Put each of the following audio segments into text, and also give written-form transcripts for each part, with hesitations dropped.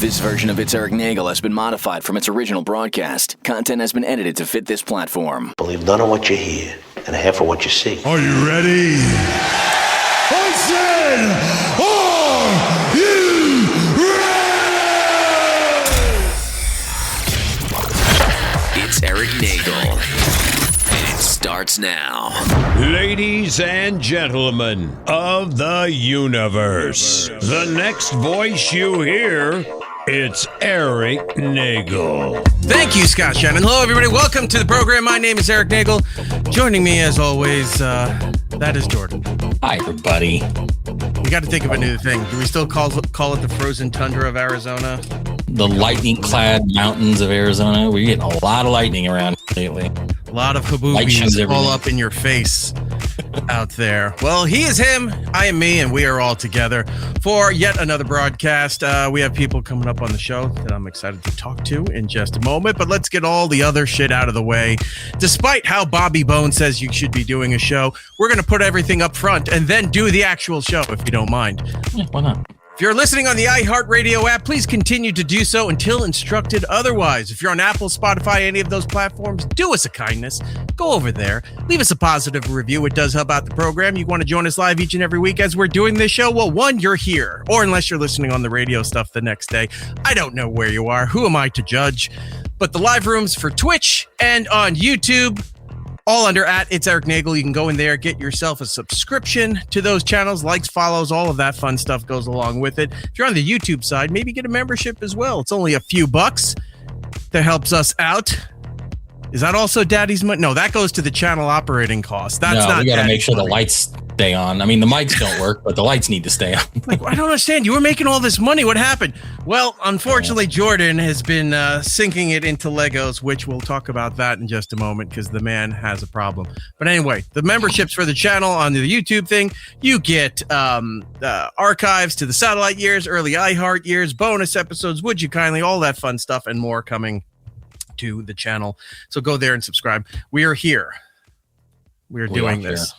This version of It's Eric Nagel has been modified from its original broadcast. Content has been edited to fit this platform. Believe none of what you hear and half of what you see. Are you ready? I said, are you ready? It's Eric Nagel. And it starts now. Ladies and gentlemen of the universe, the next voice you hear, it's Eric Nagel. Thank you, Scott Shannon. Hello, everybody. Welcome to the program. My name is Eric Nagel. Joining me, as always, that is Jordan. Hi, everybody. We got to think of a new thing. Do we still call it the frozen tundra of Arizona? The lightning-clad mountains of Arizona. We're getting a lot of lightning around lately. A lot of haboobies all up in your face out there. Well, he is him, I am me, and we are all together for yet another broadcast. We have people coming up on the show that I'm excited to talk to in just a moment, but let's get all the other shit out of the way. Despite how Bobby Bone says you should be doing a show, we're going to put everything up front and then do the actual show, if you don't mind. Yeah, why not? If you're listening on the IHeartRadio app, please continue to do so until instructed otherwise. If you're on Apple, Spotify, any of those platforms, do us a kindness. Go over there. Leave us a positive review. It does help out the program. You want to join us live each and every week as we're doing this show? Well, one, you're here. Or unless you're listening on the radio stuff the next day. I don't know where you are. Who am I to judge? But the live rooms for Twitch and on YouTube, all under @It's Eric Nagel. You can go in there, get yourself a subscription to those channels, likes, follows, all of that fun stuff goes along with it. If you're on the YouTube side, maybe get a membership as well. It's only a few bucks that helps us out. Is that also Daddy's money? No, that goes to the channel operating cost. That's not. We got to make sure money. The lights stay on. I mean, the mics don't work, but the lights need to stay on. Like, I don't understand. You were making all this money. What happened? Well, unfortunately, Jordan has been sinking it into Legos, which we'll talk about that in just a moment because the man has a problem. But anyway, the memberships for the channel on the YouTube thing, you get archives to the satellite years, early iHeart years, bonus episodes, would you kindly, all that fun stuff and more coming to the channel. So go there and subscribe. We are here. We are doing this.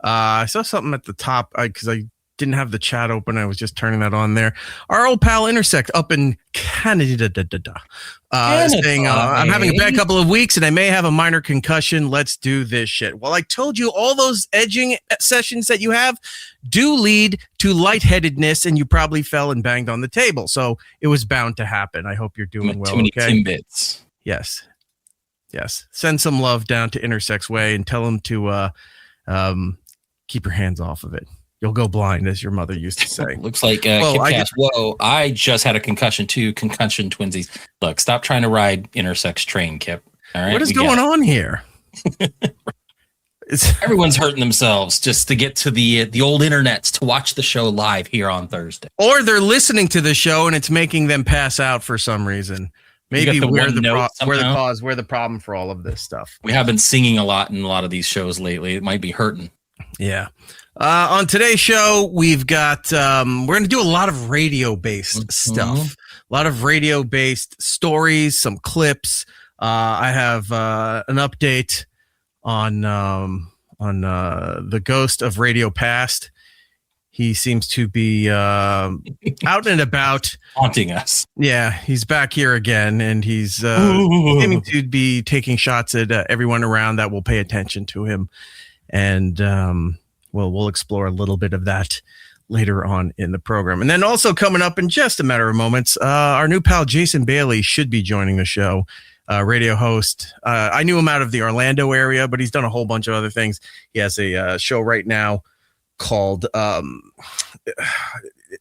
I saw something at the top because I didn't have the chat open. I was just turning that on there. Our old pal Intersect up in Canada saying, I'm having a bad couple of weeks and I may have a minor concussion. Let's do this shit. Well, I told you all those edging sessions that you have do lead to lightheadedness, and you probably fell and banged on the table. So it was bound to happen. I hope you're doing well. Too many okay? Timbits. Yes. Send some love down to Intersect's way and tell him to keep your hands off of it. You'll go blind, as your mother used to say. Looks like whoa, I just had a concussion too. Concussion twinsies. Look, stop trying to ride Intersect's train, Kip. All right. What is going on here? Everyone's hurting themselves just to get to the old internets to watch the show live here on Thursday. Or they're listening to the show and it's making them pass out for some reason. Maybe we're the problem for all of this stuff. We have been singing a lot in a lot of these shows lately. It might be hurting. Yeah. On today's show, we've got we're going to do a lot of radio-based stuff. A lot of radio-based stories, some clips. I have an update on the ghost of Radio Past. He seems to be out and about. Haunting us. Yeah, he's back here again, and he's seeming to be taking shots at everyone around that will pay attention to him. And we'll explore a little bit of that later on in the program. And then also coming up in just a matter of moments, our new pal Jason Bailey should be joining the show. Radio host. I knew him out of the Orlando area, but he's done a whole bunch of other things. He has a show right now called the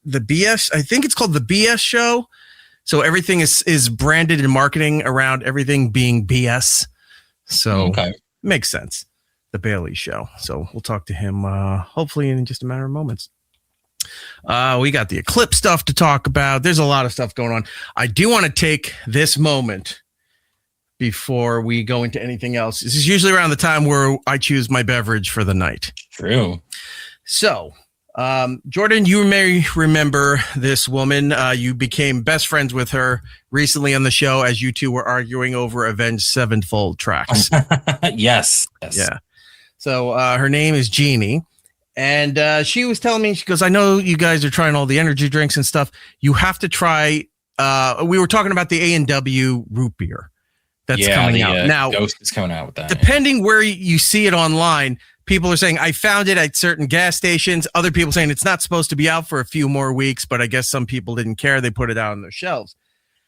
BS. I think it's called the BS Show. So everything is branded and marketing around everything being BS. So makes sense. The Bailey Show. So we'll talk to him hopefully in just a matter of moments. We got the eclipse stuff to talk about. There's a lot of stuff going on. I do want to take this moment before we go into anything else. This is usually around the time where I choose my beverage for the night. True. So, Jordan, you may remember this woman. You became best friends with her recently on the show as you two were arguing over Avenged Sevenfold tracks. Yes. Yeah. So her name is Jeannie. And she was telling me, she goes, I know you guys are trying all the energy drinks and stuff. You have to try we were talking about the A&W root beer that's coming out now. Ghost is coming out with that. Depending where you see it online, people are saying I found it at certain gas stations. Other people saying it's not supposed to be out for a few more weeks, but I guess some people didn't care. They put it out on their shelves.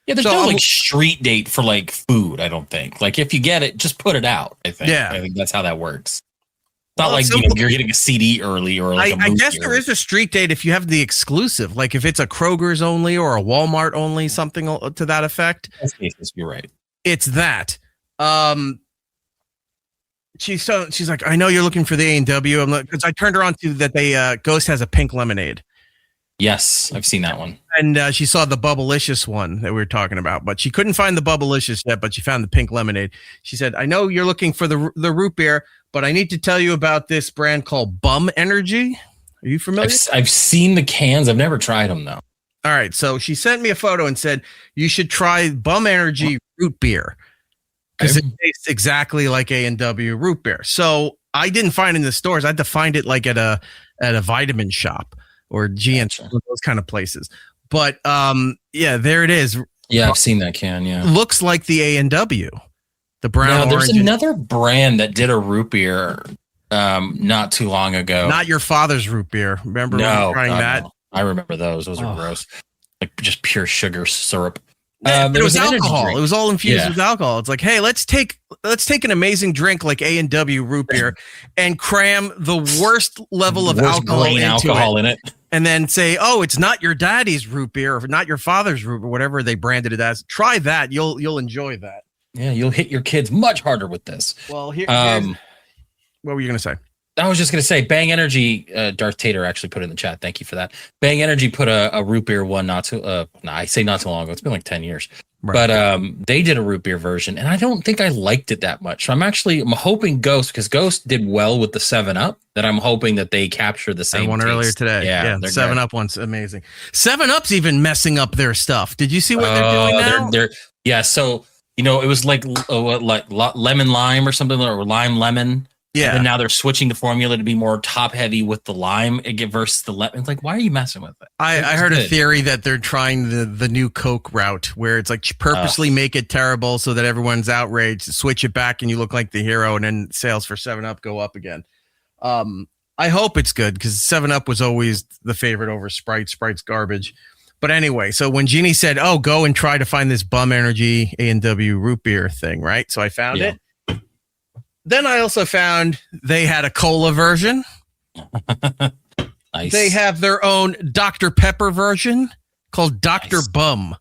Yeah, there's no like street date for like food. I don't think. Like if you get it, just put it out. I think. Yeah, I think that's how that works. It's not like you're getting a CD early or like. I guess there is a street date if you have the exclusive, like if it's a Kroger's only or a Walmart only, something to that effect. You're right. It's that. She's like, I know you're looking for the A&W. I'm like, because I turned her on to that. They Ghost has a pink lemonade. Yes, I've seen that one. And she saw the Bubblicious one that we were talking about, but she couldn't find the Bubblicious yet, but she found the pink lemonade. She said, I know you're looking for the root beer, but I need to tell you about this brand called Bum Energy. Are you familiar? I've seen the cans. I've never tried them, though. All right. So she sent me a photo and said, you should try Bum Energy root beer because it tastes exactly like A&W root beer. So I didn't find it in the stores. I had to find it like at a vitamin shop or GNC, those kind of places. But yeah, there it is. Yeah, I've seen that can. Yeah, looks like the A&W, the brown. Now, there's another brand that did a root beer not too long ago. Not your father's root beer. Remember trying that? No. I remember those. Those are gross, like just pure sugar syrup. It was alcohol. It was all infused with alcohol. It's like, hey, let's take an amazing drink like A&W root beer and cram the worst level of alcohol in it. And then say, oh, it's not your daddy's root beer or not your father's root beer, whatever they branded it as. Try that. You'll enjoy that. Yeah, you'll hit your kids much harder with this. Well, here's what were you going to say? I was just going to say Bang Energy, Darth Tater actually put it in the chat. Thank you for that. Bang Energy put a root beer one not too long ago. It's been like 10 years. Right. But they did a root beer version, and I don't think I liked it that much. So I'm hoping Ghost, because Ghost did well with the 7-Up, that I'm hoping that they capture the same one earlier today. Yeah, 7-Up one's amazing. 7-Up's even messing up their stuff. Did you see what they're doing now? Yeah, so, it was like lemon lime or something, or lime lemon. Yeah. And now they're switching the formula to be more top heavy with the lime versus the lemon. It's like, why are you messing with it? I heard a theory that they're trying the new Coke route where it's like purposely make it terrible so that everyone's outraged, switch it back and you look like the hero, and then sales for 7-Up go up again. I hope it's good because 7-Up was always the favorite over Sprite. Sprite's garbage. But anyway, so when Jeannie said, oh, go and try to find this Bum Energy A&W root beer thing, right? So I found it. Then I also found they had a cola version. Nice. They have their own Dr. Pepper version called Dr. Bum,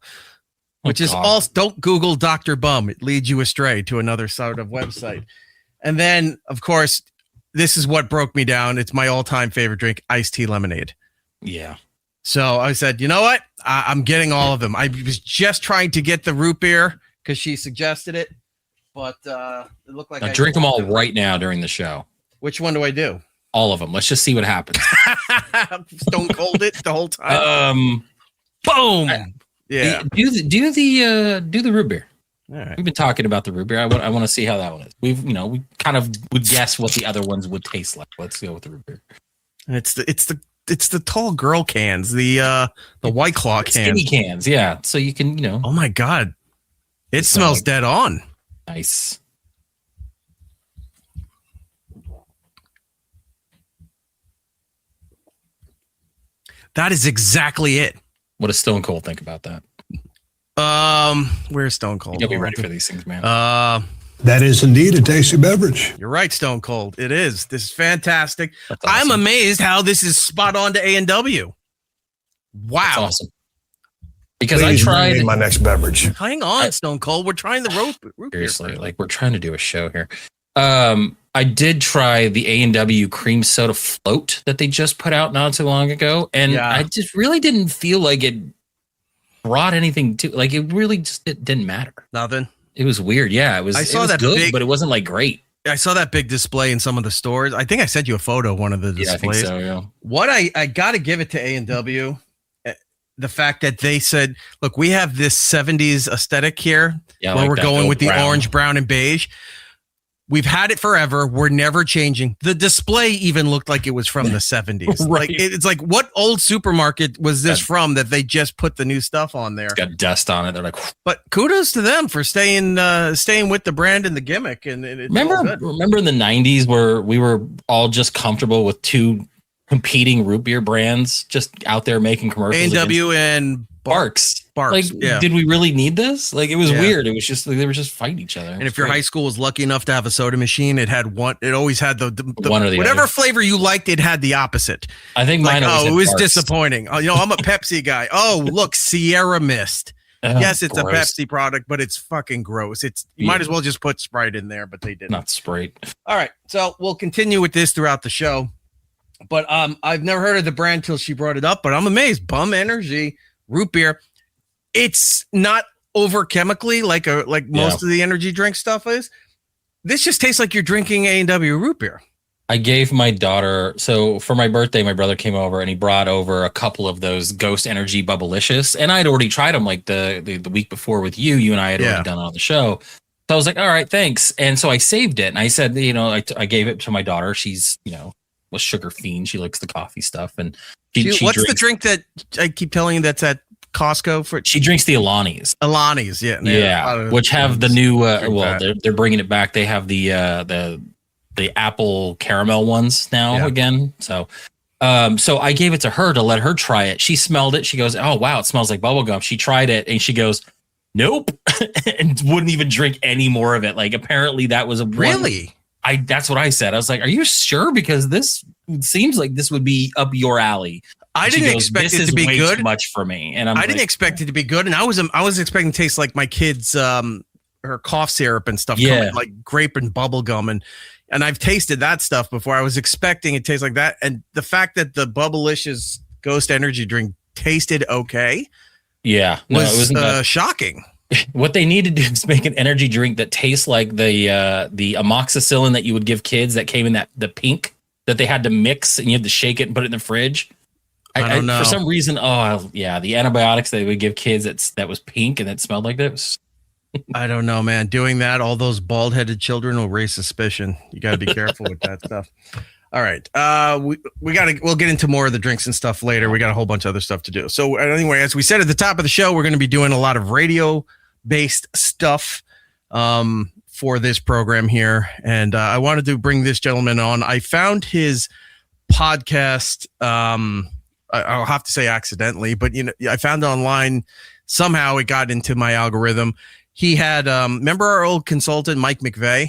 which is also, don't Google Dr. Bum. It leads you astray to another sort of website. And then, of course, this is what broke me down. It's my all-time favorite drink, iced tea lemonade. Yeah. So I said, you know what? I'm getting all of them. I was just trying to get the root beer because she suggested it. But it looked like I drink them all right now during the show. Which one do I do? All of them. Let's just see what happens. Stone cold it the whole time. Boom. Yeah. Do the root beer. All right. We've been talking about the root beer. I want to see how that one is. We kind of would guess what the other ones would taste like. Let's go with the root beer. It's the tall girl cans, the White Claw cans, skinny cans. Yeah. So you can Oh my God, it smells dead on. Nice. That is exactly it. What does Stone Cold think about that? Where's Stone Cold? You'll be ready for these things, man. That is indeed a tasty beverage. You're right, Stone Cold. It is. This is fantastic. Awesome. I'm amazed how this is spot on to A&W. Wow. That's awesome. Because Please I tried my next beverage. Hang on, Stone Cold. We're trying the root seriously, like we're trying to do a show here. I did try the A&W cream soda float that they just put out not too long ago, and I just really didn't feel like it brought anything to. Like it really just didn't matter. Nothing. It was weird. Yeah, it was. I saw that good, but it wasn't like great. I saw that big display in some of the stores. I think I sent you a photo of one of the displays. Yeah, I think so. Yeah. What I got to give it to A&W. The fact that they said, look, we have this 70s aesthetic here where we're going with the orange, brown, and beige. We've had it forever. We're never changing. The display even looked like it was from the 70s. Right. Like it's like, what old supermarket was this from that they just put the new stuff on there? It's got dust on it. They're like, but kudos to them for staying with the brand and the gimmick. And remember in the 90s where we were all just comfortable with two competing root beer brands just out there making commercials? A&W and Barks. Like, did we really need this? Like, it was weird. It was just like they were just fighting each other. And if your high school was lucky enough to have a soda machine, it had one. It always had the one or the whatever other flavor you liked. It had the opposite. I think mine. Like, it was Barks. disappointing. I'm a Pepsi guy. Oh, look, Sierra Mist. Yes, it's gross. a Pepsi product, but it's fucking gross. You might as well just put Sprite in there, but they didn't. Not Sprite. All right, so we'll continue with this throughout the show. But I've never heard of the brand till she brought it up. But I'm amazed. Bum Energy root beer. It's not over chemically like most of the energy drink stuff is. This just tastes like you're drinking A&W root beer. I gave my daughter, so for my birthday, my brother came over and he brought over a couple of those Ghost Energy Bubblicious, and I'd already tried them like the week before with you. You and I had already done it on the show. So I was like, all right, thanks. And so I saved it, and I said, I gave it to my daughter. She's, a sugar fiend. She likes the coffee stuff, and she what's the drink that I keep telling you that's at Costco? She drinks the Alani's. Yeah, which have the new. They're bringing it back. They have the apple caramel ones now again. So I gave it to her to let her try it. She smelled it. She goes, "Oh wow, it smells like bubblegum." She tried it and she goes, "Nope," and wouldn't even drink any more of it. Like, apparently that was really. That's what I said. I was like, "Are you sure?" Because this seems like this would be up your alley. I didn't expect it to be good. Too much for me, and I didn't expect it to be good, and I was expecting to taste like my kids' her cough syrup and stuff, like grape and bubble gum, and I've tasted that stuff before. I was expecting it to taste like that, and the fact that the Bubblicious Ghost Energy drink tasted okay, it was shocking. What they need to do is make an energy drink that tastes like the amoxicillin that you would give kids that came in the pink that they had to mix and you had to shake it and put it in the fridge. I don't know. For some reason, the antibiotics they would give kids that was pink and that smelled like that. I don't know, man. Doing that, all those bald-headed children will raise suspicion. You got to be careful with that stuff. All right. We'll get into more of the drinks and stuff later. We got a whole bunch of other stuff to do. So anyway, as we said at the top of the show, we're going to be doing a lot of radio-based stuff for this program here. And I wanted to bring this gentleman on. I found his podcast. I'll have to say accidentally, but I found it online. Somehow it got into my algorithm. He had, remember our old consultant, Mike McVeigh?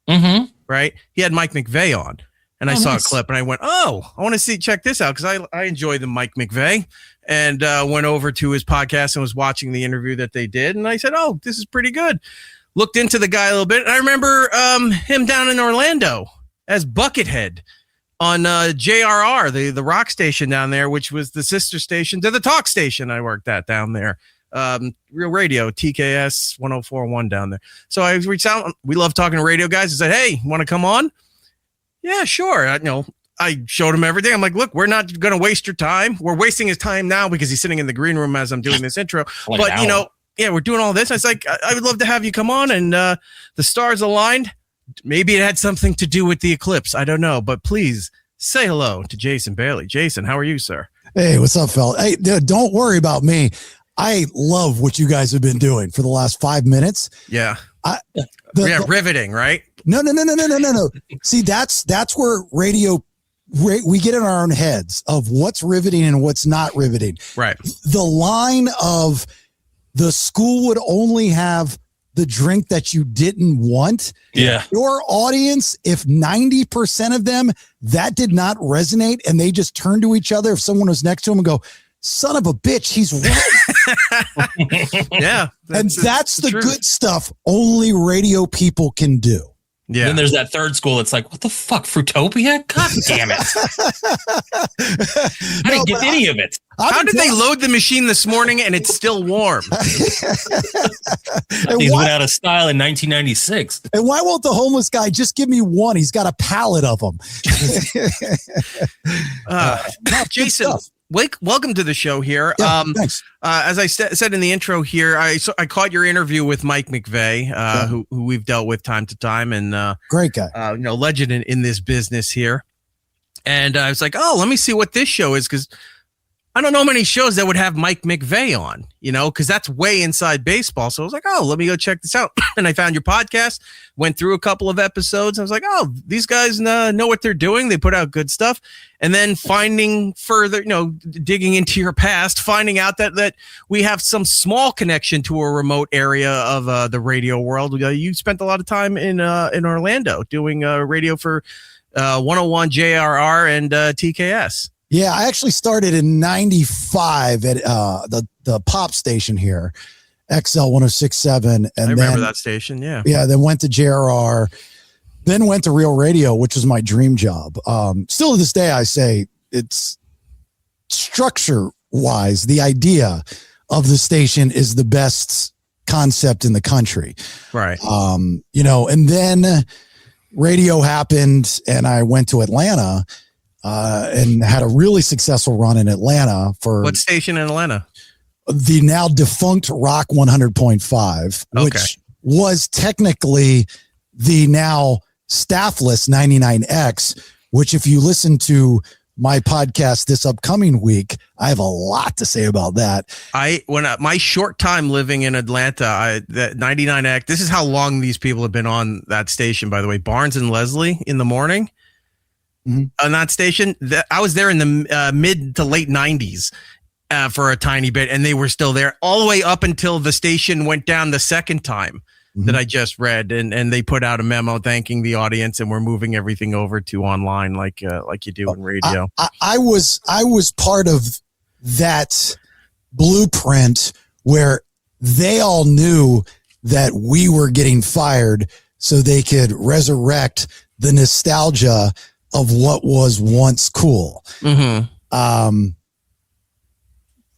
Mm-hmm. Right? He had Mike McVeigh on. And I saw a clip and I went, I want to check this out because I enjoy the Mike McVeigh, and went over to his podcast and was watching the interview that they did. And I said, this is pretty good. Looked into the guy a little bit. And I remember him down in Orlando as Buckethead on JRR, the rock station down there, which was the sister station to the talk station I worked at down there. Real Radio, TKS 104.1 down there. So I reached out. We love talking to radio guys. I said, "Hey, want to come on?" Yeah, sure. I showed him everything. I'm like, "Look, we're not going to waste your time. We're wasting his time now because he's sitting in the green room as I'm doing this intro. But we're doing all this." I was like, "I would love to have you come on." And the stars aligned. Maybe it had something to do with the eclipse. I don't know. But please say hello to Jason Bailey. Jason, how are you, sir? Hey, what's up, fella? Hey, don't worry about me. I love what you guys have been doing for the last 5 minutes. Yeah. Riveting, right? No. See, that's where radio, we get in our own heads of what's riveting and what's not riveting. Right. The line of the school would only have the drink that you didn't want. Yeah. Your audience, if 90% of them, that did not resonate and they just turn to each other if someone was next to them and go, "Son of a bitch, he's right." Yeah. That's the good stuff only radio people can do. Yeah. Then there's that third school that's like, "What the fuck, Fruitopia? God damn it." I didn't get any of it. How did they load the machine this morning and it's still warm? These went out of style in 1996. And why won't the homeless guy just give me one? He's got a pallet of them. Jason, welcome to the show here. Yeah, thanks. As I said in the intro here, I caught your interview with Mike McVeigh, who we've dealt with time to time, and great guy, legend in this business here. And I was like, oh, let me see what this show is, because I don't know many shows that would have Mike McVeigh on, because that's way inside baseball. So I was like, oh, let me go check this out. And I found your podcast, went through a couple of episodes. I was like, oh, these guys know what they're doing. They put out good stuff. And then finding further, digging into your past, finding out that we have some small connection to a remote area of the radio world. You spent a lot of time in Orlando doing radio for 101 JRR and TKS. Yeah, I actually started in 95 at the pop station here, XL 106.7. And I remember that station, yeah. Yeah, then went to JRR, then went to Real Radio, which was my dream job. Still to this day, I say it's structure-wise, the idea of the station is the best concept in the country. Right. And then radio happened, and I went to Atlanta, and had a really successful run in Atlanta for what station in Atlanta? The now defunct Rock 100.5, which was technically the now staffless 99X, which if you listen to my podcast this upcoming week, I have a lot to say about that. My short time living in Atlanta, that 99X, this is how long these people have been on that station, by the way. Barnes and Leslie in the morning. On that station, I was there in the mid to late 90s for a tiny bit, and they were still there all the way up until the station went down the second time that I just read, and they put out a memo thanking the audience, and we're moving everything over to online like you do in radio. I was part of that blueprint where they all knew that we were getting fired so they could resurrect the nostalgia of what was once cool.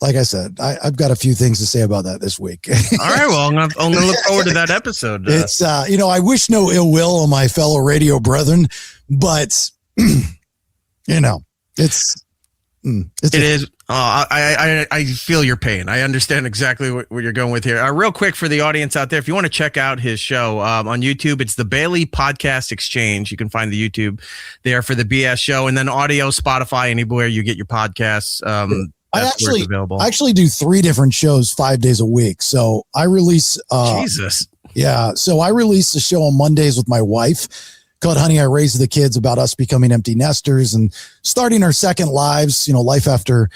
Like I said, I've got a few things to say about that this week. All right, well, I'm gonna look forward to that episode. It's I wish no ill will on my fellow radio brethren, but it is. I feel your pain. I understand exactly what you're going with here. Real quick for the audience out there, if you want to check out his show on YouTube, it's the Bailey Podcast Exchange. You can find the YouTube there for the BS show, and then audio, Spotify, anywhere you get your podcasts. I actually do 3 different shows 5 days a week. So I release. Jesus. Yeah. So I release a show on Mondays with my wife called Honey, I Raised the Kids, about us becoming empty nesters and starting our second lives, life after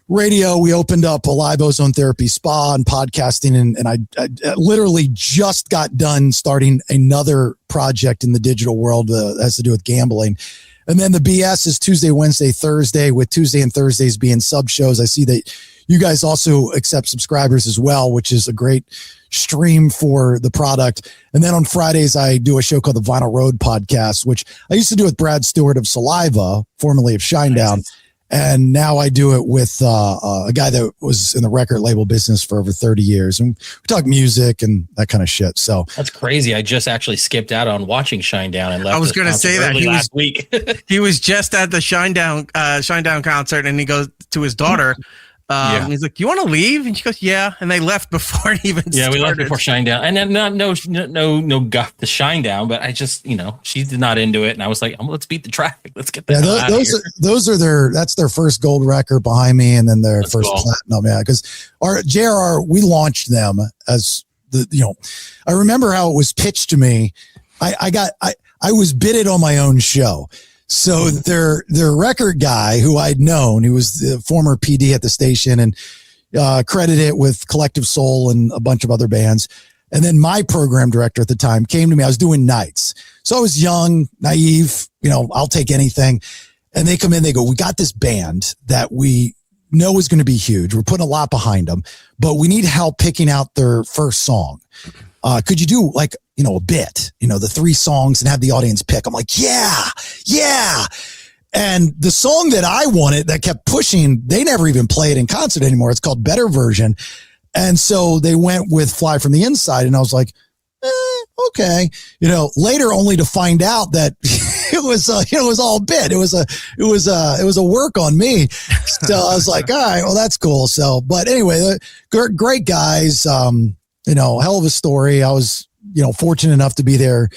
radio. We opened up a live ozone therapy spa and podcasting. And I literally just got done starting another project in the digital world that has to do with gambling. And then the BS is Tuesday, Wednesday, Thursday, with Tuesday and Thursdays being sub shows. I see that you guys also accept subscribers as well, which is a great stream for the product. And then on Fridays, I do a show called the Vinyl Road Podcast, which I used to do with Brad Stewart of Saliva, formerly of Shinedown. Nice. And now I do it with a guy that was in the record label business for over 30 years. And we talk music and that kind of shit. So that's crazy. I just actually skipped out on watching Shinedown and left. I was going to say that last week. He was just at the Shinedown concert, and he goes to his daughter. He's like, "You want to leave?" And she goes, "Yeah." And they left before it even started. Yeah, we left before Shinedown, and then no guff the Shinedown, but I just she's not into it, and I was like, let's beat the traffic, let's get that. Yeah, those are that's their first gold record behind me, and then their first platinum. Yeah, because our JRR, we launched them as I remember how it was pitched to me. I was bidded on my own show. So their record guy, who I'd known, who was the former PD at the station, and credited it with Collective Soul and a bunch of other bands. And then my program director at the time came to me. I was doing nights. So I was young, naive, I'll take anything. And they come in, they go, "We got this band that we know is going to be huge. We're putting a lot behind them, but we need help picking out their first song. Could you do a bit, the 3 songs and have the audience pick?" I'm like, yeah. And the song that I wanted that kept pushing, they never even play it in concert anymore. It's called Better Version. And so they went with Fly From the Inside. And I was like, okay. Later only to find out that it was all a bit. It was a work on me. So I was like, all right, well, that's cool. So, but anyway, great guys. Hell of a story. I was, fortunate enough to be there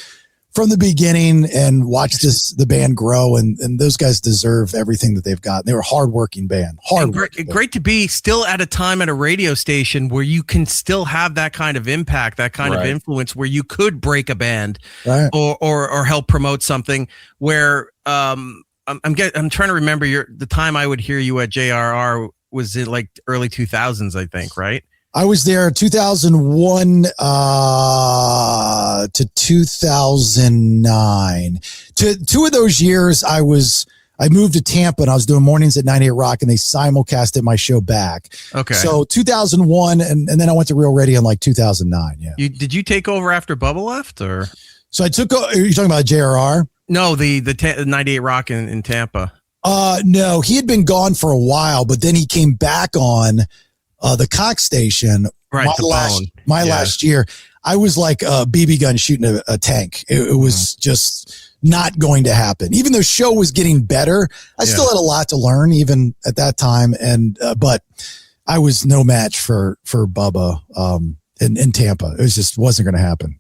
from the beginning and watch the band grow, and those guys deserve everything that they've got. They were a hardworking band. Great to be still at a time at a radio station where you can still have that kind of impact, that kind of influence, where you could break a band or help promote something. Where I'm trying to remember the time I would hear you at JRR was in like early 2000s, I think, right? I was there 2001 to 2009. Two of those years, I moved to Tampa and I was doing mornings at 98 Rock, and they simulcasted my show back. Okay. So 2001, and then I went to Real Radio in like 2009. Yeah. Did you take over after Bubba left, or? So I took. Are you talking about JRR? No, the 98 Rock in Tampa. No, he had been gone for a while, but then he came back on the Cox station. Right. Last year. I was like a BB gun shooting a tank. It was just not going to happen. Even though show was getting better, I still had a lot to learn even at that time. And but I was no match for Bubba in Tampa. It wasn't going to happen.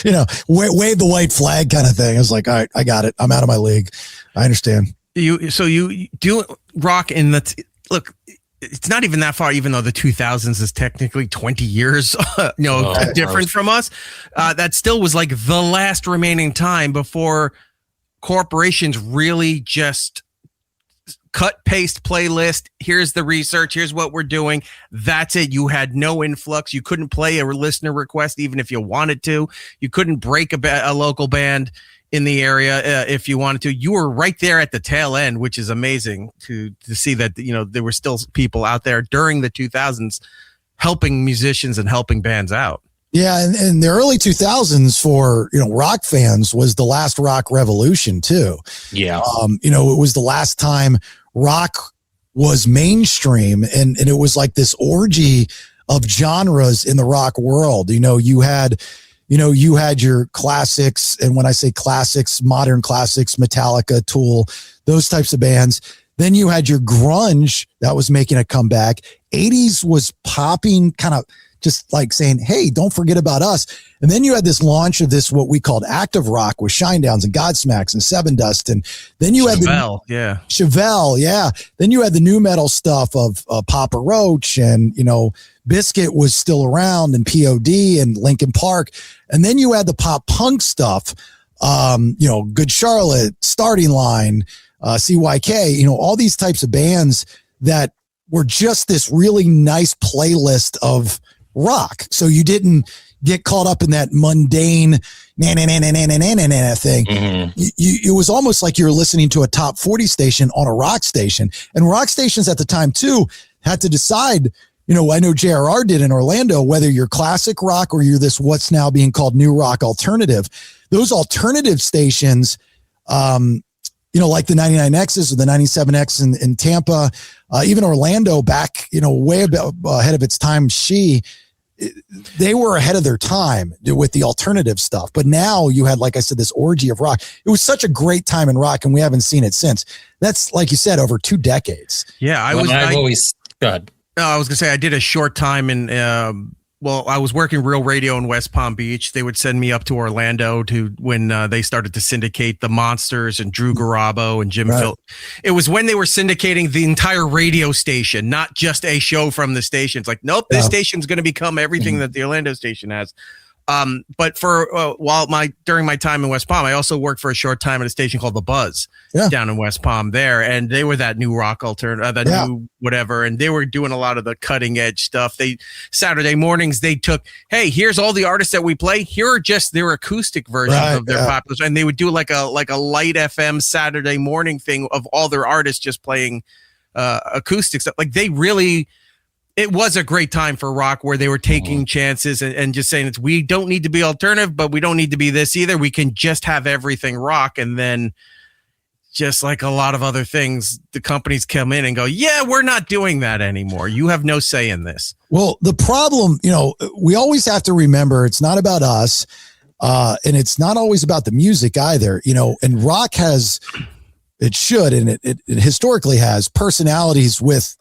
Yeah. Wave the white flag kind of thing. I was like, all right, I got it. I'm out of my league. I understand. You do rock in the look. It's not even that far, even though the 2000s is technically 20 years, different from us. That still was like the last remaining time before corporations really just cut, paste, playlist. Here's the research. Here's what we're doing. That's it. You had no influx. You couldn't play a listener request, even if you wanted to. You couldn't break a local band in the area if you wanted to. You were right there at the tail end, which is amazing to see that there were still people out there during the 2000s helping musicians and helping bands out. Yeah, and the early 2000s for rock fans was the last rock revolution too. Yeah, it was the last time rock was mainstream, and it was like this orgy of genres in the rock world. You had your classics, and when I say classics, modern classics, Metallica, Tool, those types of bands. Then you had your grunge that was making a comeback. 80s was popping, kind of just like saying, hey, don't forget about us. And then you had this launch of this, what we called active rock with Shinedown's and Godsmacks and Seven Dust. And then you had Chevelle, yeah. Then you had the new metal stuff of Papa Roach, and, Biscuit was still around, and POD and Linkin Park. And then you had the pop punk stuff, Good Charlotte, Starting Line, CYK, all these types of bands that were just this really nice playlist of rock. So you didn't get caught up in that mundane thing. Mm-hmm. It was almost like you were listening to a top 40 station on a rock station. And rock stations at the time too had to decide, I know JRR did in Orlando, whether you're classic rock or you're this what's now being called new rock alternative. Those alternative stations, like the 99Xs or the 97X in Tampa, even Orlando back, way ahead of its time. They were ahead of their time with the alternative stuff. But now you had, like I said, this orgy of rock. It was such a great time in rock, and we haven't seen it since. That's, like you said, over 2 decades. Yeah, I was going to say I did a short time in I was working Real Radio in West Palm Beach. They would send me up to Orlando when they started to syndicate the Monsters and Drew Garabo and Jim Phil. It was when they were syndicating the entire radio station, not just a show from the station. It's like, nope, this station's going to become everything that the Orlando station has. But for during my time in West Palm, I also worked for a short time at a station called The Buzz down in West Palm there. And they were that new rock alternative, new whatever. And they were doing a lot of the cutting edge stuff. Saturday mornings, they took, hey, here's all the artists that we play. Here are just their acoustic versions of their popular. And they would do like a light FM Saturday morning thing of all their artists just playing acoustic stuff. Like it was a great time for rock where they were taking chances and just saying we don't need to be alternative, but we don't need to be this either. We can just have everything rock. And then just like a lot of other things, the companies come in and go, yeah, we're not doing that anymore. You have no say in this. Well, the problem, we always have to remember it's not about us. And it's not always about the music either, and rock has, it should, and it historically has personalities with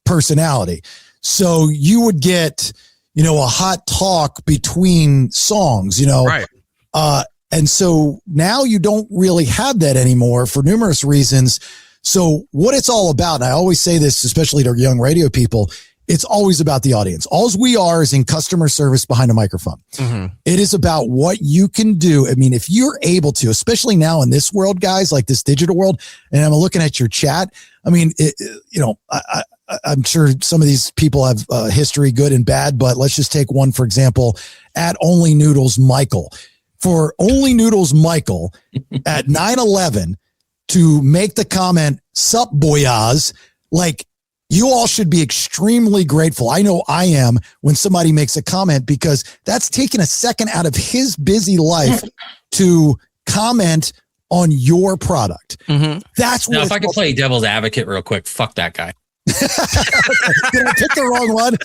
personality. So you would get, a hot talk between songs, Right. And so now you don't really have that anymore for numerous reasons. So what it's all about, and I always say this, especially to young radio people, it's always about the audience. All we are is in customer service behind a microphone. Mm-hmm. It is about what you can do. I mean, if you're able to, especially now in this world, guys, like this digital world, and I'm looking at your chat. I mean, I'm sure some of these people have history, good and bad, but let's just take one, for example, at Only Noodles Michael. For Only Noodles Michael at 9/11 to make the comment, "Sup, boyaz," like, you all should be extremely grateful. I know I am when somebody makes a comment, because that's taking a second out of his busy life to comment on your product. Mm-hmm. That's what. Now, if I could play devil's advocate real quick, fuck that guy. Did I pick the wrong one?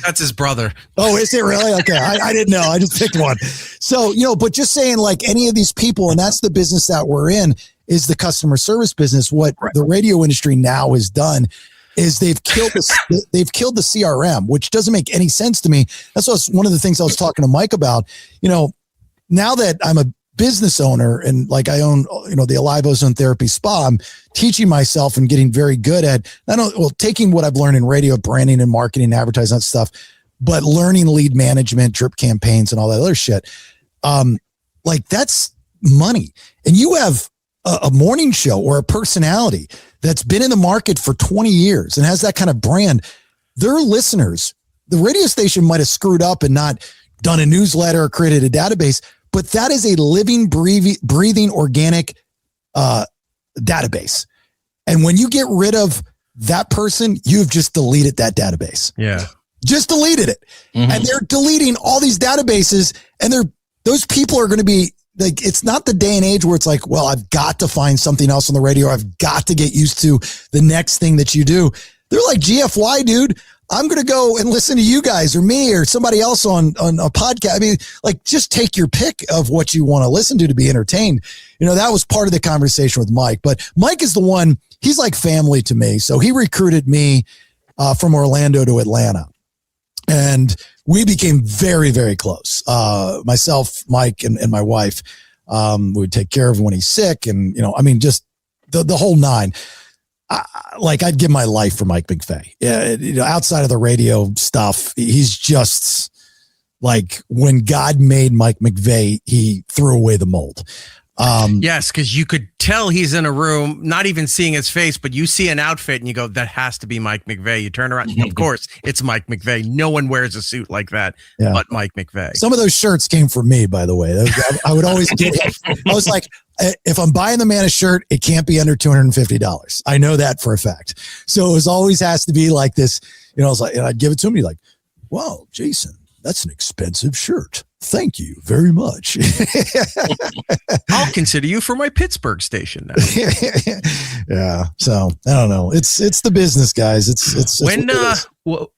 That's his brother. Oh, is it really? Okay. I didn't know. I just picked one. So, but just saying, like, any of these people, and that's the business that we're in, is the customer service business. What the radio industry now has done is they've killed the CRM, which doesn't make any sense to me. That's one of the things I was talking to Mike about. Now that I'm a business owner and like I own, the Alive Ozone Therapy Spa, I'm teaching myself and getting very good at taking what I've learned in radio, branding and marketing, advertising, that stuff, but learning lead management, drip campaigns, and all that other shit. Like, that's money. And you have a morning show or a personality that's been in the market for 20 years and has that kind of brand. Their listeners, the radio station might have screwed up and not done a newsletter or created a database, but that is a living, breathing, organic database. And when you get rid of that person, you've just deleted that database. Yeah. Just deleted it. Mm-hmm. And they're deleting all these databases, and those people are going to be like, it's not the day and age where it's like, well, I've got to find something else on the radio. I've got to get used to the next thing that you do. They're like, GFY, dude, I'm going to go and listen to you guys or me or somebody else on a podcast. I mean, like, just take your pick of what you want to listen to be entertained. That was part of the conversation with Mike, but Mike is the one, he's like family to me. So he recruited me from Orlando to Atlanta, and we became very, very close. Myself, Mike, and my wife, we would take care of him when he's sick. And, just the whole nine. I'd give my life for Mike McVeigh. Yeah, outside of the radio stuff, he's just like, when God made Mike McVeigh, he threw away the mold. Yes, because you could tell he's in a room, not even seeing his face, but you see an outfit and you go, that has to be Mike McVeigh. You turn around, of course, it's Mike McVeigh. No one wears a suit like that but Mike McVeigh. Some of those shirts came from me, by the way. I would always get him. I was like, if I'm buying the man a shirt, it can't be under $250. I know that for a fact. So it was always has to be like this. I was like, and I'd give it to him. He's like, wow, Jason, that's an expensive shirt. Thank you very much. I'll consider you for my Pittsburgh station now. Yeah. So I don't know. It's the business, guys. It's when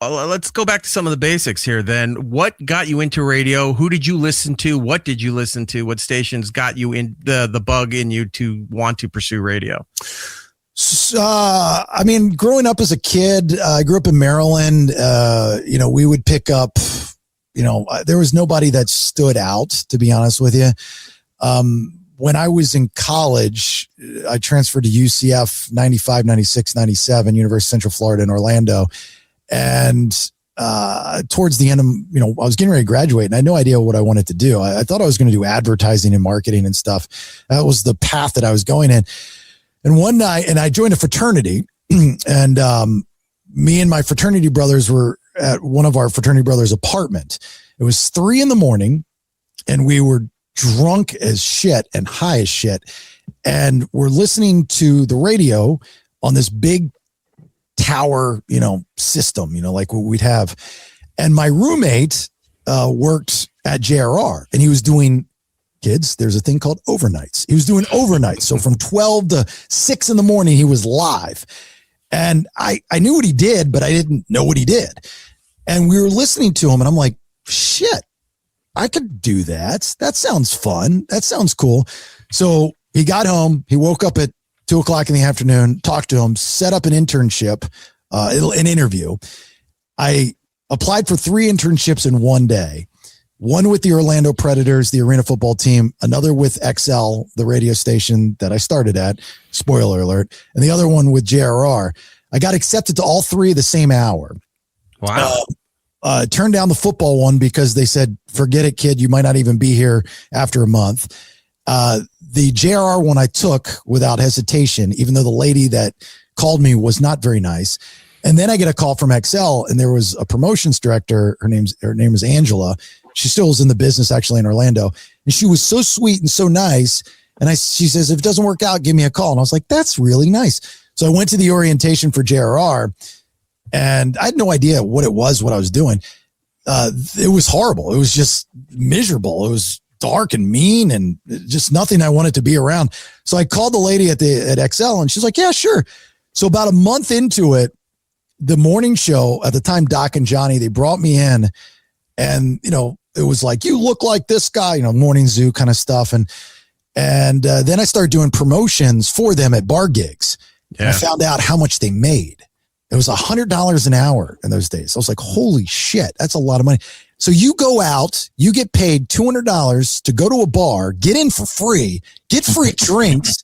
let's go back to some of the basics here. Then, what got you into radio? Who did you listen to? What did you listen to? What stations got you in the bug in you to want to pursue radio? I mean, growing up as a kid, I grew up in Maryland. We would pick up. There was nobody that stood out, to be honest with you. When I was in college, I transferred to UCF 95, 96, 97, University of Central Florida in Orlando. And towards the end of, I was getting ready to graduate and I had no idea what I wanted to do. I thought I was going to do advertising and marketing and stuff. That was the path that I was going in. And one night, and I joined a fraternity, and me and my fraternity brothers were at one of our fraternity brothers' apartment. It was 3 a.m. and we were drunk as shit and high as shit. And we're listening to the radio on this big tower, system, like what we'd have. And my roommate worked at JRR, and he was doing kids, there's a thing called overnights. He was doing overnights. So from 12 to 6 in the morning, he was live. And I knew what he did, but I didn't know what he did. And we were listening to him and I'm like, shit, I could do that. That sounds fun. That sounds cool. So he got home. He woke up at 2:00 in the afternoon, talked to him, set up an internship, an interview. I applied for 3 internships in one day. One with the Orlando Predators, the arena football team, another with XL, the radio station that I started at, spoiler alert, and the other one with JRR. I got accepted to all 3 the same hour. Wow. Turned down the football one because they said, forget it, kid. You might not even be here after a month. The JRR one I took without hesitation, even though the lady that called me was not very nice. And then I get a call from XL and there was a promotions director. Her name is Angela. She still is in the business actually in Orlando. And she was so sweet and so nice. And she says, if it doesn't work out, give me a call. And I was like, that's really nice. So I went to the orientation for JRR and I had no idea what it was, what I was doing. It was horrible. It was just miserable. It was dark and mean and just nothing I wanted to be around. So I called the lady at XL and she's like, yeah, sure. So about a month into it, the morning show at the time, Doc and Johnny, they brought me in and, it was like, you look like this guy, morning zoo kind of stuff. And then I started doing promotions for them at bar gigs. Yeah. And I found out how much they made. It was $100 an hour in those days. I was like, holy shit, that's a lot of money. So you go out, you get paid $200 to go to a bar, get in for free, get free drinks.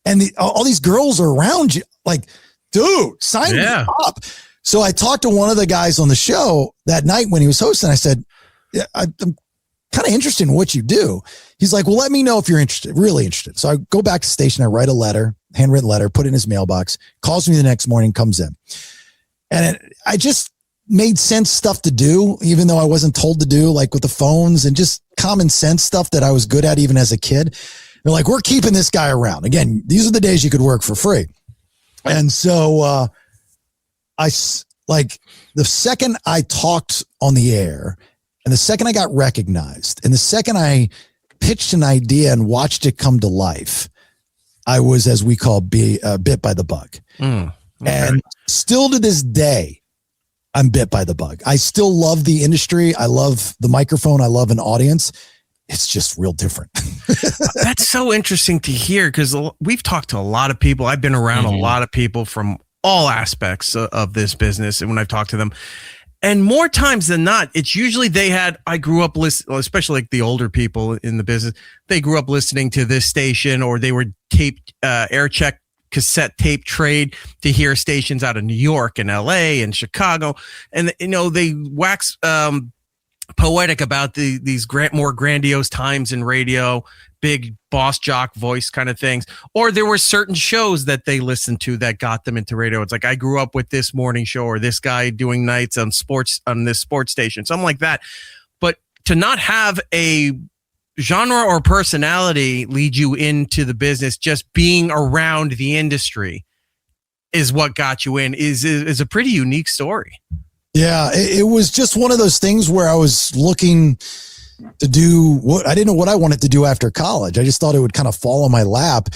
And all these girls are around you. Like, dude, sign me up. So I talked to one of the guys on the show that night when he was hosting. I said, yeah, I'm kind of interested in what you do. He's like, well, let me know if you're interested, really interested. So I go back to the station. I write a letter, handwritten letter, put it in his mailbox, calls me the next morning, comes in. And I just made sense stuff to do, even though I wasn't told to do, like with the phones and just common sense stuff that I was good at even as a kid. They're like, we're keeping this guy around. Again, these are the days you could work for free. And so the second I talked on the air and the second I got recognized and the second I pitched an idea and watched it come to life, I was, as we call, bit by the bug. Okay. And still to this day, I'm bit by the bug. I still love the industry. I love the microphone. I love an audience. It's just real different. That's so interesting to hear because we've talked to a lot of people. I've been around a lot of people from all aspects of this business. And when I've talked to them, and more times than not, it's usually I grew up listening, especially like the older people in the business, they grew up listening to this station or they were taped, air check cassette tape trade to hear stations out of New York and LA and Chicago. And, they wax, poetic about these more grandiose times in radio, big boss jock voice kind of things. Or there were certain shows that they listened to that got them into radio. It's like, I grew up with this morning show or this guy doing nights on this sports station, something like that. But to not have a genre or personality lead you into the business, just being around the industry is what got you in is a pretty unique story. Yeah, it was just one of those things where I was looking to do I didn't know what I wanted to do after college. I just thought it would kind of fall on my lap.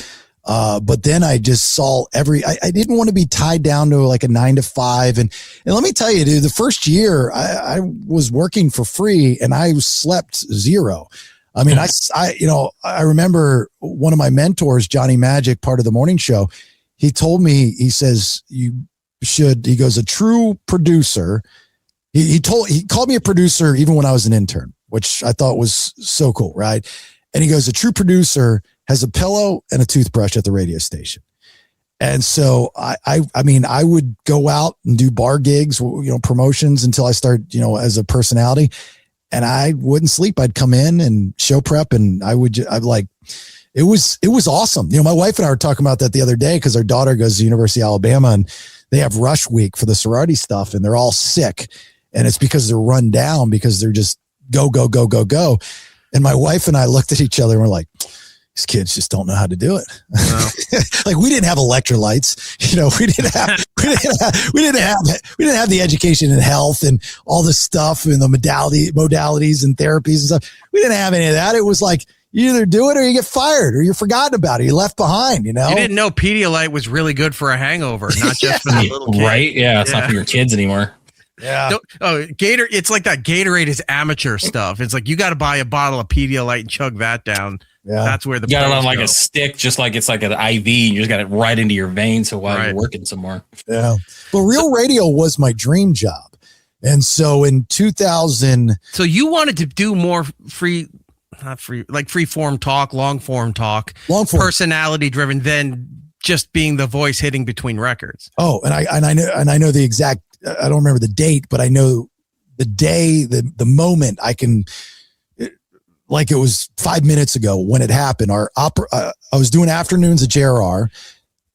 But then I just saw I didn't want to be tied down to like a 9 to 5. And let me tell you, dude, the first year I was working for free and I slept zero. I mean, I remember one of my mentors, Johnny Magic, part of the morning show. He told me, he says, he goes, a true producer. He called me a producer even when I was an intern, which I thought was so cool. Right. And he goes, a true producer has a pillow and a toothbrush at the radio station. And so I mean, I would go out and do bar gigs, promotions until I started, as a personality, and I wouldn't sleep. I'd come in and show prep and it was awesome. My wife and I were talking about that the other day because our daughter goes to University of Alabama and they have rush week for the sorority stuff and they're all sick. And it's because they're run down because they're just go, go, go, go, go. And my wife and I looked at each other and we're like, these kids just don't know how to do it. No. Like we didn't have electrolytes, we didn't have the education in health and all this stuff and the modalities and therapies and stuff. We didn't have any of that. It was like, you either do it or you get fired or you're forgotten about it. You're left behind, You didn't know Pedialyte was really good for a hangover, not just for the little kid. Right? Yeah, it's not for your kids anymore. Yeah. It's like that Gatorade is amateur stuff. It's like you got to buy a bottle of Pedialyte and chug that down. Yeah. That's where you got it on like a stick, just like it's like an IV. And you just got it right into your veins. So while you're working some more. Yeah. But Real Radio was my dream job. And so in 2000. So you wanted to do more free form talk, long form, personality driven than just being the voice hitting between records. Oh, and I know the exact, I don't remember the date, but I know the day, the moment. I can, like it was 5 minutes ago when it happened. I was doing afternoons at JRR.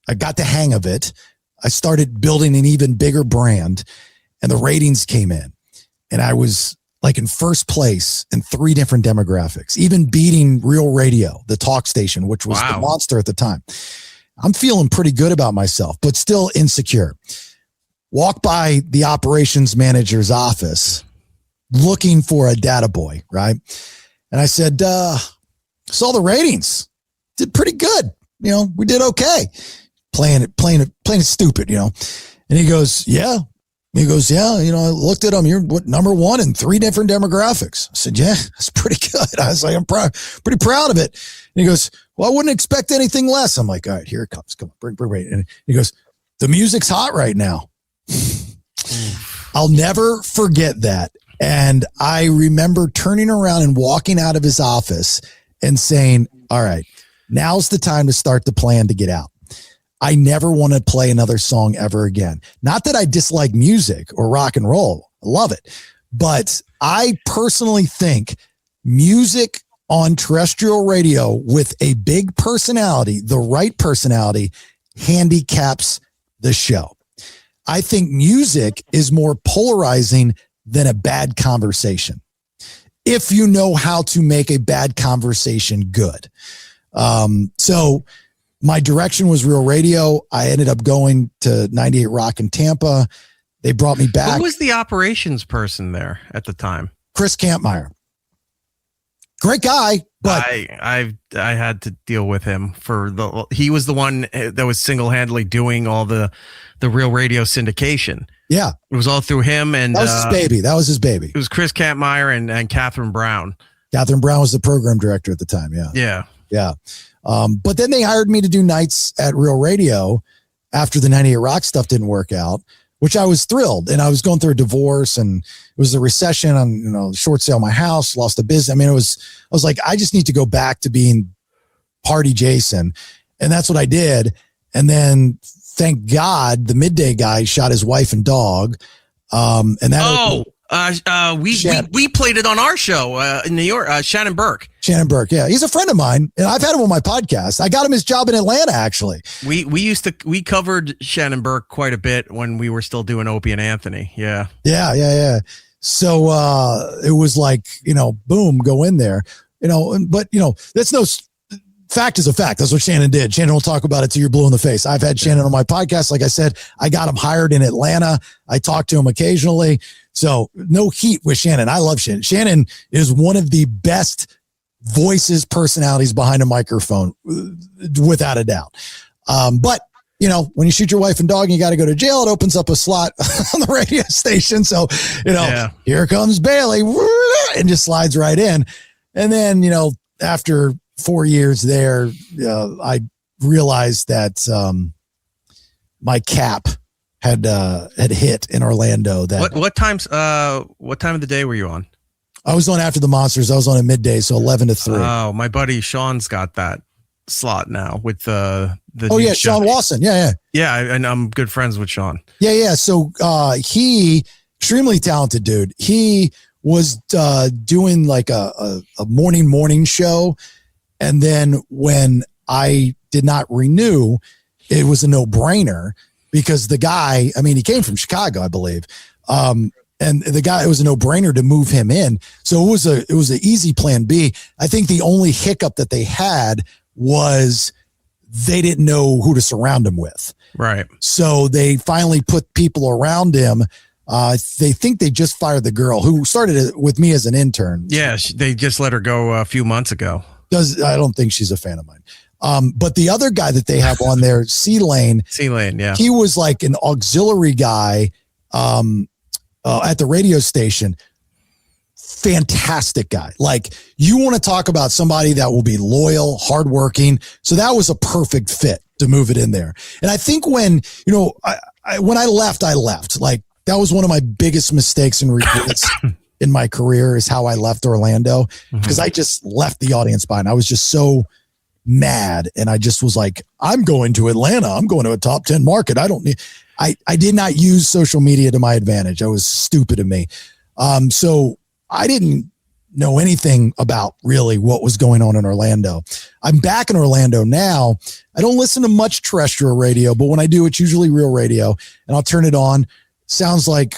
I got the hang of it. I started building an even bigger brand, and the ratings came in, and I was like in first place in 3 different demographics, even beating Real Radio, the talk station, which was the monster at the time. I'm feeling pretty good about myself, but still insecure. Walk by the operations manager's office looking for a data boy, right? And I said, saw the ratings. Did pretty good. We did okay. Playing it stupid, And he goes, yeah. I looked at him. You're number 1 in 3 different demographics. I said, yeah, that's pretty good. I was like, I'm pretty proud of it. And he goes, well, I wouldn't expect anything less. I'm like, all right, here it comes. Come on, bring. And he goes, the music's hot right now. I'll never forget that. And I remember turning around and walking out of his office and saying, all right, now's the time to start the plan to get out. I never want to play another song ever again. Not that I dislike music or rock and roll. I love it. But I personally think music on terrestrial radio with a big personality, the right personality, handicaps the show. I think music is more polarizing than a bad conversation, if you know how to make a bad conversation good. So my direction was Real Radio. I ended up going to 98 Rock in Tampa. They brought me back. Who was the operations person there at the time? Chris Kampmeyer. Great guy, but I had to deal with him he was the one that was single-handedly doing all the Real Radio syndication. Yeah. It was all through him, and that was his baby. It was Chris Kampmeyer and Catherine Brown. Catherine Brown was the program director at the time. Yeah. But then they hired me to do nights at Real Radio after the 98 Rock stuff didn't work out, which I was thrilled. And I was going through a divorce, and it was a recession on, short sale of my house, lost a business. I mean, I was like, I just need to go back to being Party Jason. And that's what I did. And then thank God the midday guy shot his wife and dog. And that we played it on our show in New York. Shannon Burke. Yeah, he's a friend of mine, and I've had him on my podcast. I got him his job in Atlanta, actually. We covered Shannon Burke quite a bit when we were still doing Opie and Anthony. Yeah. So it was like, boom, go in there, but that's no. Fact is a fact. That's what Shannon did. Shannon will talk about it till you're blue in the face. I've had Shannon on my podcast. Like I said, I got him hired in Atlanta. I talk to him occasionally. So no heat with Shannon. I love Shannon. Shannon is one of the best voices, personalities behind a microphone, without a doubt. But when you shoot your wife and dog and you got to go to jail, it opens up a slot on the radio station. So, Here comes Bailey and just slides right in. And then, after 4 years there, I realized that my cap had hit in Orlando. That what time of the day were you on? I was on after the Monsters. I was on at midday, so 11 to 3. Oh, my buddy Sean's got that slot now with the Sean Wasson. Yeah, and I'm good friends with Sean. Yeah. So he extremely talented dude. He was doing like a morning show. And then when I did not renew, it was a no-brainer because the guy, he came from Chicago, I believe. And the guy, it was a no-brainer to move him in. So it was an easy plan B. I think the only hiccup that they had was they didn't know who to surround him with. Right. So they finally put people around him. They think they just fired the girl who started with me as an intern. Yeah, they just let her go a few months ago. I don't think she's a fan of mine. But the other guy that they have on there, C-Lane, yeah, he was like an auxiliary guy at the radio station. Fantastic guy. Like, you want to talk about somebody that will be loyal, hardworking. So that was a perfect fit to move it in there. And I think when I left, like, that was one of my biggest mistakes and regrets in my career, is how I left Orlando, because I just left the audience behind. I was just so mad. And I just was like, I'm going to Atlanta. I'm going to a top 10 market. I did not use social media to my advantage. I was stupid of me. So I didn't know anything about really what was going on in Orlando. I'm back in Orlando now. I don't listen to much terrestrial radio, but when I do, it's usually real radio, and I'll turn it on. Sounds like,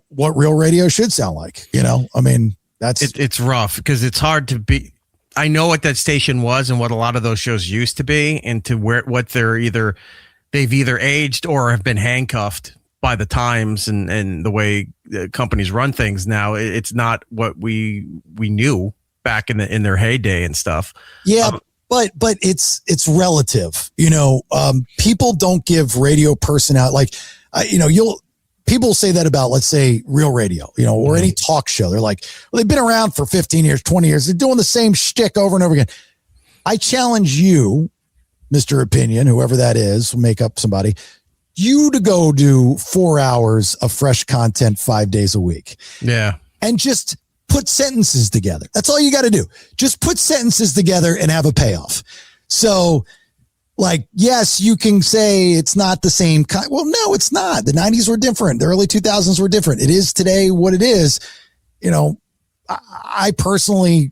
what real radio should sound like, I mean, it's rough because it's hard to be. I know what that station was and what a lot of those shows used to be, and to what they've either aged or have been handcuffed by the times and the way companies run things now. It's not what we knew back in their heyday and stuff. Yeah. But it's relative, people don't give radio personality. People say that about, let's say, real radio, or any talk show. They're like, well, they've been around for 15 years, 20 years. They're doing the same shtick over and over again. I challenge you, Mr. Opinion, whoever that is, make up somebody, you to go do 4 hours of fresh content 5 days a week. Yeah. And just put sentences together. That's all you got to do. Just put sentences together and have a payoff. So, like, yes, you can say it's not the same kind. Well, no, it's not. The 90s were different. The early 2000s were different. It is today what it is. I personally,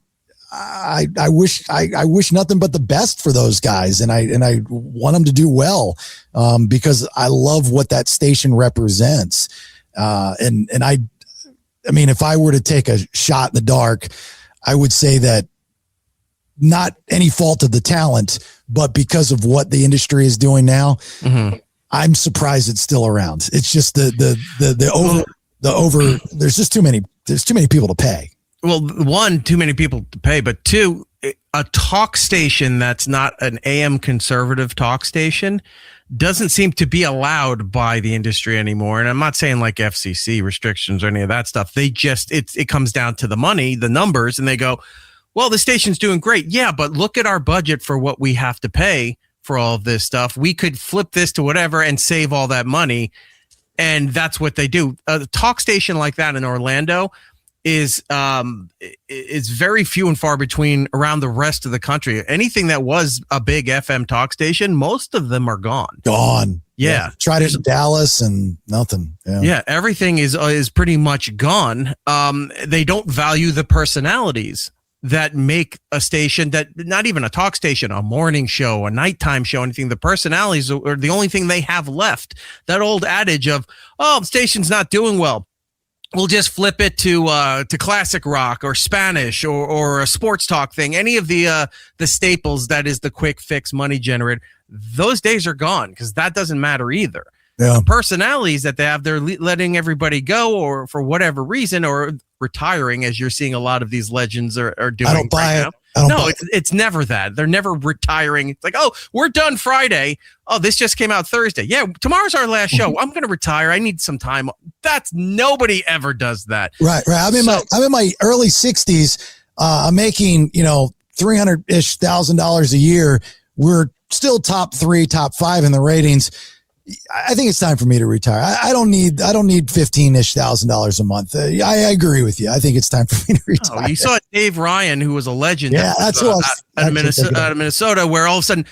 I wish nothing but the best for those guys, and I want them to do well, because I love what that station represents. And I mean, if I were to take a shot in the dark, I would say that not any fault of the talent, but because of what the industry is doing now, I'm surprised it's still around. It's just the over. There's just too many people to pay. Well, one, too many people to pay, but two, a talk station that's not an AM conservative talk station doesn't seem to be allowed by the industry anymore. And I'm not saying like FCC restrictions or any of that stuff. They just, it comes down to the money, the numbers, and they go, well, the station's doing great. Yeah, but look at our budget for what we have to pay for all of this stuff. We could flip this to whatever and save all that money. And that's what they do. A talk station like that in Orlando is very few and far between around the rest of the country. Anything that was a big FM talk station, most of them are gone. Yeah. Tried it in Dallas and nothing. Yeah. Everything is pretty much gone. They don't value the personalities that make a station, that not even a talk station, a morning show, a nighttime show, anything. The personalities are the only thing they have left. That old adage of, oh, the station's not doing well, we'll just flip it to classic rock or Spanish or a sports talk thing. Any of the staples that is the quick fix money generator, those days are gone, because that doesn't matter either. Yeah. The personalities that they have, they're letting everybody go, or for whatever reason, or retiring, as you're seeing a lot of these legends are doing. I don't buy right it. now. No, it's never that. They're never retiring. It's like, oh, we're done Friday. Oh, this just came out Thursday. Yeah, tomorrow's our last show. I'm going to retire. I need some time. That's, nobody ever does that. Right. I'm in my early 60s. I'm making $300,000 a year. We're still top 3, top 5 in the ratings. I think it's time for me to retire. I don't need $15,000 a month. I agree with you. I think it's time for me to retire. Oh, you saw Dave Ryan, who was a legend. Yeah, that's what out of Minnesota, where all of a sudden,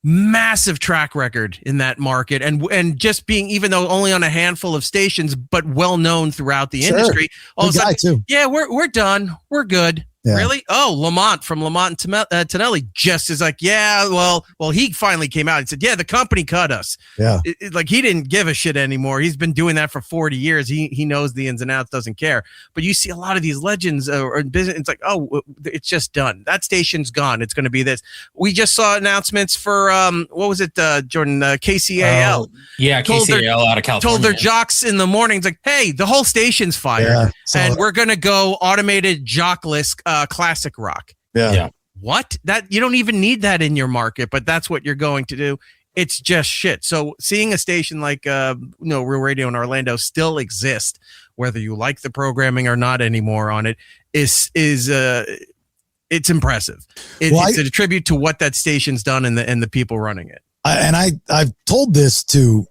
massive track record in that market, and just being, even though only on a handful of stations, but well known throughout the industry. All of a sudden, too. Yeah, we're done. We're good. Yeah. Really? Oh, Lamont from Lamont and Tonelli just is like, yeah, well, he finally came out and said, yeah, the company cut us. Yeah. Like, he didn't give a shit anymore. He's been doing that for 40 years. He knows the ins and outs, doesn't care. But you see a lot of these legends or business. It's like, oh, it's just done. That station's gone. It's going to be this. We just saw announcements for, what was it, Jordan? KCAL. Yeah, KCAL out of California. Told their jocks in the mornings, like, hey, the whole station's fired. Yeah, and we're going to go automated jockless classic rock. Yeah. What? That you don't even need that in your market, but that's what you're going to do. It's just shit. So seeing a station like Real Radio in Orlando still exist, whether you like the programming or not anymore on it, is it's impressive. It's a tribute to what that station's done and the people running it. I've told this to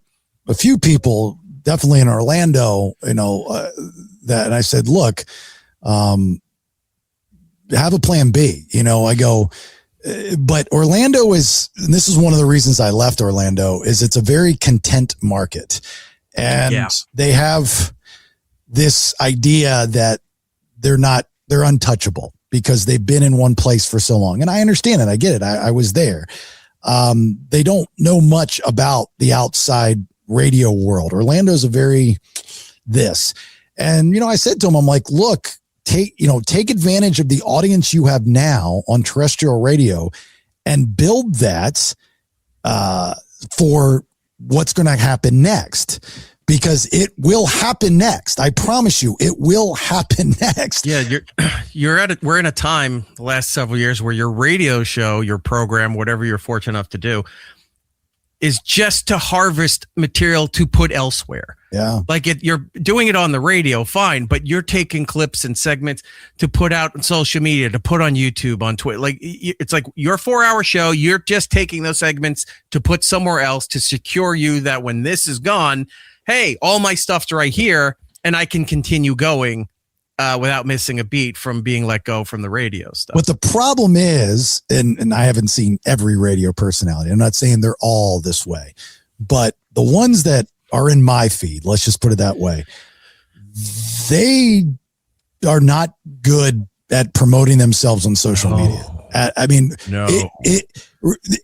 a few people, definitely in Orlando, that, and I said, look, have a plan B. I go, but Orlando is, and this is one of the reasons I left Orlando, is it's a very content market. And they have this idea that they're untouchable because they've been in one place for so long. And I understand it. I get it. I was there. They don't know much about the outside radio world. Orlando's a very this. And, I said to him, I'm like, look, take advantage of the audience you have now on terrestrial radio and build that for what's going to happen next, because it will happen next. I promise you, it will happen next. Yeah. We're in a time the last several years where your radio show, your program, whatever you're fortunate enough to do, is just to harvest material to put elsewhere. Yeah. Like you're doing it on the radio, fine, but you're taking clips and segments to put out on social media, to put on YouTube, on Twitter. Like it's like your 4-hour show, you're just taking those segments to put somewhere else to secure you that when this is gone, hey, all my stuff's right here and I can continue going without missing a beat from being let go from the radio stuff. But the problem is, and I haven't seen every radio personality, I'm not saying they're all this way, but the ones that are in my feed, let's just put it that way, they are not good at promoting themselves on social media.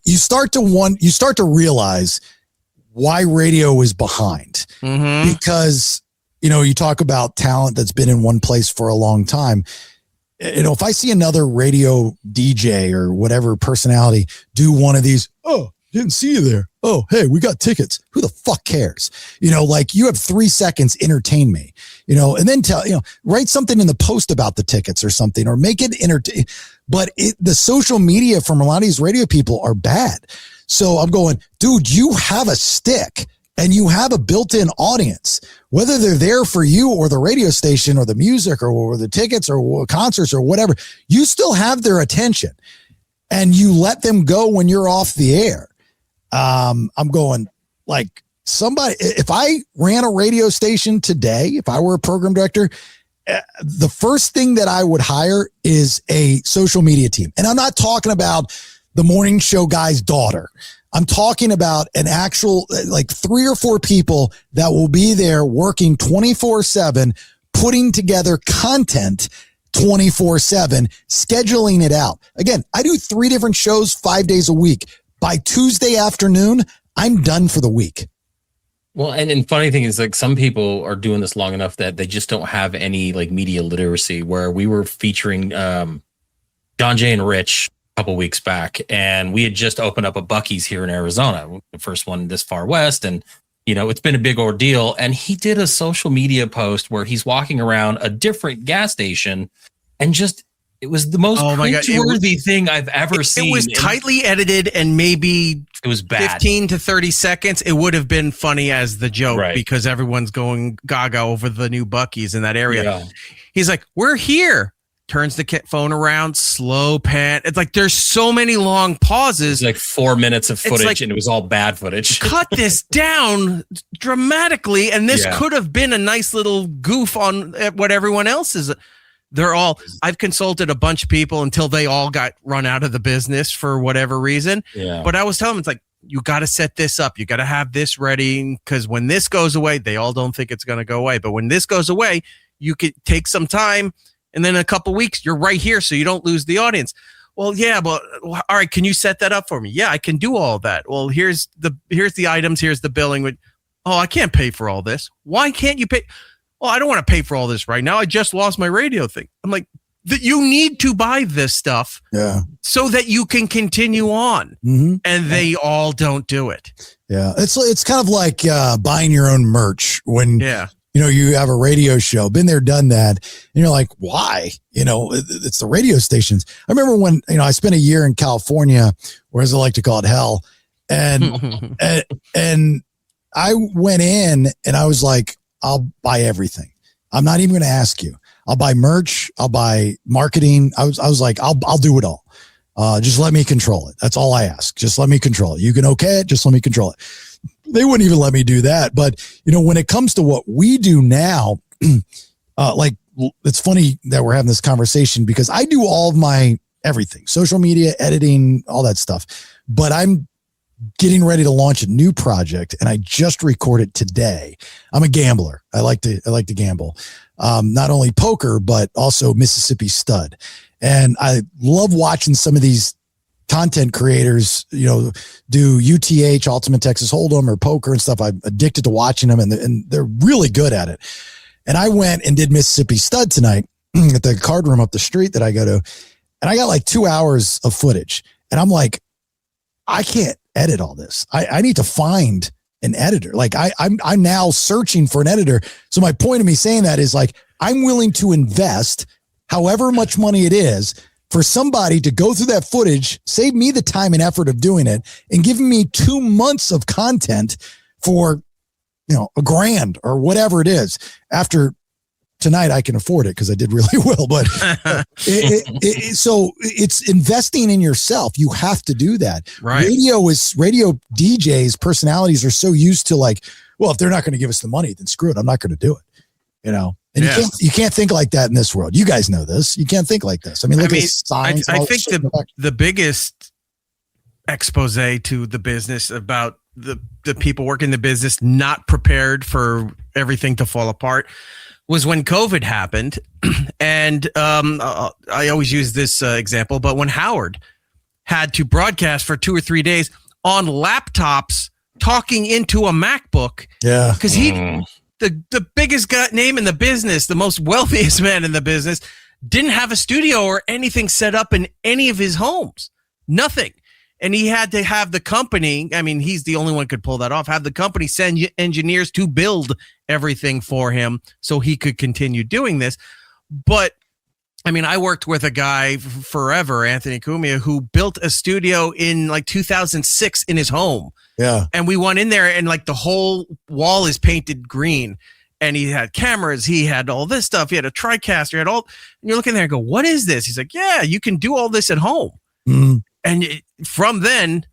You start to realize why radio is behind, because you talk about talent that's been in one place for a long time. If I see another radio DJ or whatever personality do one of these, oh, didn't see you there. Oh, hey, we got tickets. Who the fuck cares? Like you have 3 seconds, entertain me, and then write something in the post about the tickets or something, or make it entertain. But the social media from a lot of these radio people are bad. So I'm going, dude, you have a stick. And you have a built-in audience, whether they're there for you or the radio station or the music or the tickets or concerts or whatever, you still have their attention and you let them go when you're off the air. I'm going like somebody, if I ran a radio station today, if I were a program director, the first thing that I would hire is a social media team. And I'm not talking about the morning show guy's daughter. I'm talking about an actual, like 3 or 4 people that will be there working 24/7, putting together content 24/7, scheduling it out. Again, I do 3 different shows 5 days a week. By Tuesday afternoon, I'm done for the week. Well, and funny thing is, like, some people are doing this long enough that they just don't have any like media literacy, where we were featuring John Jay and Rich couple weeks back, and we had just opened up a Buc-ee's here in Arizona, the first one this far west, and it's been a big ordeal. And he did a social media post where he's walking around a different gas station, and it was the most cringeworthy thing I've ever seen. It was tightly edited, and maybe it was bad. 15 to 30 seconds. It would have been funny as the joke, because everyone's going gaga over the new Buc-ee's in that area. Yeah. He's like, "We're here." Turns the phone around, slow pan. It's like there's so many long pauses. It's like 4 minutes of footage, and it was all bad footage. Cut this down dramatically, and this could have been a nice little goof on what everyone else is. I've consulted a bunch of people until they all got run out of the business for whatever reason. Yeah. But I was telling them, it's like, you got to set this up. You got to have this ready, because when this goes away, they all don't think it's going to go away. But when this goes away, you could take some time. And then in a couple of weeks, you're right here, so you don't lose the audience. Well, yeah, but all right, can you set that up for me? Yeah, I can do all of that. Well, here's the items, here's the billing. Oh, I can't pay for all this. Why can't you pay? Well, I don't want to pay for all this right now. I just lost my radio thing. I'm like, you need to buy this stuff so that you can continue on. Mm-hmm. And they all don't do it. Yeah, it's kind of like buying your own merch when you have a radio show, been there, done that. And you're like, why? It's the radio stations. I remember when, I spent a year in California, or as I like to call it, hell. And, and I went in and I was like, I'll buy everything. I'm not even going to ask you. I'll buy merch. I'll buy marketing. I was like, I'll do it all. Just let me control it. That's all I ask. Just let me control it. You can okay it. Just let me control it. They wouldn't even let me do that. But, when it comes to what we do now, like, it's funny that we're having this conversation because I do all of my everything, social media, editing, all that stuff. But I'm getting ready to launch a new project and I just recorded today. I'm a gambler. I like to gamble. Not only poker, but also Mississippi stud. And I love watching some of these content creators, do UTH, Ultimate Texas Hold'em, or poker and stuff. I'm addicted to watching them, and they're really good at it. And I went and did Mississippi stud tonight at the card room up the street that I go to, and I got like 2 hours of footage. And I'm like, I can't edit all this. I need to find an editor. Like I'm now searching for an editor. So my point of me saying that is like, I'm willing to invest however much money it is for somebody to go through that footage, save me the time and effort of doing it, and give me 2 months of content for, $1,000 or whatever it is. After tonight, I can afford it because I did really well. But so it's investing in yourself. You have to do that. Right. Radio DJs, personalities are so used to like, well, if they're not going to give us the money, then screw it. I'm not going to do it. And you can't think like that in this world. You guys know this. You can't think like this. I mean, look at the signs. I think the biggest expose to the business about the people working the business not prepared for everything to fall apart was when COVID happened. And I always use this example, but when Howard had to broadcast for 2 or 3 days on laptops talking into a MacBook. Yeah. Because the biggest name in the business, the most wealthiest man in the business, didn't have a studio or anything set up in any of his homes. Nothing. And he had to have the company, I mean, he's the only one who could pull that off, have the company send engineers to build everything for him so he could continue doing this. But, I mean, I worked with a guy forever, Anthony Cumia, who built a studio in like 2006 in his home. Yeah. And we went in there and like the whole wall is painted green and he had cameras. He had all this stuff. He had a TriCaster. He had all, and you're looking there and go, what is this? He's like, yeah, you can do all this at home. Mm. And from then,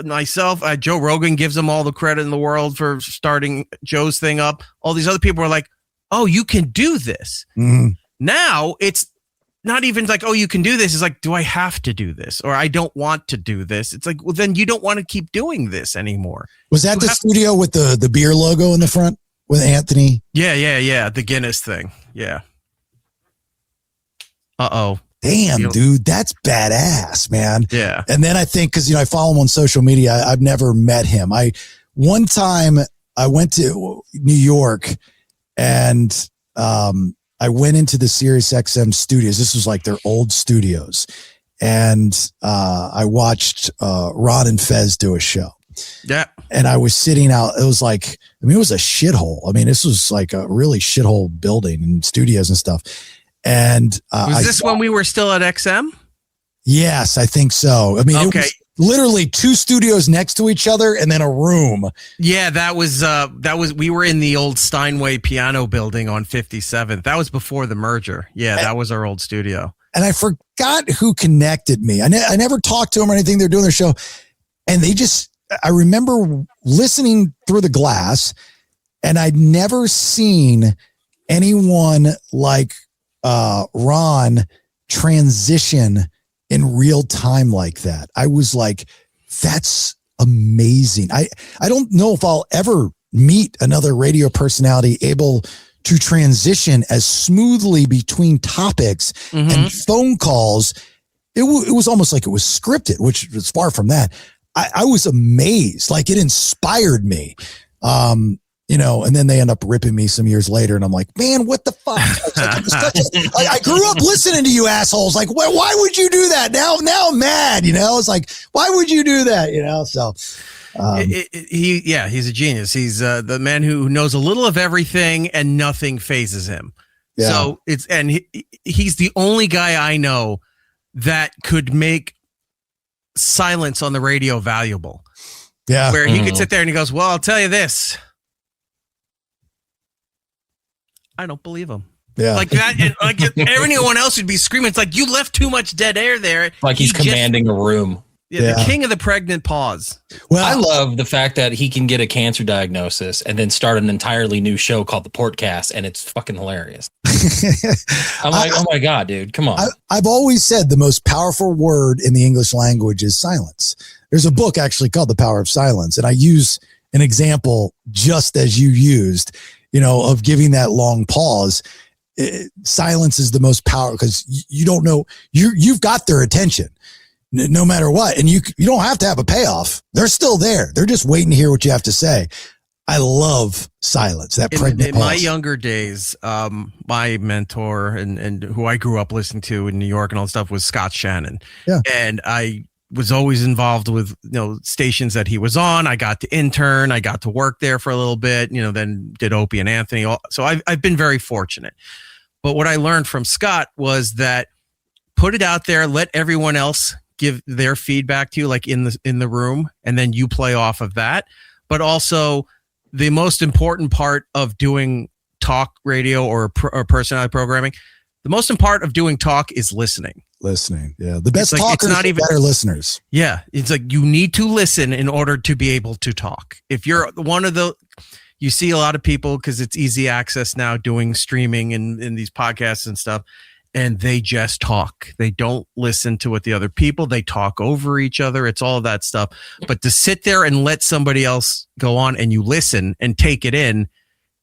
myself, Joe Rogan gives him all the credit in the world for starting Joe's thing up. All these other people are like, oh, you can do this. Mm. Now it's not even like, oh, you can do this. It's like, do I have to do this? Or I don't want to do this. It's like, well, then you don't want to keep doing this anymore. Was that the studio with the beer logo in the front with Anthony? Yeah. The Guinness thing. Yeah. Uh-oh. Damn, dude, that's badass, man. Yeah. And then I think, because, I follow him on social media, I've never met him. One time I went to New York and I went into the Sirius XM studios. This was like their old studios. And I watched Ron and Fez do a show. Yeah. And I was sitting out. It was like, it was a shithole. I mean, this was like a really shithole building and studios and stuff. And was this when we were still at XM? Yes, I think so. I mean, okay. It was literally 2 studios next to each other and then a room. Yeah, that was we were in the old Steinway piano building on 57th. That was before the merger. Yeah, that was our old studio. And I forgot who connected me. I never talked to them or anything. They're doing their show. And I remember listening through the glass, and I'd never seen anyone like Ron transition in real time like that. I was like, that's amazing. I don't know if I'll ever meet another radio personality able to transition as smoothly between topics and phone calls. It was almost like it was scripted, which was far from that. I was amazed. Like, it inspired me. And then they end up ripping me some years later, and I'm like, man, what the fuck? I grew up listening to you assholes. Like, why would you do that? Now I'm mad. It's like, why would you do that? So He's a genius. He's the man who knows a little of everything and nothing phases him. Yeah. So he's the only guy I know that could make silence on the radio valuable. Yeah. Where he could sit there and he goes, well, I'll tell you this. I don't believe him. Yeah. Like that. And like everyone else would be screaming. It's like, you left too much dead air there. Like he's commanding a room. Yeah, the king of the pregnant pause. Well, I love the fact that he can get a cancer diagnosis and then start an entirely new show called The Portcast, and it's fucking hilarious. I'm like, oh my God, dude, come on. I've always said the most powerful word in the English language is silence. There's a book actually called The Power of Silence, and I use an example just as you used, of giving that long pause. Silence is the most powerful because you don't know, you've got their attention. No matter what. And you don't have to have a payoff. They're still there. They're just waiting to hear what you have to say. I love silence. That pregnant in my younger days, my mentor and who I grew up listening to in New York and all that stuff was Scott Shannon. Yeah. And I was always involved with, stations that he was on. I got to intern. I got to work there for a little bit, then did Opie and Anthony. So I've been very fortunate. But what I learned from Scott was that put it out there, let everyone else give their feedback to you, like in the room, and then you play off of that. But also the most important part of doing talk radio or personality programming, the most important part of doing talk is listening. Yeah. The best talkers are better listeners. Yeah. It's like you need to listen in order to be able to talk. If you're you see a lot of people, because it's easy access now, doing streaming and in these podcasts and stuff, and they just talk. They don't listen to what the other people, they talk over each other. It's all of that stuff. But to sit there and let somebody else go on and you listen and take it in,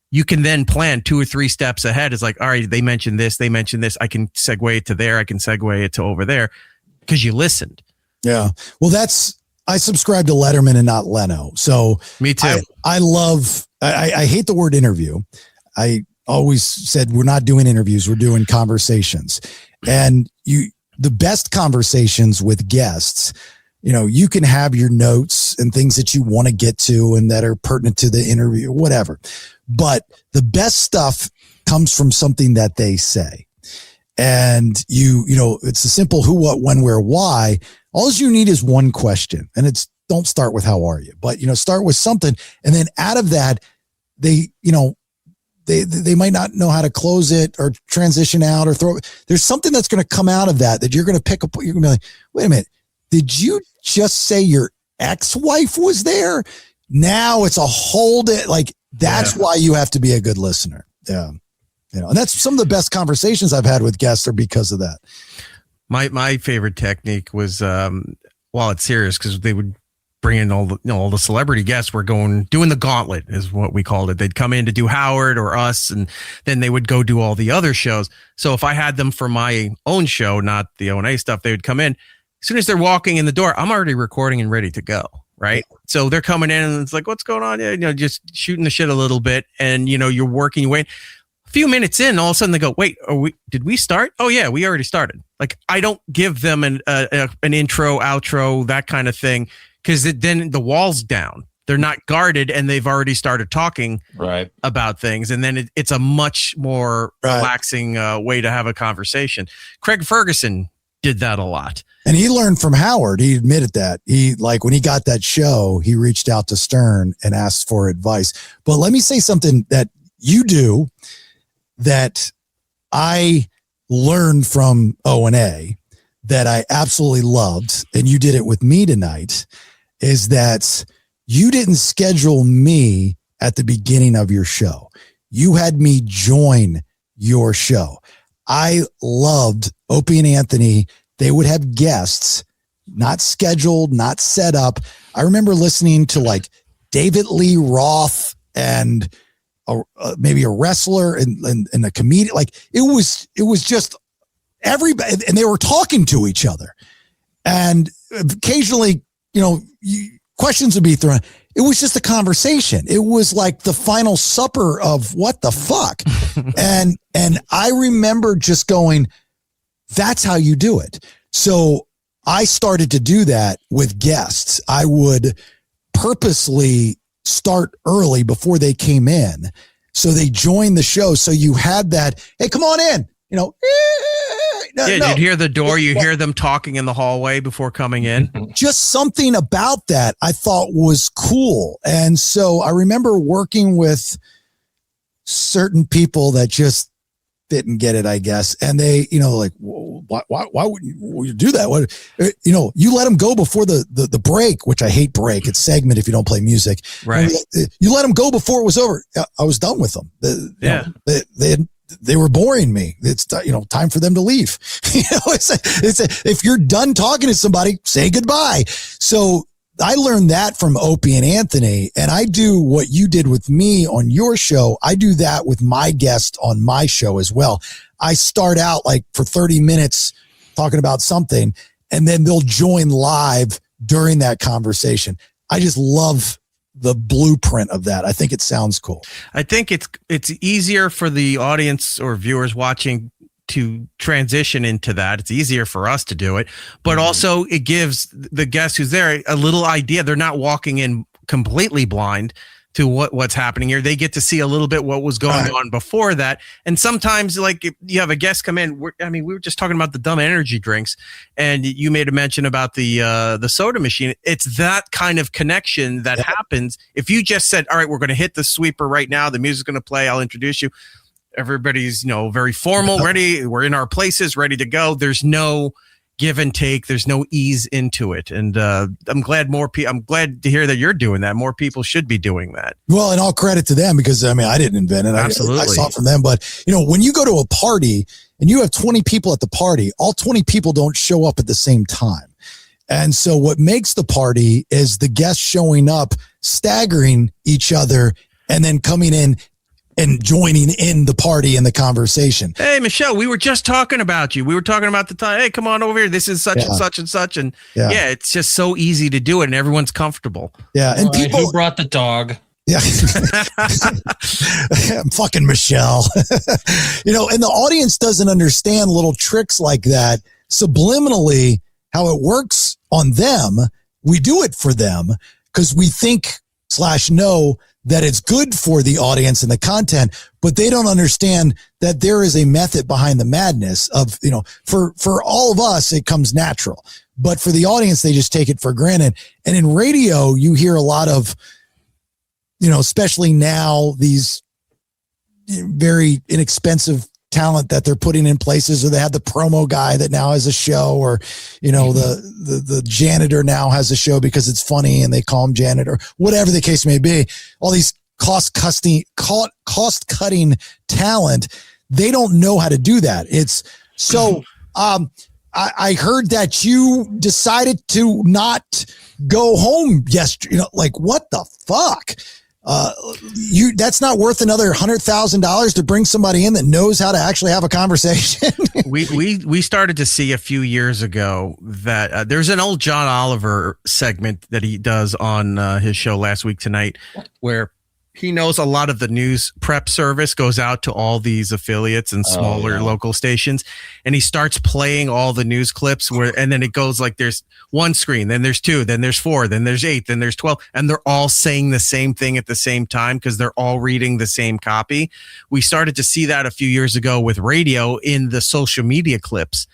you can then plan 2 or 3 steps ahead. It's like, all right, they mentioned this. I can segue it to there. I can segue it to over there because you listened. Yeah. Well, I subscribe to Letterman and not Leno. So me too. I hate the word interview. I always said we're not doing interviews, we're doing conversations. And the best conversations with guests, you can have your notes and things that you want to get to and that are pertinent to the interview, whatever. But the best stuff comes from something that they say. And it's a simple who, what, when, where, why. All you need is one question. And don't start with how are you, but start with something. And then out of that, they might not know how to close it or transition out or throw it. There's something that's going to come out of that you're going to pick up. You're going to be like, wait a minute. Did you just say your ex-wife was there? Now it's a that's why you have to be a good listener. Yeah. And that's some of the best conversations I've had with guests are because of that. My favorite technique was, while it's serious, because they would bring in all the celebrity guests. We're doing the gauntlet is what we called it. They'd come in to do Howard or us, and then they would go do all the other shows. So if I had them for my own show, not the O&A stuff, they would come in. As soon as they're walking in the door, I'm already recording and ready to go. Right. So they're coming in and it's like, what's going on? Yeah, just shooting the shit a little bit. And, you're working your way. A few minutes in, all of a sudden they go, wait, did we start? Oh yeah, we already started. Like I don't give them an intro, outro, that kind of thing. Because then the wall's down. They're not guarded and they've already started talking about things. And then it's a much more relaxing way to have a conversation. Craig Ferguson did that a lot. And he learned from Howard. He admitted that. When he got that show, he reached out to Stern and asked for advice. But let me say something that you do that I learned from O&A that I absolutely loved, and you did it with me tonight, is that you didn't schedule me at the beginning of your show. You had me join your show. I loved Opie and Anthony. They would have guests, not scheduled, not set up. I remember listening to David Lee Roth and maybe a wrestler and a comedian. It was just everybody, and they were talking to each other. And occasionally, questions would be thrown. It was just a conversation. It was like the final supper of what the fuck. and I remember just going, that's how you do it. So I started to do that with guests. I would purposely start early before they came in. So they joined the show. So you had that, hey, come on in, You'd hear the door. You hear them talking in the hallway before coming in. Just something about that I thought was cool. And so I remember working with certain people that just didn't get it, I guess. And they, like, why would you do that? What, you let them go before the break, which I hate break. It's segment if you don't play music. Right. You let them go before it was over. I was done with them. They were boring me. It's, time for them to leave. If you're done talking to somebody, say goodbye. So I learned that from Opie and Anthony, and I do what you did with me on your show. I do that with my guest on my show as well. I start out like for 30 minutes talking about something, and then they'll join live during that conversation. I just love the blueprint of that. I think it sounds cool. I think it's easier for the audience or viewers watching to transition into that. It's easier for us to do it, but also it gives the guest who's there a little idea. They're not walking in completely blind to what's happening here. They get to see a little bit what was going on before that. And sometimes, like, if you have a guest come in, we were just talking about the dumb energy drinks, and you made a mention about the soda machine. It's that kind of connection that happens. If you just said, all right, we're going to hit the sweeper right now, the music's going to play, I'll introduce you. Everybody's, very formal, ready. We're in our places, ready to go. There's no give and take. There's no ease into it. And I'm glad I'm glad to hear that you're doing that. More people should be doing that. Well, and all credit to them, because I didn't invent it. Absolutely. I saw it from them. But when you go to a party and you have 20 people at the party, all 20 people don't show up at the same time. And so what makes the party is the guests showing up, staggering each other, and then coming in and joining in the party and the conversation. Hey, Michelle, we were just talking about you. We were talking about the time. Hey, come on over here. This is such and such and such. And it's just so easy to do it, and everyone's comfortable. Yeah. And people, who brought the dog? Yeah. Fucking Michelle. And the audience doesn't understand little tricks like that. Subliminally, how it works on them, we do it for them because we think / know that it's good for the audience and the content, but they don't understand that there is a method behind the madness of, for all of us, it comes natural, but for the audience, they just take it for granted. And in radio, you hear a lot of, especially now, these very inexpensive talent that they're putting in places, or they have the promo guy that now has a show, or, the janitor now has a show because it's funny and they call him janitor, whatever the case may be. All these cost cutting talent, they don't know how to do that. It's so, I heard that you decided to not go home yesterday. Like, what the fuck? That's not worth another $100,000 to bring somebody in that knows how to actually have a conversation. we started to see a few years ago that there's an old John Oliver segment that he does on his show Last Week Tonight, where he knows a lot of the news prep service goes out to all these affiliates and smaller local stations, and he starts playing all the news clips and then it goes like there's one screen, then there's two, then there's four, then there's 8, then there's 12, and they're all saying the same thing at the same time because they're all reading the same copy. We started to see that a few years ago with radio in the social media clips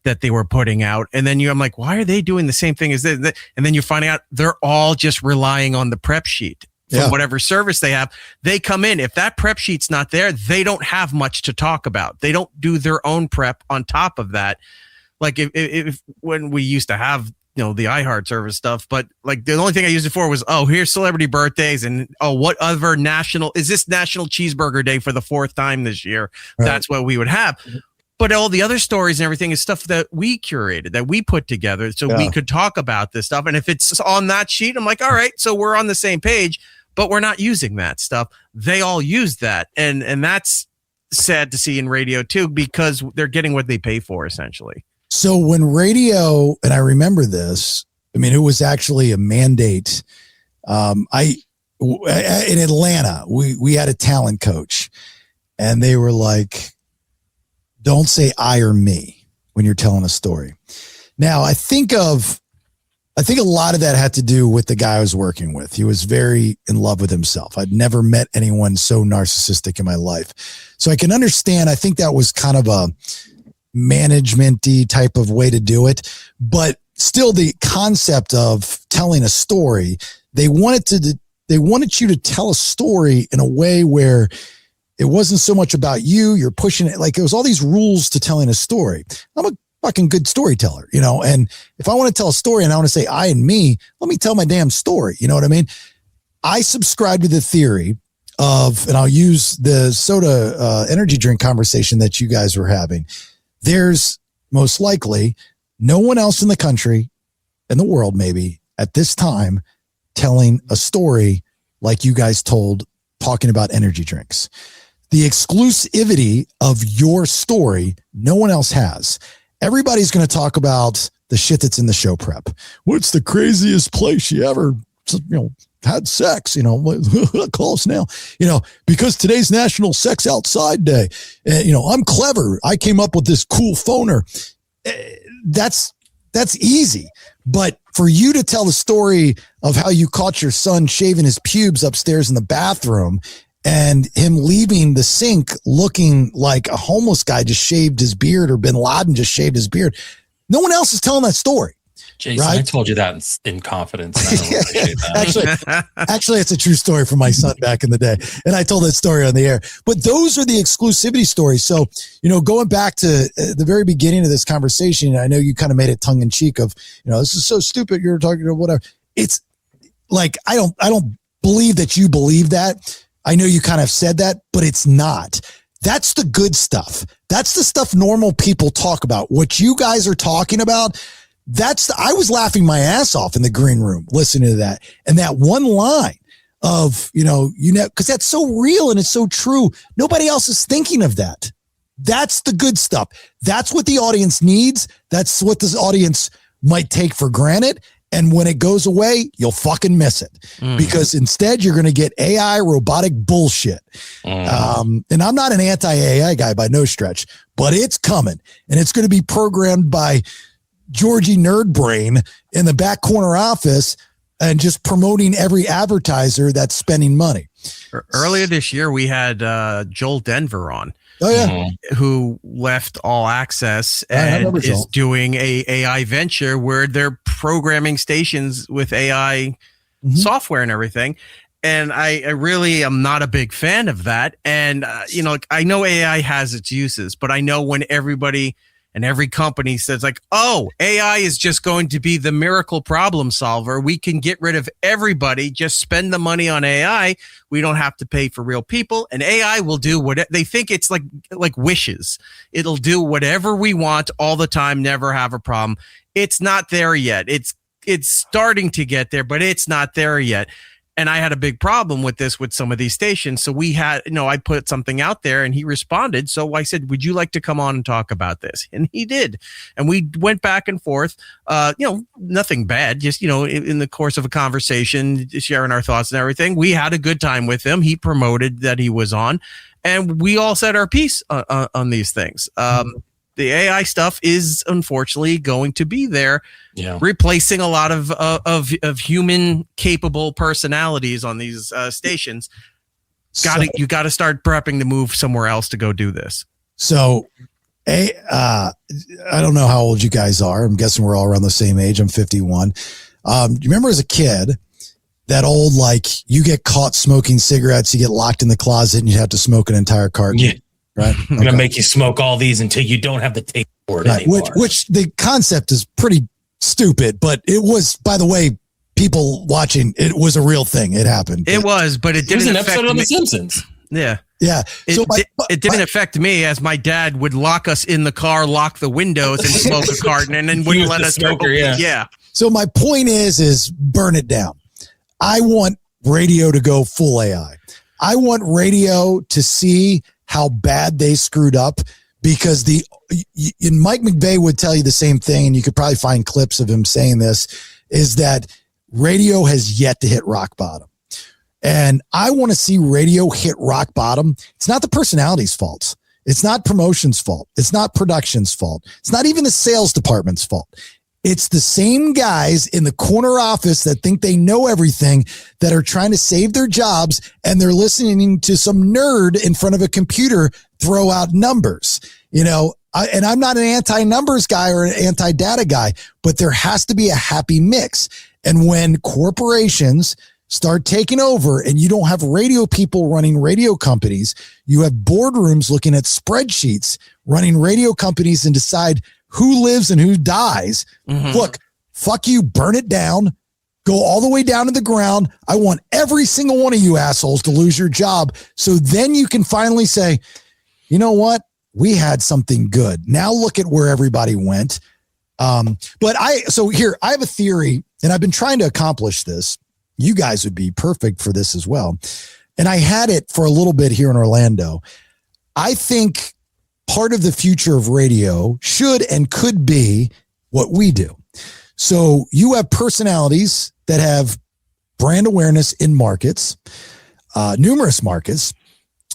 that they were putting out. And then I'm like, why are they doing the same thing as this? And then you're finding out they're all just relying on the prep sheet. From whatever service they have, they come in. If that prep sheet's not there, they don't have much to talk about. They don't do their own prep on top of that. Like if when we used to have, the iHeart service stuff, but like the only thing I used it for was, here's celebrity birthdays, and what other is this National Cheeseburger Day for the 4th time this year? Right. That's what we would have. But all the other stories and everything is stuff that we curated, that we put together so we could talk about this stuff. And if it's on that sheet, I'm like, all right, so we're on the same page. But we're not using that stuff. They all use that. And that's sad to see in radio too, because they're getting what they pay for essentially. So when radio, and I remember this, it was actually a mandate. In Atlanta, we had a talent coach, and they were like, don't say I or me when you're telling a story. Now I think of I think a lot of that had to do with the guy I was working with. He was very in love with himself. I'd never met anyone so narcissistic in my life. So I can understand. I think that was kind of a management-y type of way to do it. But still, the concept of telling a story, they wanted you to tell a story in a way where it wasn't so much about you. You're pushing it. Like, it was all these rules to telling a story. I'm a fucking good storyteller, and if I want to tell a story and I want to say I and me, let me tell my damn story. You know what I mean? I subscribe to the theory of, and I'll use the soda energy drink conversation that you guys were having. There's most likely no one else in the country, in the world maybe, at this time, telling a story like you guys told, talking about energy drinks. The exclusivity of your story, no one else has. Everybody's going to talk about the shit that's in the show prep. What's the craziest place you ever, had sex? Call us now. Because today's National Sex Outside Day. And, I'm clever. I came up with this cool phoner. That's easy. But for you to tell the story of how you caught your son shaving his pubes upstairs in the bathroom and him leaving the sink looking like a homeless guy just shaved his beard, or Bin Laden just shaved his beard. No one else is telling that story. Jason, right? I told you that in confidence. I don't appreciate that. Actually, it's a true story from my son back in the day. And I told that story on the air. But those are the exclusivity stories. So, going back to the very beginning of this conversation, I know you kind of made it tongue in cheek of, this is so stupid. You're talking about whatever. It's like, I don't believe that you believe that. I know you kind of said that, but it's not. That's the good stuff. That's the stuff normal people talk about. What you guys are talking about, I was laughing my ass off in the green room listening to that. And that one line of, because that's so real and it's so true. Nobody else is thinking of that. That's the good stuff. That's what the audience needs. That's what this audience might take for granted. And when it goes away, you'll fucking miss it because instead you're going to get AI robotic bullshit. And I'm not an anti-AI guy by no stretch, but it's coming and it's going to be programmed by Georgie Nerdbrain in the back corner office and just promoting every advertiser that's spending money. Earlier this year, we had Joel Denver on. Oh, yeah. Who left All Access and is doing a AI venture where they're programming stations with AI software and everything. And I really am not a big fan of that. And, I know AI has its uses, but I know when everybody and every company says like, oh, AI is just going to be the miracle problem solver. We can get rid of everybody. Just spend the money on AI. We don't have to pay for real people. And AI will do what they think it's like wishes. It'll do whatever we want all the time, never have a problem. It's not there yet. It's starting to get there, but it's not there yet. And I had a big problem with this with some of these stations. So we had, I put something out there and he responded. So I said, would you like to come on and talk about this? And he did. And we went back and forth, nothing bad, just, in the course of a conversation, sharing our thoughts and everything. We had a good time with him. He promoted that he was on and we all said our piece on these things. The AI stuff is unfortunately going to be there, replacing a lot of human capable personalities on these stations. You got to start prepping to move somewhere else to go do this. So, I don't know how old you guys are. I'm guessing we're all around the same age. I'm 51. You remember as a kid, that old, you get caught smoking cigarettes, you get locked in the closet and you have to smoke an entire carton. Yeah. Right. I'm going to make you smoke all these until you don't have the taste for it anymore. Which the concept is pretty stupid, but it was, by the way, people watching, it was a real thing. It happened. It was, but it didn't affect episode of The Simpsons. Yeah. Yeah. It didn't affect me as my dad would lock us in the car, lock the windows and smoke a carton and then wouldn't let us smoke. Yeah. So my point is burn it down. I want radio to go full AI. I want radio to see how bad they screwed up because Mike McVeigh would tell you the same thing. And you could probably find clips of him saying this is that radio has yet to hit rock bottom. And I want to see radio hit rock bottom. It's not the personality's fault. It's not promotion's fault. It's not production's fault. It's not even the sales department's fault. It's the same guys in the corner office that think they know everything that are trying to save their jobs, and they're listening to some nerd in front of a computer throw out numbers. And I'm not an anti-numbers guy or an anti-data guy, but there has to be a happy mix. And when corporations start taking over and you don't have radio people running radio companies, you have boardrooms looking at spreadsheets running radio companies and decide who lives and who dies. Look, fuck you, burn it down, go all the way down to the ground. I want every single one of you assholes to lose your job. So then you can finally say, you know what? We had something good. Now look at where everybody went. So here, I have a theory, and I've been trying to accomplish this. You guys would be perfect for this as well. And I had it for a little bit here in Orlando. I think part of the future of radio should and could be what we do. So you have personalities that have brand awareness in markets, numerous markets,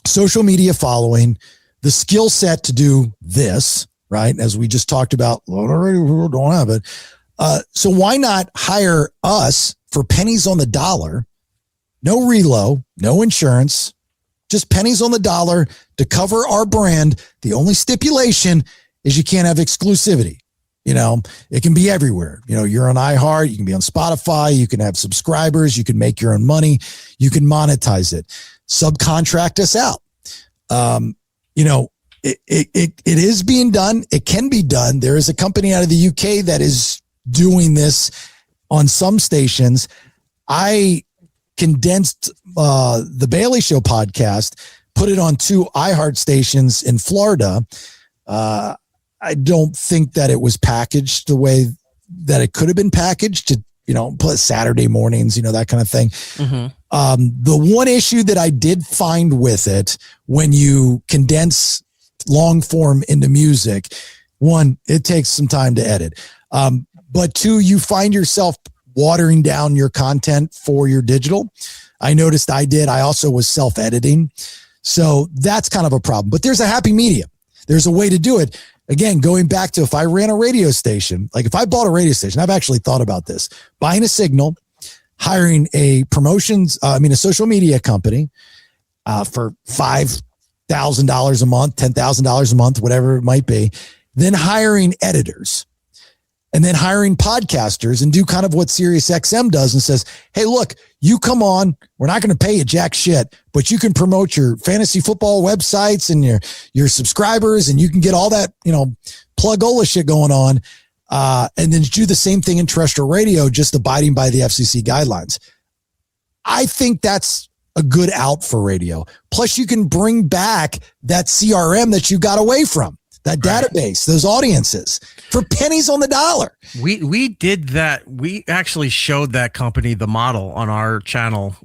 social media following, the skill set to do this, right? As we just talked about, a lot of radio people don't have it. So why not hire us for pennies on the dollar? No relo, no insurance, just pennies on the dollar to cover our brand. The only stipulation is you can't have exclusivity. It can be everywhere. You're on iHeart, you can be on Spotify, you can have subscribers, you can make your own money, you can monetize it, subcontract us out. It is being done. It can be done. There is a company out of the UK that is doing this on some stations. I condensed the Bailey Show podcast, put it on 2 iHeart stations in Florida. I don't think that it was packaged the way that it could have been packaged to, put Saturday mornings, that kind of thing. The one issue that I did find with it, when you condense long form into music, one, it takes some time to edit. But 2, you find yourself watering down your content for your digital. I noticed I did. I also was self-editing. So that's kind of a problem. But there's a happy medium. There's a way to do it. Again, going back to if I ran a radio station, like if I bought a radio station, I've actually thought about this, buying a signal, hiring a social media company for $5,000 a month, $10,000 a month, whatever it might be, then hiring editors, and then hiring podcasters, and do kind of what SiriusXM does and says, hey, look, you come on, we're not going to pay you jack shit, but you can promote your fantasy football websites and your subscribers, and you can get all that, plug-ola shit going on. And then do the same thing in terrestrial radio, just abiding by the FCC guidelines. I think that's a good out for radio. Plus you can bring back that CRM that you got away from. That database, those audiences, for pennies on the dollar. We did that. We actually showed that company the model on our channel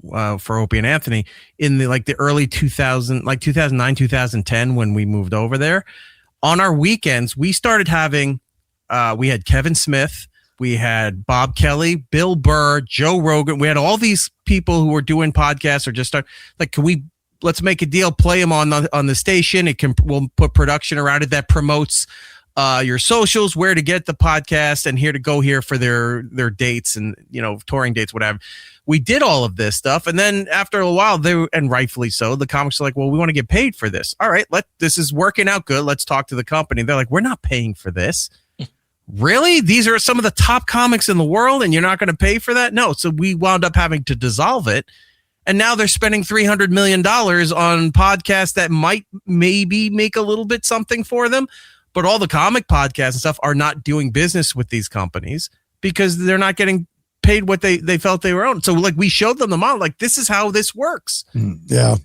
for Opie and Anthony in the early 2009, 2010, when we moved over there. On our weekends, we started having, we had Kevin Smith, we had Bob Kelly, Bill Burr, Joe Rogan. We had all these people who were doing podcasts or just start let's make a deal, play them on the station. We'll put production around it that promotes your socials, where to get the podcast, and here to go here for their dates and, touring dates, whatever. We did all of this stuff. And then after a while, and rightfully so, the comics are like, well, we want to get paid for this. All right, this is working out good. Let's talk to the company. They're like, we're not paying for this. Really? These are some of the top comics in the world, and you're not going to pay for that? No. So we wound up having to dissolve it. And now they're spending $300 million on podcasts that might maybe make a little bit something for them. But all the comic podcasts and stuff are not doing business with these companies because they're not getting paid what they felt they were owed. So we showed them the model, this is how this works. Yeah.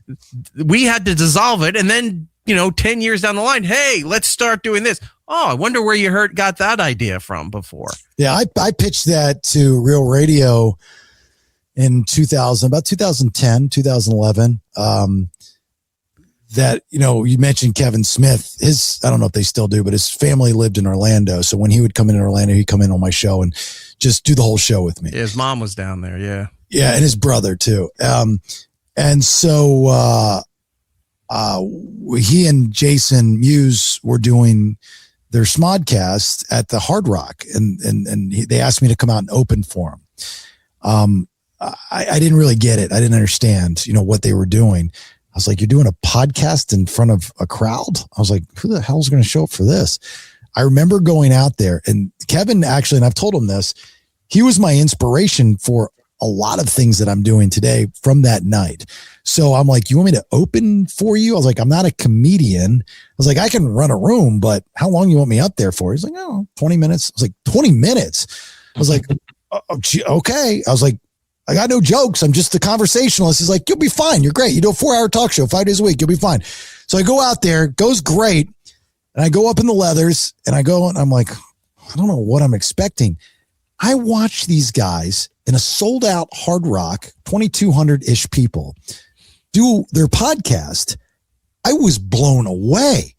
We had to dissolve it. And then, 10 years down the line, hey, let's start doing this. Oh, I wonder where you got that idea from before. Yeah. I pitched that to Real Radio in 2010, 2011, that, you mentioned Kevin Smith, I don't know if they still do, but his family lived in Orlando. So when he would come in Orlando, he'd come in on my show and just do the whole show with me. Yeah, his mom was down there. Yeah. Yeah. And his brother too. And so, he and Jason Mewes were doing their Smodcast at the Hard Rock, and they asked me to come out and open for them. I didn't really get it. I didn't understand, what they were doing. I was like, you're doing a podcast in front of a crowd? I was like, who the hell is going to show up for this? I remember going out there, and Kevin actually, and I've told him this, he was my inspiration for a lot of things that I'm doing today from that night. So I'm like, you want me to open for you? I was like, I'm not a comedian. I was like, I can run a room, but how long you want me up there for? He's like, 20 minutes. I was like, 20 minutes. I was like, okay. I was like, I got no jokes. I'm just a conversationalist. He's like, you'll be fine. You're great. You do a 4-hour talk show 5 days a week. You'll be fine. So I go out there, goes great. And I go up in the leathers and I go and I'm like, I don't know what I'm expecting. I watch these guys in a sold out Hard Rock, 2,200-ish people do their podcast. I was blown away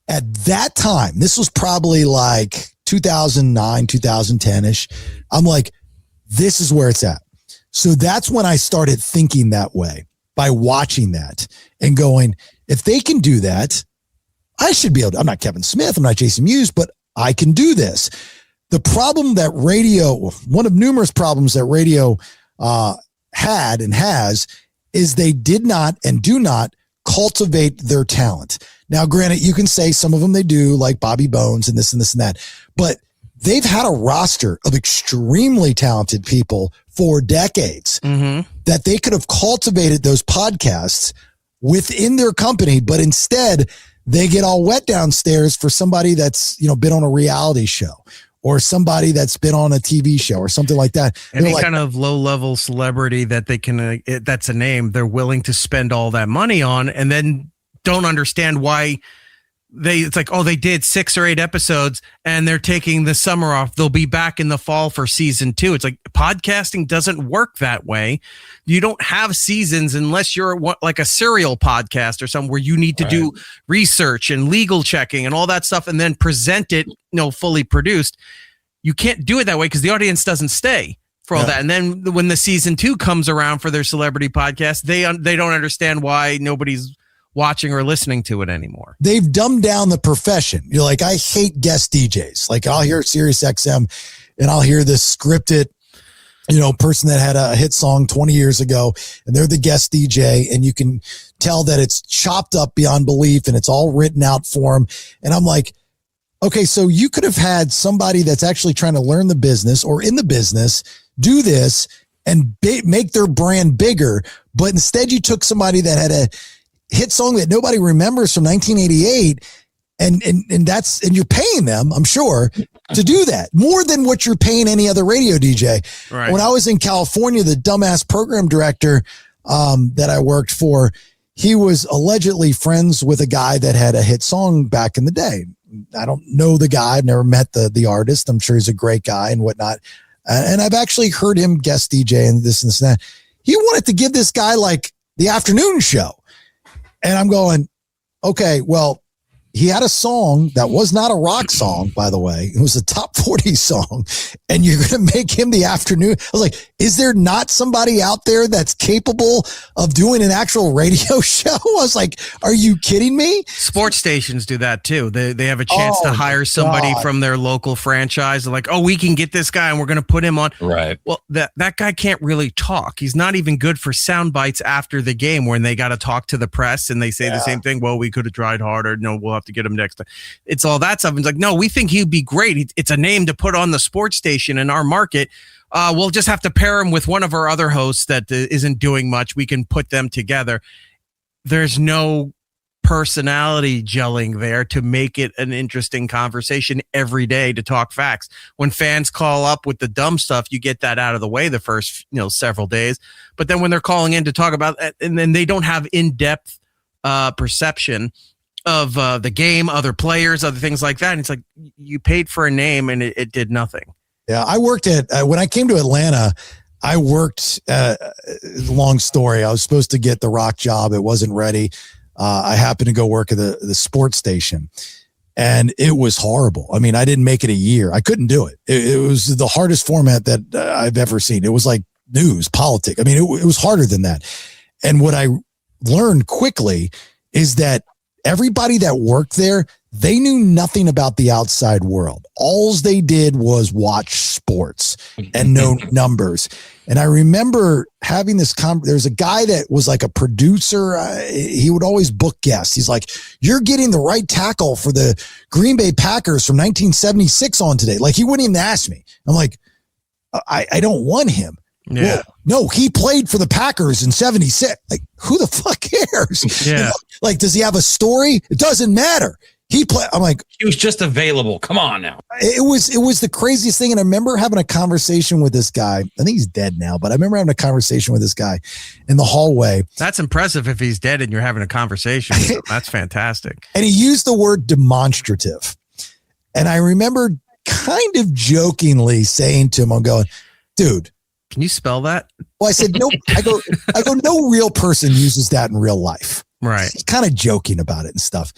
at that time. This was probably like 2009, 2010-ish. I'm like, this is where it's at. So that's when I started thinking that way, by watching that and going, if they can do that, I should be able to. I'm not Kevin Smith. I'm not Jason Mewes, but I can do this. The problem that radio, one of numerous problems that radio had and has, is they did not and do not cultivate their talent. Now, granted, you can say some of them they do, like Bobby Bones and this and this and that, but they've had a roster of extremely talented people for decades that they could have cultivated those podcasts within their company, but instead they get all wet downstairs for somebody that's, been on a reality show or somebody that's been on a TV show or something like that. Any kind of low-level celebrity that they can, that's a name they're willing to spend all that money on, and then don't understand why it's like, oh, they did 6 or 8 episodes and they're taking the summer off. They'll be back in the fall for season 2. It's like podcasting doesn't work that way. You don't have seasons unless you're like a serial podcast or something where you need to do research and legal checking and all that stuff and then present it, fully produced. You can't do it that way because the audience doesn't stay for all that. And then when the season 2 comes around for their celebrity podcast, they don't understand why nobody's watching or listening to it anymore. They've dumbed down the profession. You're like, I hate guest DJs. Like I'll hear Sirius XM and I'll hear this scripted, person that had a hit song 20 years ago and they're the guest DJ and you can tell that it's chopped up beyond belief and it's all written out for them. And I'm like, okay, so you could have had somebody that's actually trying to learn the business or in the business do this and make their brand bigger. But instead you took somebody that had a hit song that nobody remembers from 1988 and you're paying them, I'm sure, to do that more than what you're paying any other radio DJ. Right. When I was in California, the dumbass program director that I worked for, he was allegedly friends with a guy that had a hit song back in the day. I don't know the guy. I've never met the artist. I'm sure he's a great guy and whatnot. And I've actually heard him guest DJ and this and that. He wanted to give this guy like the afternoon show. And I'm going, okay, well, he had a song that was not a rock song, by the way. It was a top 40 song. And you're going to make him the afternoon. I was like, is there not somebody out there that's capable of doing an actual radio show? I was like, are you kidding me? Sports stations do that too. They have a chance to hire somebody from their local franchise. They're like, oh, we can get this guy and we're going to put him on. Right. Well, that guy can't really talk. He's not even good for sound bites after the game when they got to talk to the press and they say the same thing. Well, we could have tried harder. No, we'll have to get him next time. It's all that stuff. And it's like, no, we think he'd be great. It's a name to put on the sports station in our market. We'll just have to pair him with one of our other hosts that isn't doing much. We can put them together. There's no personality gelling there to make it an interesting conversation every day to talk facts. When fans call up with the dumb stuff, you get that out of the way the first several days. But then when they're calling in to talk about it, and then they don't have in-depth perception of the game, other players, other things like that. And it's like you paid for a name and it did nothing. Yeah, I worked when I came to Atlanta, I worked, long story. I was supposed to get the rock job. It wasn't ready. I happened to go work at the sports station and it was horrible. I mean, I didn't make it a year. I couldn't do it. It was the hardest format that I've ever seen. It was like news, politics. I mean, it was harder than that. And what I learned quickly is that everybody that worked there, They knew nothing about the outside world. All they did was watch sports and know numbers. And I remember having this there's a guy that was like a producer. He would always book guests. He's like, you're getting the right tackle for the Green Bay Packers from 1976 on today. Like, he wouldn't even ask me. I'm like, I don't want him. Yeah. Well, no, he played for the Packers in 76. Like, who the fuck cares? Yeah. You know, like, does he have a story? It doesn't matter. I'm like, he was just available. Come on now. It was the craziest thing. And I remember having a conversation with this guy. I think he's dead now, but I remember having a conversation with this guy in the hallway. That's impressive if he's dead and you're having a conversation with him. That's fantastic. And he used the word demonstrative. And I remember kind of jokingly saying to him, I'm going, dude, can you spell that? Well, I said, no, I go, no real person uses that in real life. Right. He's kind of joking about it and stuff.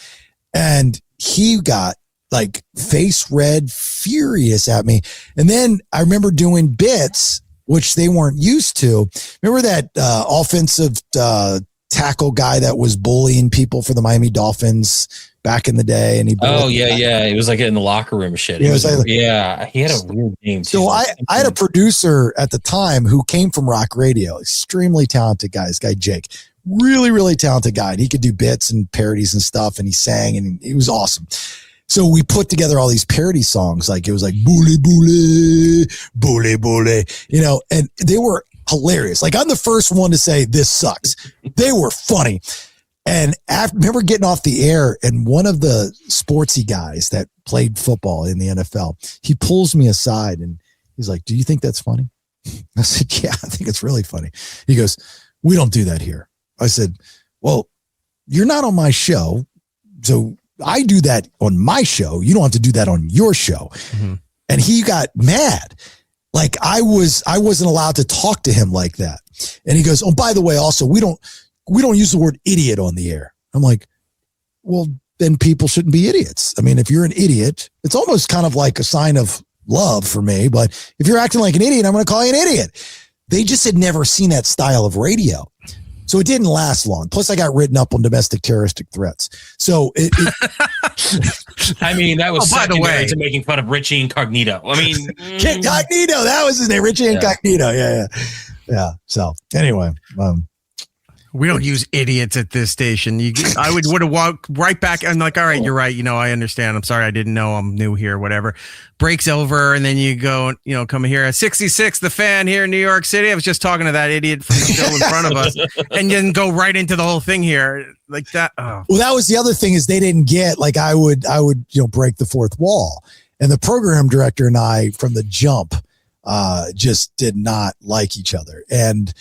And he got like face red, furious at me. And then I remember doing bits, which they weren't used to. Remember that offensive tackle guy that was bullying people for the Miami Dolphins back in the day? And he yeah. It was like in the locker room shit. Yeah, he had a weird name. So I had a producer at the time who came from Rock Radio, extremely talented guy, this guy Jake. Really, really talented guy. And he could do bits and parodies and stuff. And he sang and he was awesome. So we put together all these parody songs. Like, it was like, bully, bully, bully, bully, you know, and they were hilarious. Like, I'm the first one to say this sucks. They were funny. And I remember getting off the air, and one of the sportsy guys that played football in the NFL, he pulls me aside and he's like, do you think that's funny? I said, yeah, I think it's really funny. He goes, we don't do that here. I said, well, you're not on my show. So I do that on my show. You don't have to do that on your show. Mm-hmm. And he got mad. Like, I wasn't allowed to talk to him like that. And he goes, oh, by the way, also, we don't use the word idiot on the air. I'm like, well, then people shouldn't be idiots. I mean, if you're an idiot, it's almost kind of like a sign of love for me. But if you're acting like an idiot, I'm going to call you an idiot. They just had never seen that style of radio. So it didn't last long. Plus, I got written up on domestic terroristic threats. So I mean, that was by the way, to making fun of Richie Incognito. I mean, Incognito, that was his name, Richie Incognito. Yeah. So anyway, we don't use idiots at this station. I would have walked right back. I'm like, all right, you're right. You know, I understand. I'm sorry. I didn't know. I'm new here, whatever. Breaks over. And then you go, you know, come here at 66, the fan here in New York City. I was just talking to that idiot from the show in front of us, and then go right into the whole thing here like that. Oh. Well, that was the other thing, is they didn't get, like, I would, break the fourth wall, and the program director and I from the jump just did not like each other. And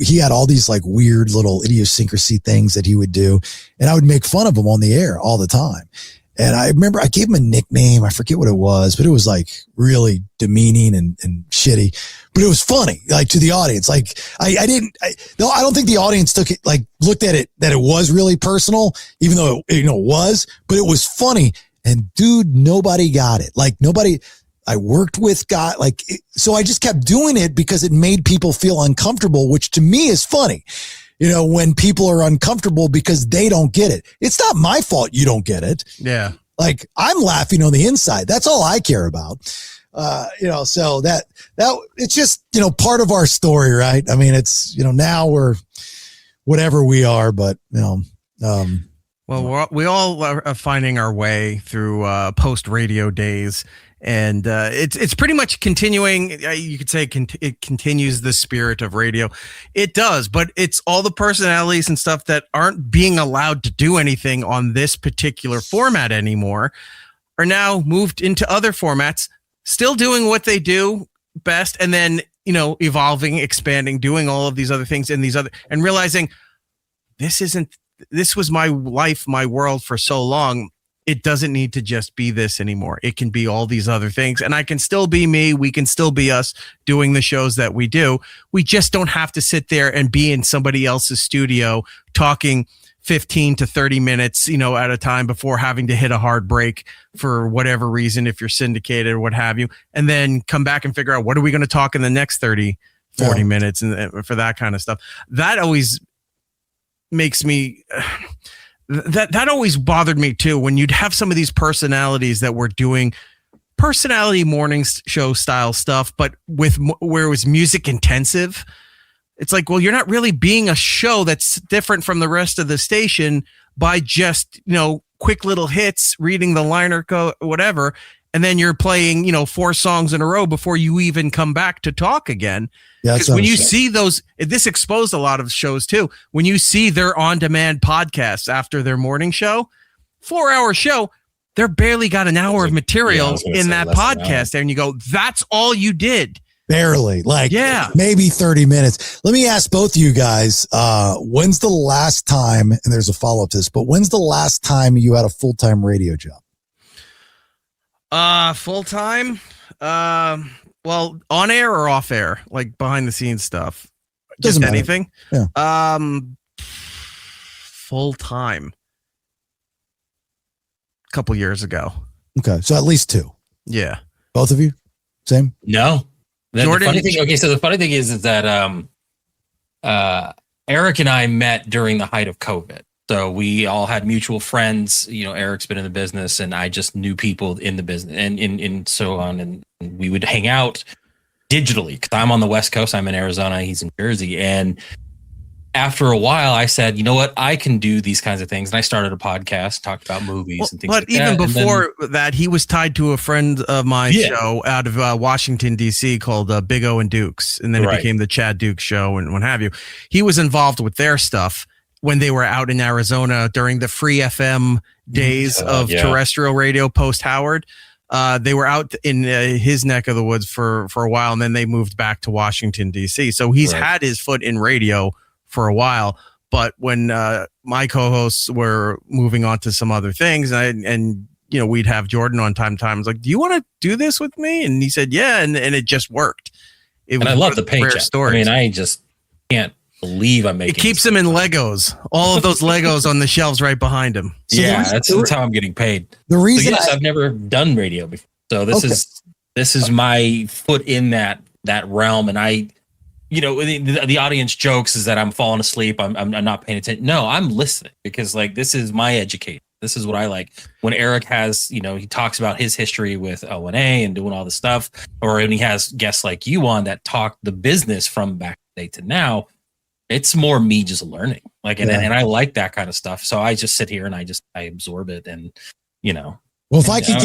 he had all these like weird little idiosyncrasy things that he would do, and I would make fun of him on the air all the time. And I remember I gave him a nickname. I forget what it was, but it was like really demeaning and shitty, but it was funny, like, to the audience. Like, I don't think the audience took it, like, looked at it that it was really personal, even though it was, but it was funny. And dude, nobody got it. Like, nobody I worked with got, like, so I just kept doing it because it made people feel uncomfortable, which to me is funny. You know, when people are uncomfortable because they don't get it. It's not my fault you don't get it. Yeah. Like, I'm laughing on the inside. That's all I care about. So that it's just, part of our story, right? I mean, it's, now we're whatever we are, but, well, we all are finding our way through post radio days. And it's pretty much continuing. You could say it continues the spirit of radio. It does, but it's all the personalities and stuff that aren't being allowed to do anything on this particular format anymore are now moved into other formats, still doing what they do best, and then evolving, expanding, doing all of these other things and realizing this was my life, my world for so long. It doesn't need to just be this anymore. It can be all these other things, and I can still be me. We can still be us doing the shows that we do. We just don't have to sit there and be in somebody else's studio talking 15 to 30 minutes, at a time before having to hit a hard break for whatever reason, if you're syndicated or what have you, and then come back and figure out what are we going to talk in the next 30, 40 minutes and for that kind of stuff. That always makes me that always bothered me too, when you'd have some of these personalities that were doing personality morning show style stuff, but where it was music intensive. It's like, well, you're not really being a show that's different from the rest of the station by just, quick little hits, reading the liner code, whatever. And then you're playing, 4 songs in a row before you even come back to talk again. Yeah, because when you see those, this exposed a lot of shows too. When you see their on-demand podcasts after their morning show, 4-hour show, they're barely got an hour of material in that podcast there. And you go, that's all you did. Barely, maybe 30 minutes. Let me ask both of you guys, when's the last time, and there's a follow-up to this, but when's the last time you had a full-time radio job? Full-time? Well, on air or off air, like behind the scenes stuff. Doesn't Just matter. anything. Yeah. Full-time. A couple years ago. Okay, so at least 2. Yeah. Both of you? Same? No. Jordan, the funny thing is that Eric and I met during the height of COVID. So we all had mutual friends. Eric's been in the business, and I just knew people in the business, and so on. And we would hang out digitally because I'm on the West Coast. I'm in Arizona. He's in Jersey. And after a while, I said, you know what? I can do these kinds of things. And I started a podcast, talked about movies and things like that. But even before that, he was tied to a friend of my show out of Washington, D.C. called Big O and Dukes. And then it became the Chad Dukes show and what have you. He was involved with their stuff when they were out in Arizona during the free FM days of terrestrial radio post-Howard. They were out in his neck of the woods for a while, and then they moved back to Washington, D.C. So he's had his foot in radio for a while, but when my co-hosts were moving on to some other things, and we'd have Jordan on time. I was like, "Do you want to do this with me?" And he said, "Yeah," and it just worked. And I love the paycheck. Stories. I just can't believe I'm making. It keeps him in Legos. All of those Legos on the shelves right behind him. So that's how I'm getting paid. The reason I've never done radio before, so this is my foot in that realm, and I. The audience jokes is that I'm falling asleep. I'm not paying attention. No, I'm listening because this is my education. This is what I like. When Eric has, he talks about his history with O&A and doing all this stuff, or when he has guests like you on that talk the business from back in the day to now, it's more me just learning. And I like that kind of stuff. So I just sit here and I absorb it and. Well, if I could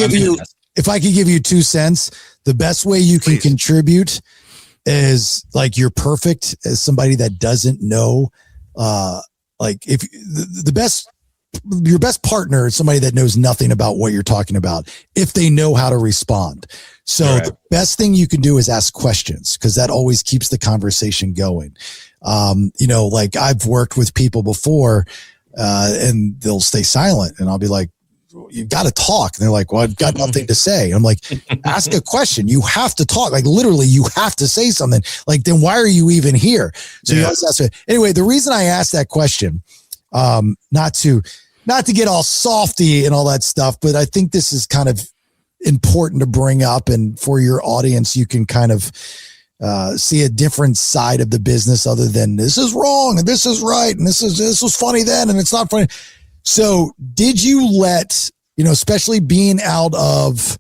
give you 2 cents, the best way you can contribute is you're perfect as somebody that doesn't know, if your best partner is somebody that knows nothing about what you're talking about, if they know how to respond. So the best thing you can do is ask questions because that always keeps the conversation going. I've worked with people before, and they'll stay silent and I'll be like, you got to talk. And they're like, well, I've got nothing to say. I'm like, ask a question. You have to talk. Literally, you have to say something. Then why are you even here? So you always ask it. Anyway, the reason I asked that question, not to get all softy and all that stuff, but I think this is kind of important to bring up. And for your audience, you can kind of see a different side of the business other than this is wrong and this is right. And this was funny then. And it's not funny. So did you let, especially being out of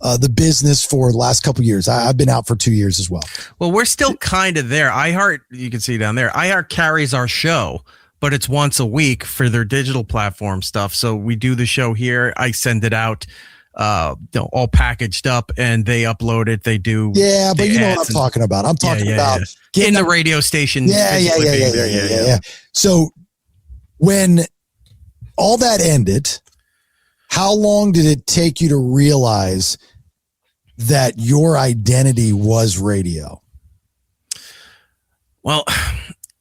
the business for the last couple of years, I've been out for 2 years as well. Well, we're still kind of there. iHeart, you can see down there, iHeart carries our show, but it's once a week for their digital platform stuff. So we do the show here. I send it out, all packaged up and they upload it. They do. Yeah, but you know what I'm talking about. I'm talking about in the radio station. Yeah. So when all that ended, how long did it take you to realize that your identity was radio? Well,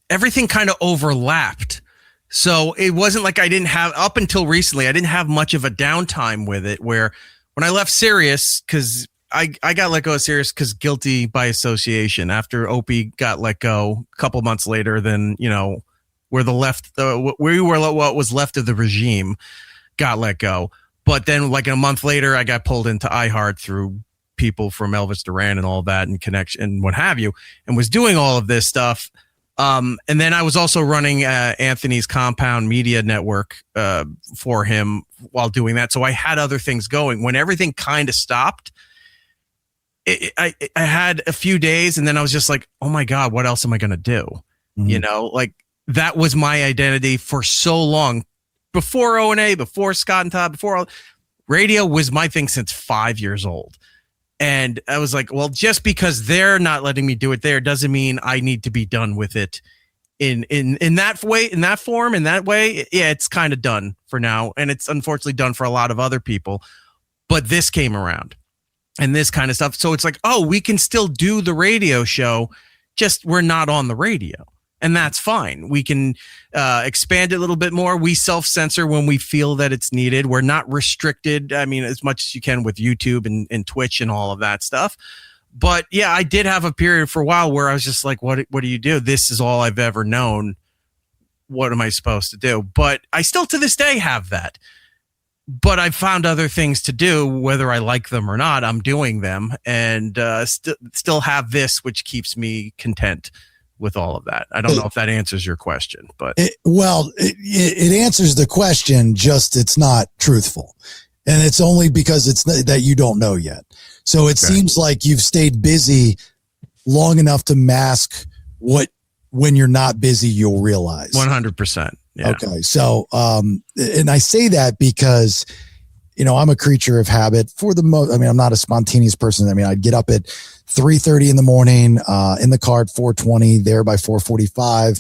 everything kind of overlapped. So it wasn't like I didn't have, up until recently, I didn't have much of a downtime with it, where when I left Sirius, because I got let go of Sirius because guilty by association after Opie got let go a couple months later, then, where what was left of the regime got let go. But then a month later, I got pulled into iHeart through people from Elvis Duran and all that and connection and what have you, and was doing all of this stuff. And then I was also running Anthony's Compound Media Network for him while doing that. So I had other things going. When everything kind of stopped, I had a few days, and then I was just like, oh my God, what else am I going to do? Mm-hmm. You know, like that was my identity for so long. Before O&A, before Scott and Todd, radio was my thing since 5 years old. And I was like, well, just because they're not letting me do it there doesn't mean I need to be done with it in that way, in that form, in that way. Yeah, it's kind of done for now. And it's unfortunately done for a lot of other people. But this came around and this kind of stuff. So it's like, oh, we can still do the radio show, just we're not on the radio. And that's fine. We can expand it a little bit more. We self-censor when we feel that it's needed. We're not restricted. I mean, as much as you can with YouTube and Twitch and all of that stuff. But yeah, I did have a period for a while where I was just like, what do you do? This is all I've ever known. What am I supposed to do? But I still to this day have that. But I've found other things to do, whether I like them or not. I'm doing them and still have this, which keeps me content with all of that. I don't know if that answers your question, but it answers the question, just it's not truthful. And it's only because it's that you don't know yet. So it seems like you've stayed busy long enough to mask what, when you're not busy, you'll realize. 100%. Yeah. Okay. So, and I say that because, you know, I'm a creature of habit for the most. I mean, I'm not a spontaneous person. I mean, I'd get up at 3:30 in the morning, in the car at 4:20, there by 4:45.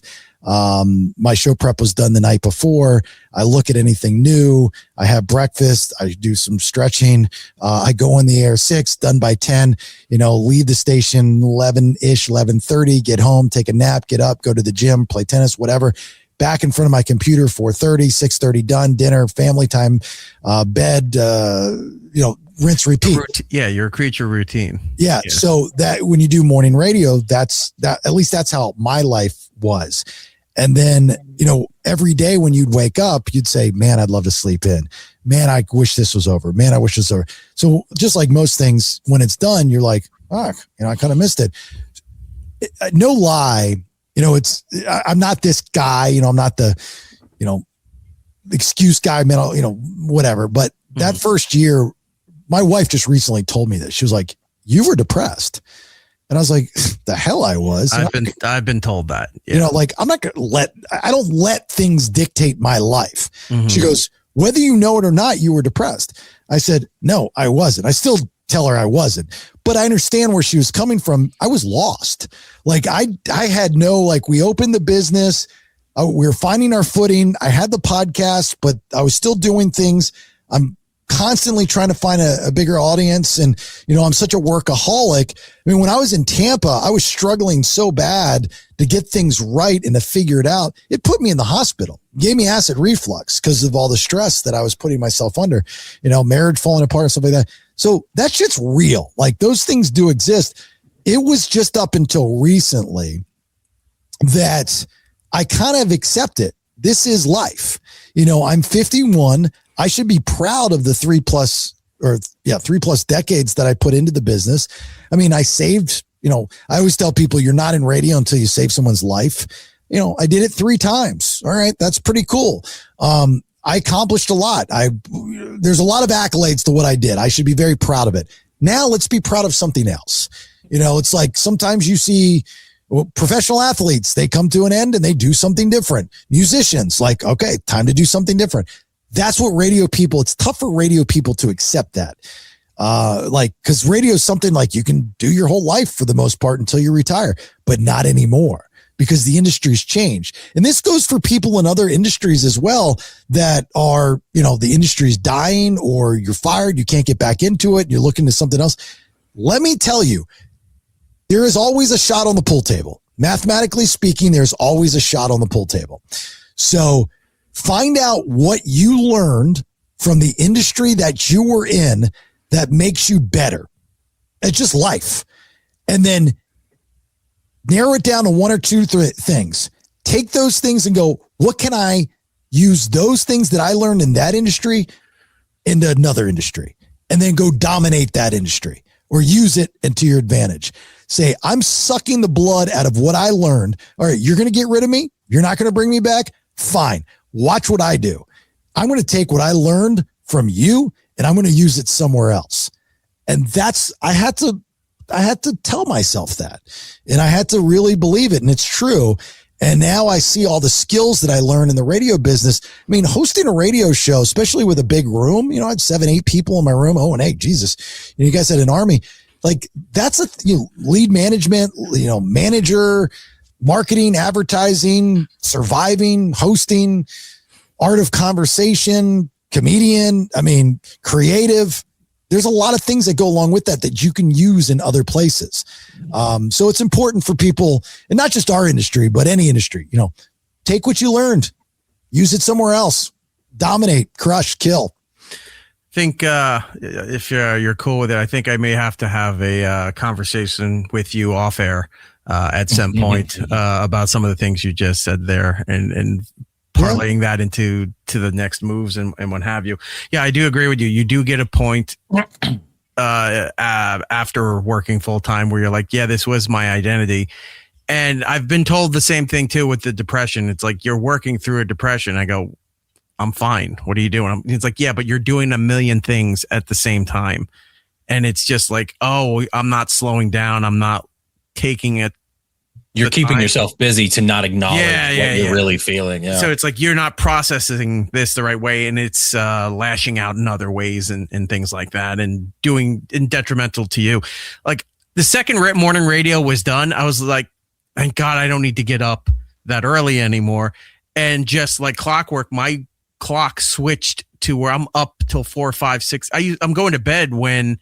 My show prep was done the night before. I look at anything new. I have breakfast. I do some stretching. I go in the air 6, done by 10, you know, leave the station 11-ish, 11:30, get home, take a nap, get up, go to the gym, play tennis, whatever. Back in front of my computer, 4:30, 6:30, done, dinner, family time, bed, you know, rinse, repeat. Yeah, you're a creature routine. Yeah. So that when you do morning radio, that's at least that's how my life was. And then, you know, every day when you'd wake up, you'd say, man, I'd love to sleep in. Man, I wish this was over. Man, I wish this was over. So just like most things, when it's done, you're like, oh, you know, I kind of missed it. No lie. You know, I'm not this guy, you know, I'm not the, you know, excuse guy, mental, you know, whatever. But that first year, my wife just recently told me this. She was like, you were depressed. And I was like, the hell I was. I've been told that. Yeah. You know, like I don't let things dictate my life. Mm-hmm. She goes, whether you know it or not, you were depressed. I said, no, I wasn't. I still tell her I wasn't, but I understand where she was coming from. I was lost. Like I had no, like we opened the business. We were finding our footing. I had the podcast, but I was still doing things. I'm constantly trying to find a bigger audience. And, you know, I'm such a workaholic. I mean, when I was in Tampa, I was struggling so bad to get things right and to figure it out. It put me in the hospital, gave me acid reflux because of all the stress that I was putting myself under, you know, marriage falling apart and stuff like that. So that shit's real. Like those things do exist. It was just up until recently that I kind of accept it. This is life. You know, I'm 51. I should be proud of the 3+ decades that I put into the business. I mean, I saved, you know, I always tell people you're not in radio until you save someone's life. You know, I did it 3 times. All right. That's pretty cool. I accomplished a lot. There's a lot of accolades to what I did. I should be very proud of it. Now let's be proud of something else. You know, it's like sometimes you see professional athletes, they come to an end and they do something different. Musicians, like, okay, time to do something different. That's what radio people, it's tough for radio people to accept that. Like, cause radio is something like you can do your whole life for the most part until you retire, but not anymore because the industry's changed. And this goes for people in other industries as well that are, you know, the industry's dying or you're fired, you can't get back into it, you're looking to something else. Let me tell you, there is always a shot on the pool table. Mathematically speaking, there's always a shot on the pool table. So find out what you learned from the industry that you were in that makes you better. It's just life. And then narrow it down to 1 or 2 things. Take those things and go, what can I use those things that I learned in that industry into another industry? And then go dominate that industry or use it into your advantage. say, I'm sucking the blood out of what I learned. All right, you're going to get rid of me. You're not going to bring me back. Fine. Watch what I do. I'm going to take what I learned from you and I'm going to use it somewhere else. And I had to tell myself that, and I had to really believe it. And it's true. And now I see all the skills that I learned in the radio business. I mean, hosting a radio show, especially with a big room, I had 7-8 people in my room. Oh, and hey, Jesus, you guys had an army. Like that's lead management, manager, marketing, advertising, surviving, hosting, art of conversation, comedian. I mean, creative. There's a lot of things that go along with that you can use in other places. So it's important for people, and not just our industry, but any industry, take what you learned, use it somewhere else, dominate, crush, kill. Think if you're cool with it, I think I may have to have a conversation with you off air at some point about some of the things you just said there, and parlaying that into the next moves and what have you. Yeah, I do agree with you. You do get a point after working full time where you're like, yeah, this was my identity. And I've been told the same thing too with the depression. It's like, you're working through a depression. I go, I'm fine. What are you doing? It's like, yeah, but you're doing a million things at the same time. And it's just like, oh, I'm not slowing down. I'm not taking it. You're keeping yourself busy to not acknowledge what you're really feeling. Yeah. So it's like you're not processing this the right way, and it's lashing out in other ways and things like that, and detrimental to you. Like the second morning radio was done, I was like, thank God I don't need to get up that early anymore. And just like clockwork, my clock switched to where I'm up till 4, 5, 6. I'm going to bed when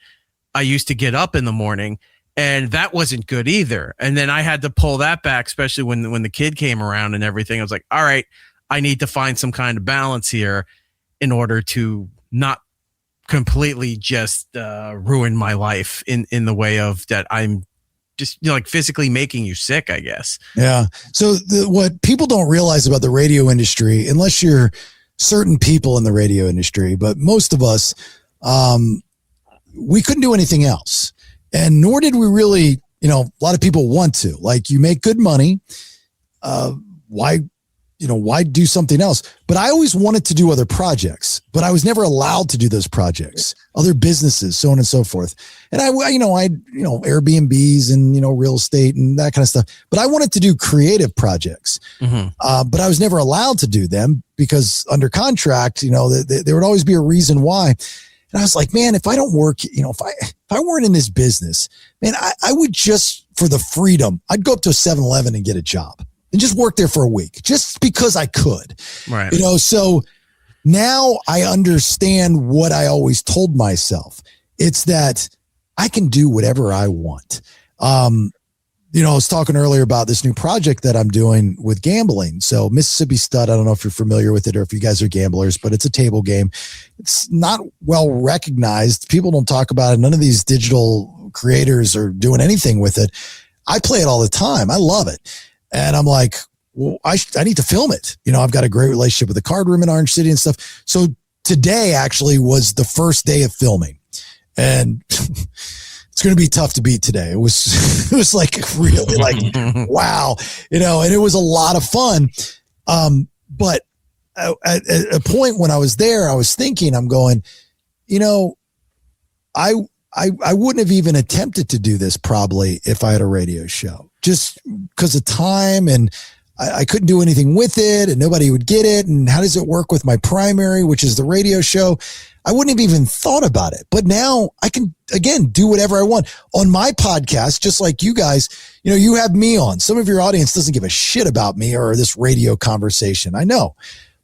I used to get up in the morning. And that wasn't good either. And then I had to pull that back, especially when the kid came around and everything. I was like, all right, I need to find some kind of balance here in order to not completely just ruin my life in the way of that I'm just like physically making you sick, I guess. Yeah. So what people don't realize about the radio industry, unless you're certain people in the radio industry, but most of us, we couldn't do anything else. And nor did we really, a lot of people want to. Like, you make good money. Why do something else? But I always wanted to do other projects, but I was never allowed to do those projects, other businesses, so on and so forth. And I Airbnbs and, real estate and that kind of stuff. But I wanted to do creative projects, but I was never allowed to do them because under contract, there would always be a reason why. And I was like, man, if I don't work, if I weren't in this business, man, I would just, for the freedom, I'd go up to a 7-Eleven and get a job and just work there for a week just because I could. Right. So now I understand what I always told myself. It's that I can do whatever I want. I was talking earlier about this new project that I'm doing with gambling. So Mississippi Stud, I don't know if you're familiar with it or if you guys are gamblers, but it's a table game. It's not well recognized. People don't talk about it. None of these digital creators are doing anything with it. I play it all the time. I love it. And I'm like, well, I need to film it. I've got a great relationship with the card room in Orange City and stuff. So today actually was the first day of filming. And it's going to be tough to beat today. It was like really like, wow, and it was a lot of fun. But at a point when I was there, I was thinking, I'm going, I wouldn't have even attempted to do this probably if I had a radio show, just because of time, and I couldn't do anything with it and nobody would get it. And how does it work with my primary, which is the radio show? I wouldn't have even thought about it. But now I can, again, do whatever I want on my podcast, just like you guys. You have me on. Some of your audience doesn't give a shit about me or this radio conversation. I know.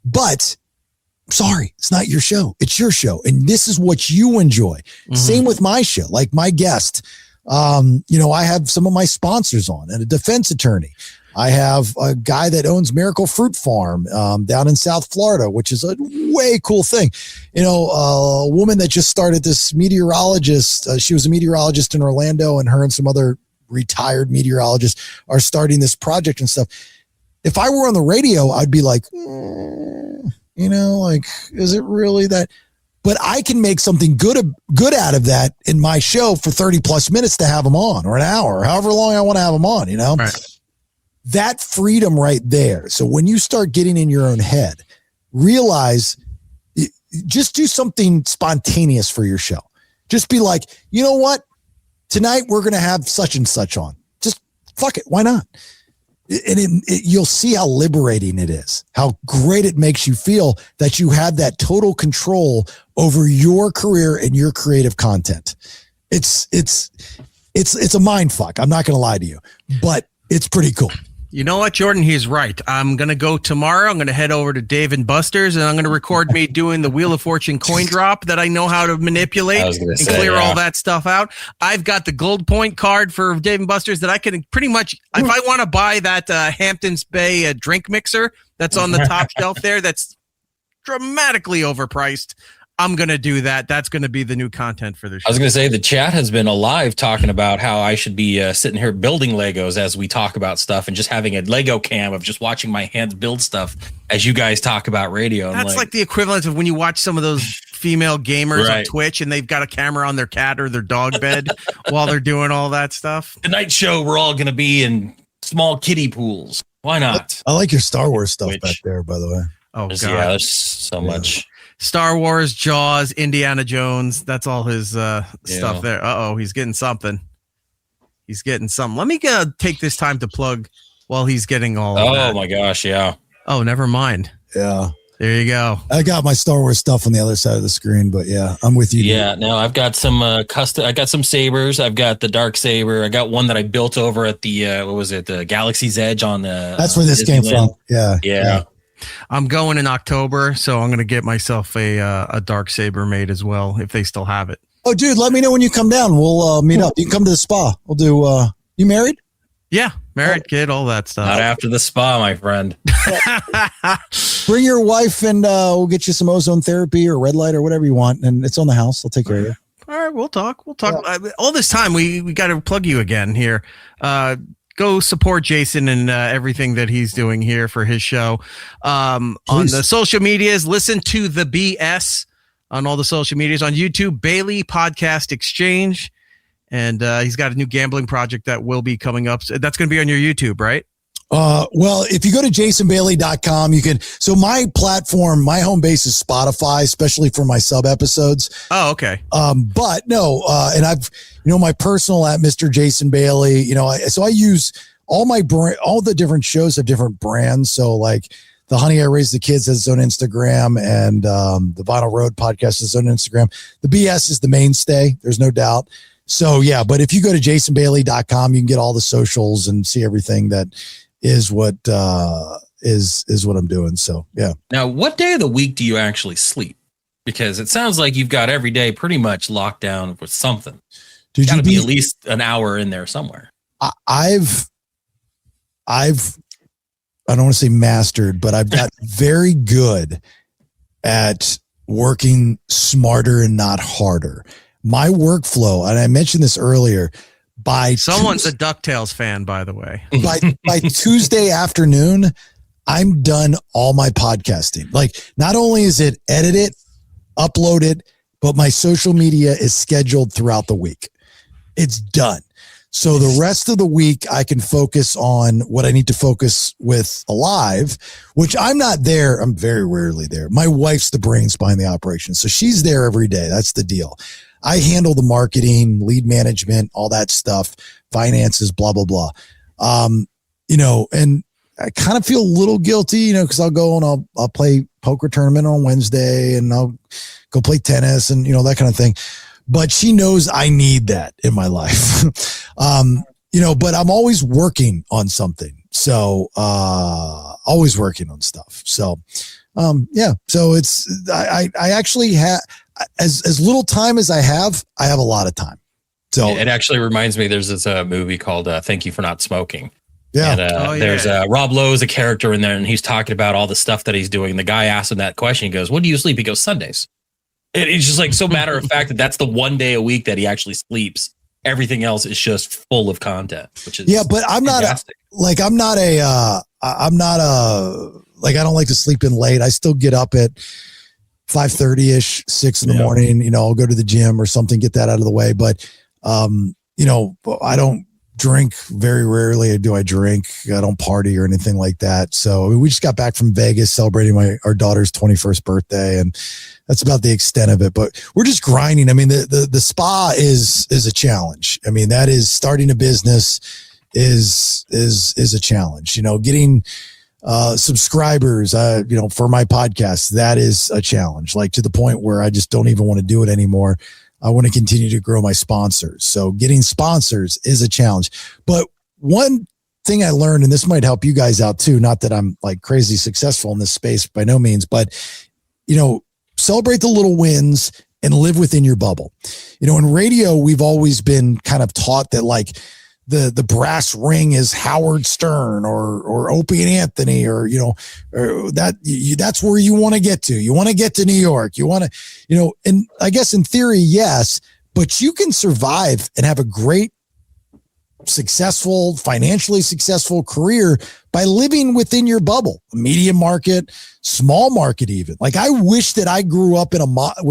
But sorry, it's not your show. It's your show. And this is what you enjoy. Same with my show. Like my guest, I have some of my sponsors on and a defense attorney. I have a guy that owns Miracle Fruit Farm down in South Florida, which is a way cool thing. A woman that just started this meteorologist. She was a meteorologist in Orlando, and her and some other retired meteorologists are starting this project and stuff. If I were on the radio, I'd be like, is it really that? but I can make something good out of that in my show for 30 plus minutes to have them on, or an hour, or however long I want to have them on, Right. That freedom right there. So when you start getting in your own head, realize, just do something spontaneous for your show. Just be like, you know what? Tonight we're going to have such and such on. Just fuck it. Why not? And you'll see how liberating it is, how great it makes you feel that you have that total control over your career and your creative content. It's a mind fuck. I'm not going to lie to you, but it's pretty cool. You know what, Jordan? He's right. I'm going to go tomorrow. I'm going to head over to Dave and Buster's, and I'm going to record me doing the Wheel of Fortune coin drop that I know how to manipulate and clear all that stuff out. I've got the gold point card for Dave and Buster's that I can pretty much, if I want to buy that Hamptons Bay drink mixer that's on the top shelf there, that's dramatically overpriced, I'm going to do that. That's going to be the new content for the show. I was going to say the chat has been alive talking about how I should be sitting here building Legos as we talk about stuff, and just having a Lego cam of just watching my hands build stuff as you guys talk about radio. That's like the equivalent of when you watch some of those female gamers on Twitch and they've got a camera on their cat or their dog bed while they're doing all that stuff. Tonight show, we're all going to be in small kiddie pools. Why not? I like your Star Wars stuff back there, by the way. Oh, God. Yeah, there's so much. Star Wars, Jaws, Indiana Jones. That's all his stuff there. Uh-oh, he's getting something. Let me take this time to plug while he's getting all of that. My gosh, yeah. Oh, never mind. Yeah. There you go. I got my Star Wars stuff on the other side of the screen, but yeah, I'm with you. Yeah, no, I've got some custom. I got some sabers. I've got the dark saber. I got one that I built over at the the Galaxy's Edge on the. That's where this came from. Yeah. I'm going in October, so I'm going to get myself a dark saber made as well, if they still have it. Oh, dude, let me know when you come down. We'll meet up. You can come to the spa. We'll do. You married? Yeah, married, kid, all that stuff. Not after the spa, my friend. Bring your wife, and we'll get you some ozone therapy or red light or whatever you want, and it's on the house. I'll take care of you. All right, we'll talk. Yeah. All this time, we got to plug you again here. Go support Jason and everything that he's doing here for his show. On the social medias, listen to the BS on all the social medias. On YouTube, Bailey Podcast Exchange. And he's got a new gambling project that will be coming up. That's going to be on your YouTube, right? Well, if you go to jasonbailey.com, you can. So my platform, my home base is Spotify, especially for my sub episodes. Oh, okay. But no, and I've, my personal at Mr. Jason Bailey, so I use all the different shows have different brands. So like the Honey, I Raised the Kids has its own Instagram, and the Vinyl Road podcast has its own Instagram. The BS is the mainstay. There's no doubt. So yeah, but if you go to jasonbailey.com, you can get all the socials and see everything that is what is what I'm doing. So yeah. Now, what day of the week do you actually sleep? Because it sounds like you've got every day pretty much locked down with something. There's got to be at least an hour in there somewhere. I've I don't want to say mastered, but I've got very good at working smarter and not harder. My workflow, and I mentioned this earlier, someone's a DuckTales fan, by the way. By Tuesday afternoon, I'm done all my podcasting. Like, not only is it edited, uploaded, but my social media is scheduled throughout the week. It's done. So the rest of the week, I can focus on what I need to focus with live, which I'm not there. I'm very rarely there. My wife's the brains behind the operation. So she's there every day. That's the deal. I handle the marketing, lead management, all that stuff, finances, blah, blah, blah. And I kind of feel a little guilty, because I'll go and I'll play poker tournament on Wednesday, and I'll go play tennis and, that kind of thing. But she knows I need that in my life. But I'm always working on something. So, always working on stuff. So, so I actually have, as little time as I have a lot of time. So it actually reminds me, there's this movie called Thank You for Not Smoking. Yeah. And there's Rob Lowe is a character in there, and he's talking about all the stuff that he's doing. The guy asked him that question. He goes, "When do you sleep?" He goes, "Sundays." And he's just like so matter of fact that's the one day a week that he actually sleeps. Everything else is just full of content, which is but I'm fantastic. I don't like to sleep in late. I still get up at 5:30 ish, 6 in the morning, you know, I'll go to the gym or something, get that out of the way. But, you know, I don't drink very rarely. Do I drink? I don't party or anything like that. So I mean, we just got back from Vegas celebrating our daughter's 21st birthday. And that's about the extent of it, but we're just grinding. I mean, the spa is a challenge. I mean, that is starting a business is a challenge, you know, getting, subscribers, you know, for my podcast, that is a challenge, like to the point where I just don't even want to do it anymore. I want to continue to grow my sponsors. So getting sponsors is a challenge. But one thing I learned, and this might help you guys out too, not that I'm like crazy successful in this space by no means, but you know, celebrate the little wins and live within your bubble. You know, in radio, we've always been kind of taught that like the brass ring is Howard Stern or Opie and Anthony, or, you know, or that's where you want to get to. You want to get to New York. You want to, you know, and I guess in theory, yes, but you can survive and have a great, successful, financially successful career by living within your bubble, medium market, small market, even. Like I wish that I grew up with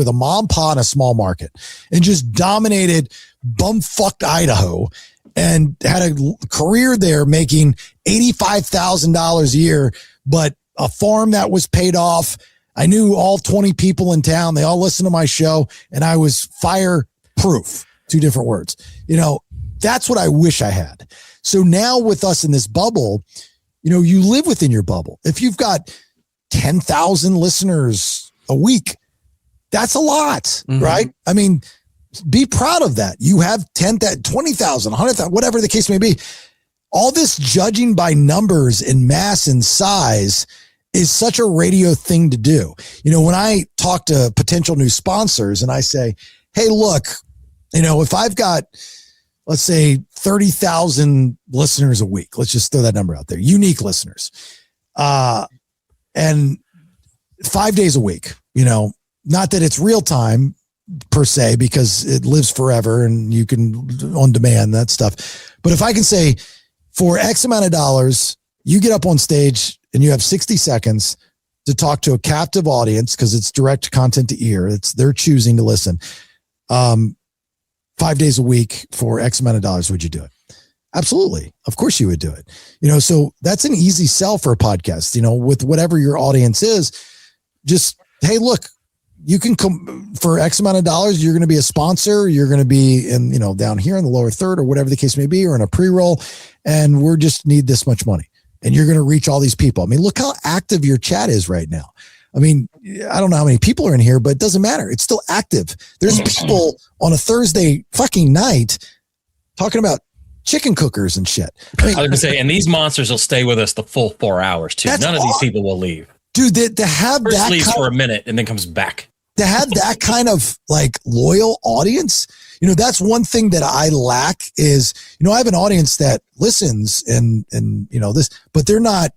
a mom, pa in a small market and just dominated bumfucked Idaho and had a career there making $85,000 a year, but a farm that was paid off. I knew all 20 people in town. They all listened to my show and I was fireproof. 2 different words. You know, that's what I wish I had. So now with us in this bubble, you know, you live within your bubble. If you've got 10,000 listeners a week, that's a lot, right? I mean, be proud of that. You have 10,000, 20,000, 100,000, whatever the case may be. All this judging by numbers and mass and size is such a radio thing to do. You know, when I talk to potential new sponsors and I say, hey, look, you know, if I've got, let's say 30,000 listeners a week, let's just throw that number out there, unique listeners, and 5 days a week, you know, not that it's real time per se, because it lives forever and you can on demand, that stuff. But if I can say for X amount of dollars, you get up on stage and you have 60 seconds to talk to a captive audience, because it's direct content to ear. It's they're choosing to listen. 5 days a week for X amount of dollars. Would you do it? Absolutely. Of course you would do it. You know, so that's an easy sell for a podcast, you know, with whatever your audience is. Just, hey, look, you can come for X amount of dollars. You're going to be a sponsor. You're going to be in, you know, down here in the lower third or whatever the case may be, or in a pre-roll. And we're just need this much money. And you're going to reach all these people. I mean, look how active your chat is right now. I mean, I don't know how many people are in here, but it doesn't matter. It's still active. There's people on a Thursday fucking night talking about chicken cookers and shit. I mean, I was going to say, and these monsters will stay with us the full 4 hours too. None of these people will leave. Dude, to have First that leaves for a minute and then comes back. To have that kind of like loyal audience, you know, that's one thing that I lack is, you know, I have an audience that listens and, you know, this, but they're not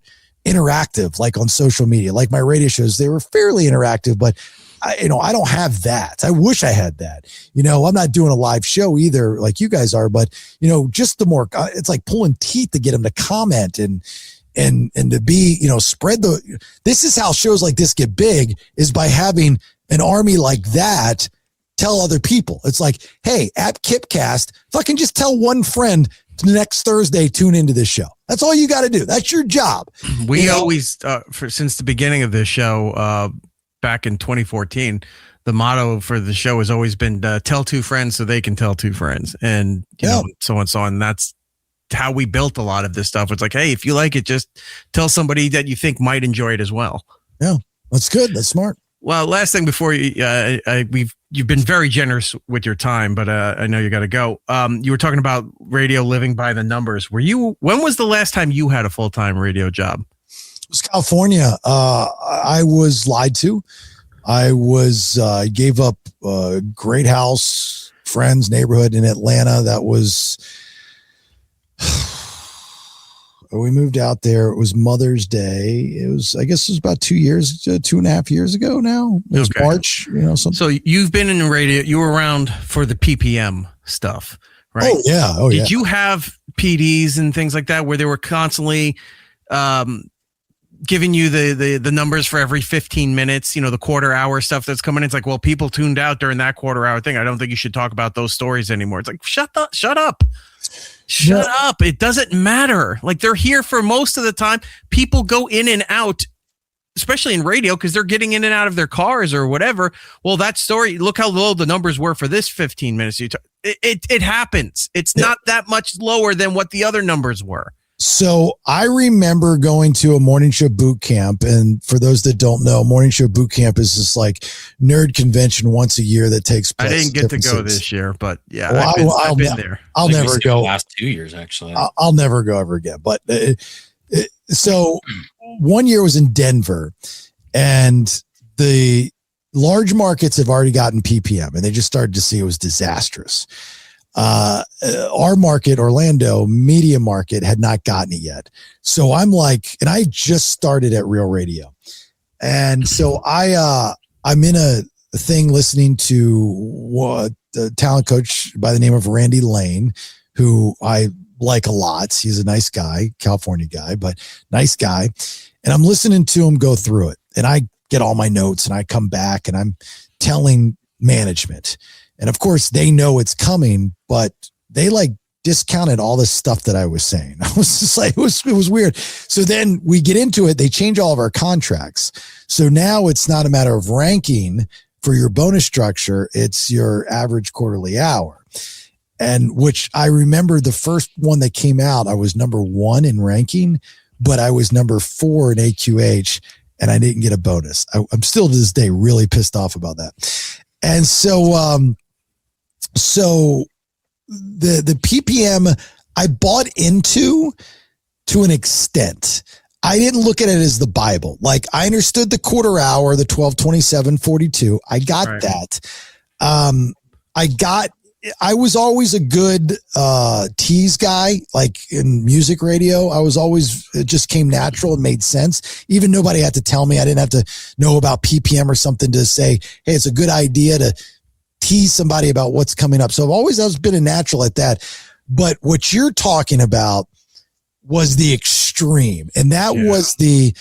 interactive like on social media. Like my radio shows, they were fairly interactive, but I don't have that. I wish I had that. You know, I'm not doing a live show either like you guys are, but you know, just the more, it's like pulling teeth to get them to comment and to be, you know, this is how shows like this get big, is by having an army like that tell other people. It's like, hey, at Kipcast, fucking just tell one friend next Thursday, tune into this show. That's all you got to do. That's your job. We always, since the beginning of this show, back in 2014, the motto for the show has always been tell 2 friends so they can tell 2 friends. And, you know, so and so on. That's how we built a lot of this stuff. It's like, hey, if you like it, just tell somebody that you think might enjoy it as well. Yeah, that's good. That's smart. Well, last thing before you've been very generous with your time, but I know you got to go. You were talking about radio living by the numbers. When was the last time you had a full-time radio job? It was California. I was lied to. I gave up a great house, friends, neighborhood in Atlanta. That was, we moved out there. It was Mother's Day. I guess it was about 2.5 years ago now. It was March, you know, something. So you've been in the radio, you were around for the PPM stuff, right? Oh yeah. Did you have PDs and things like that where they were constantly, giving you the numbers for every 15 minutes, the quarter hour stuff that's coming in. It's like, well, people tuned out during that quarter hour thing. I don't think you should talk about those stories anymore. It's like, shut up. It doesn't matter. Like, they're here for most of the time. People go in and out, especially in radio, because they're getting in and out of their cars or whatever. Well, that story, look how low the numbers were for this 15 minutes. It happens. It's not that much lower than what the other numbers were. So I remember going to a morning show boot camp. And for those that don't know, morning show boot camp is this like nerd convention once a year that takes place. I didn't get to go this year, but yeah, well, I've been there. I'll never go. The last 2 years, actually. I'll never go ever again. But so one year was in Denver, and the large markets have already gotten PPM, and they just started to see it was disastrous. Our market, Orlando media market, had not gotten it yet. So I'm like, and I just started at Real Radio. And so I'm in a thing listening to the talent coach by the name of Randy Lane, who I like a lot. He's a nice guy, California guy, but nice guy. And I'm listening to him go through it, and I get all my notes, and I come back and I'm telling management. And of course they know it's coming, but they like discounted all this stuff that I was saying. I was just like, it was weird. So then we get into it. They change all of our contracts. So now it's not a matter of ranking for your bonus structure. It's your average quarterly hour. And which I remember the first one that came out, I was number 1 in ranking, but I was number 4 in AQH, and I didn't get a bonus. I'm still to this day really pissed off about that. And so, so the PPM I bought into to an extent. I didn't look at it as the Bible. Like, I understood the quarter hour, the 12, 27, 42. I got that. I was always a good tease guy, like in music radio. It just came natural and made sense. Even nobody had to tell me. I didn't have to know about PPM or something to say, hey, it's a good idea to tease somebody about what's coming up. So I've been a natural at that. But what you're talking about was the extreme. And that was the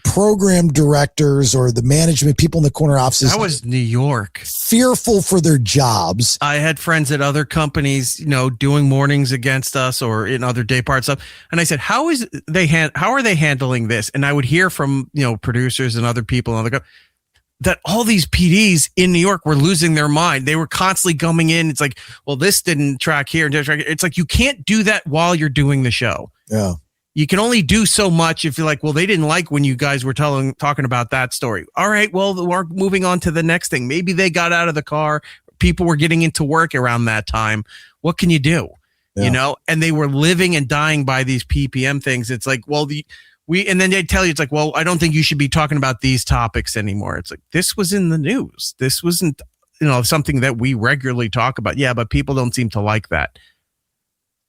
program directors or the management people in the corner offices. That was New York. Fearful for their jobs. I had friends at other companies, doing mornings against us or in other day part stuff. And I said, how are they handling this? And I would hear from, producers and other people and other that all these PDs in New York were losing their mind. They were constantly coming in. It's like, well, this didn't track here. It's like, you can't do that while you're doing the show. Yeah. You can only do so much if you're like, well, they didn't like when you guys were talking about that story. All right, well, we're moving on to the next thing. Maybe they got out of the car. People were getting into work around that time. What can you do? Yeah. And they were living and dying by these PPM things. It's like, well, and then they tell you, it's like, well, I don't think you should be talking about these topics anymore. It's like, this was in the news. This wasn't, something that we regularly talk about. Yeah, but people don't seem to like that.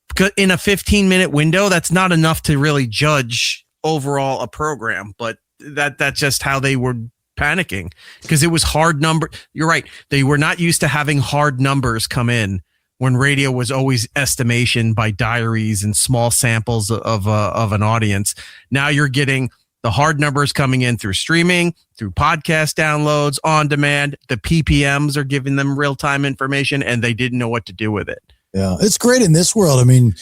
Because in a 15-minute window, that's not enough to really judge overall a program. But that's just how they were panicking, because it was hard number. You're right. They were not used to having hard numbers come in when radio was always estimation by diaries and small samples of an audience. Now you're getting the hard numbers coming in through streaming, through podcast downloads, on demand. The PPMs are giving them real-time information, and they didn't know what to do with it. Yeah, it's great in this world. I mean,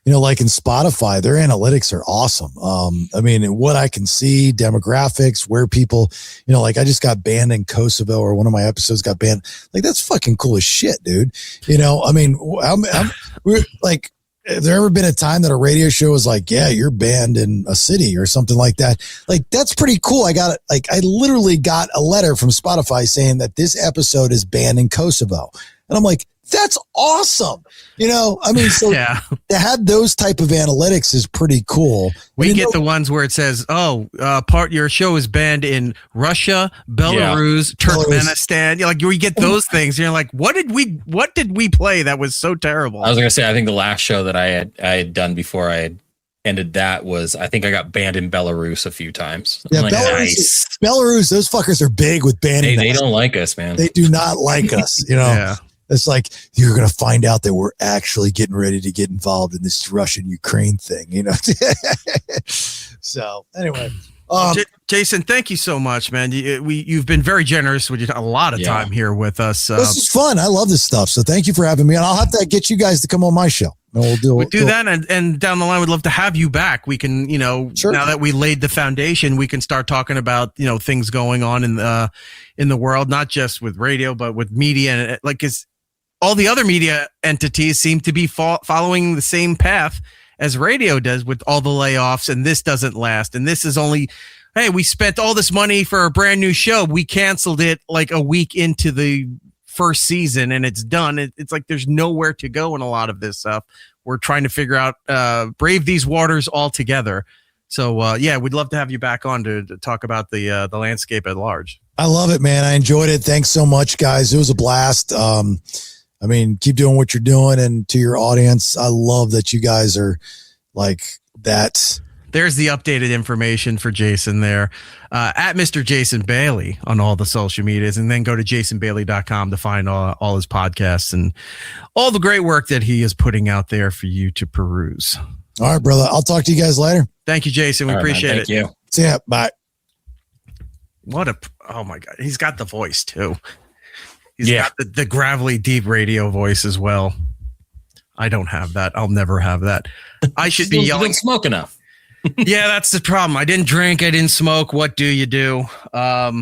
like in Spotify, their analytics are awesome. What I can see, demographics, where people, like I just got banned in Kosovo, or one of my episodes got banned. Like, that's fucking cool as shit, dude. We're like, has there ever been a time that a radio show was like, yeah, you're banned in a city or something like that? Like, that's pretty cool. I literally got a letter from Spotify saying that this episode is banned in Kosovo. And I'm like, that's awesome. So yeah. To have those type of analytics is pretty cool. We get the ones where it says, your show is banned in Russia, Belarus, Turkmenistan. Like, we get those things. You're like, what did we play that was so terrible? I was gonna say, I think the last show that I had done before I had ended that was, I think I got banned in Belarus a few times. Yeah, like, Belarus, those fuckers are big with banning. They don't like us, man. They do not like us. Yeah. It's like, you're going to find out that we're actually getting ready to get involved in this Russian-Ukraine thing, you know? So anyway, Jason, thank you so much, man. You've been very generous with a lot of time here with us. This is fun. I love this stuff. So thank you for having me. And I'll have to get you guys to come on my show. And we'll do that. And down the line, we'd love to have you back. We can, now that we laid the foundation, we can start talking about, things going on in the world, not just with radio, but with media. And because all the other media entities seem to be following the same path as radio does with all the layoffs. And this doesn't last. And this is only, hey, we spent all this money for a brand new show. We canceled it like a week into the first season and it's done. It's like there's nowhere to go in a lot of this stuff. We're trying to figure out, brave these waters all together. So, we'd love to have you back on to talk about the landscape at large. I love it, man. I enjoyed it. Thanks so much, guys. It was a blast. Keep doing what you're doing. And to your audience, I love that you guys are like that. There's the updated information for Jason there at Mr. Jason Bailey on all the social medias, and then go to jasonbailey.com to find all his podcasts and all the great work that he is putting out there for you to peruse. All right, brother. I'll talk to you guys later. Thank you, Jason. We appreciate it. Thank you. See ya. Bye. Oh my God. He's got the voice too. He's got the gravelly, deep radio voice as well. I don't have that. I'll never have that. I should be yelling. You didn't smoke enough. Yeah, that's the problem. I didn't drink. I didn't smoke. What do you do? Glad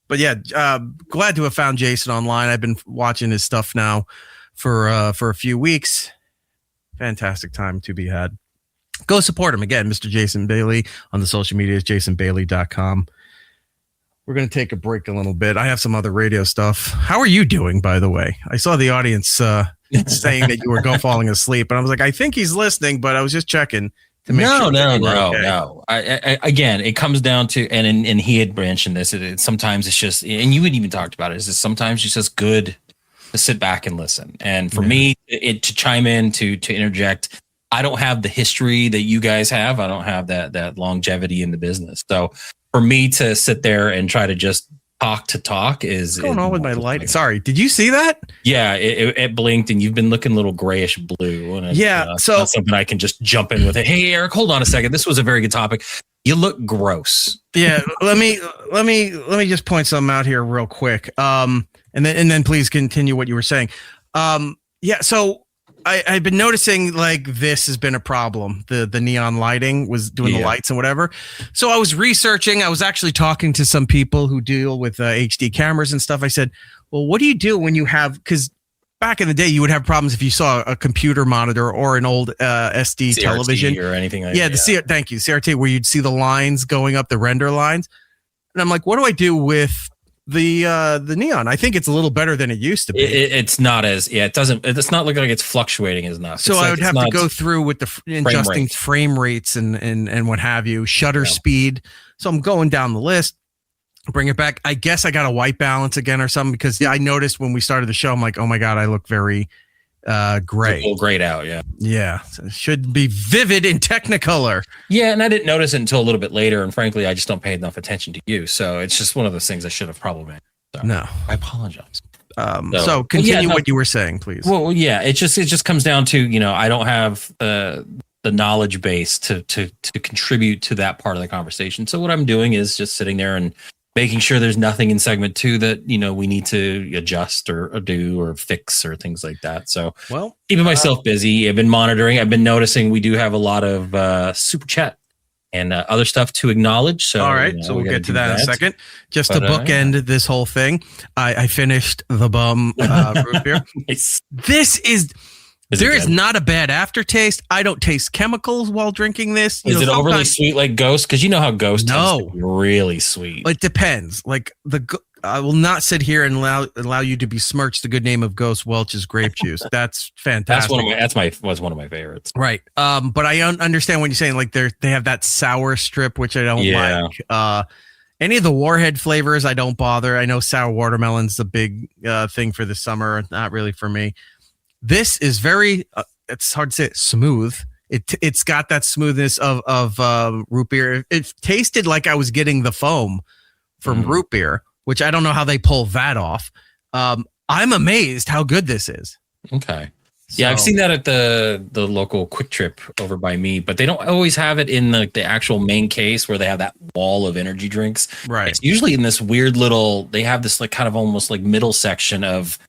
to have found Jason online. I've been watching his stuff now for a few weeks. Fantastic time to be had. Go support him again, Mr. Jason Bailey on the social medias, jasonbailey.com. We're going to take a break a little bit. I have some other radio stuff. How are you doing, by the way? I saw the audience saying that you were falling asleep, and I was like, I think he's listening, but I was just checking. No. Again, it comes down to, and he had mentioned this. Sometimes it's just, and you had even talked about it. Is sometimes it's just good to sit back and listen. And for me, to chime in, to interject. I don't have the history that you guys have. I don't have that longevity in the business. So for me to sit there and try to just talk is what's going on with my light. Sorry, did you see that? Yeah, it blinked and you've been looking a little grayish blue. And so not something I can just jump in with it. Hey, Eric, hold on a second. This was a very good topic. You look gross. Yeah, let me just point something out here real quick. And then please continue what you were saying. So I've been noticing like this has been a problem. The neon lighting was doing the lights and whatever. So I was researching. I was actually talking to some people who deal with HD cameras and stuff. I said, well, what do you do when you have, because back in the day you would have problems if you saw a computer monitor or an old SD CRT television or anything like that. Thank you, CRT, where you'd see the lines going up, the render lines. And I'm like, what do I do with the neon? I think it's a little better than it used to be. It's not as it's not looking like it's fluctuating as enough. So I would have to go through with the adjusting frame rates and what have you, shutter speed. So I'm going down the list, bring it back. I guess I got a white balance again or something, because I noticed when we started the show, I'm like, oh my God, I look very gray. It's a little grayed out. Yeah. So it should be vivid in Technicolor. Yeah. And I didn't notice it until a little bit later. And frankly, I just don't pay enough attention to you. So it's just one of those things I should have probably made. So no, I apologize. So continue what you were saying, please. Well, yeah, it just comes down to, I don't have the knowledge base to contribute to that part of the conversation. So what I'm doing is just sitting there and making sure there's nothing in segment 2 that, we need to adjust or do or fix or things like that. So keeping myself busy. I've been monitoring. I've been noticing we do have a lot of super chat and other stuff to acknowledge. So, all right. So we'll get to that in a second. Just to bookend this whole thing, I finished the bum root beer. Nice. There is not a bad aftertaste. I don't taste chemicals while drinking this. Is it overly sweet like Ghost? Because you know how Ghost tends to be really sweet. It depends. Like I will not sit here and allow you to besmirch the good name of Ghost Welch's grape juice. That's fantastic. Was one of my favorites. Right. But I understand what you're saying. Like they have that sour strip, which I don't like. Any of the Warhead flavors, I don't bother. I know sour watermelon's the big thing for the summer. Not really for me. This is very, it's hard to say, smooth. It's got that smoothness of root beer. It tasted like I was getting the foam from root beer, which I don't know how they pull that off. I'm amazed how good this is. Okay. Yeah, I've seen that at the local Quick Trip over by me, but they don't always have it in the actual main case where they have that wall of energy drinks. Right. It's usually in this weird little, they have this like kind of almost like middle section of,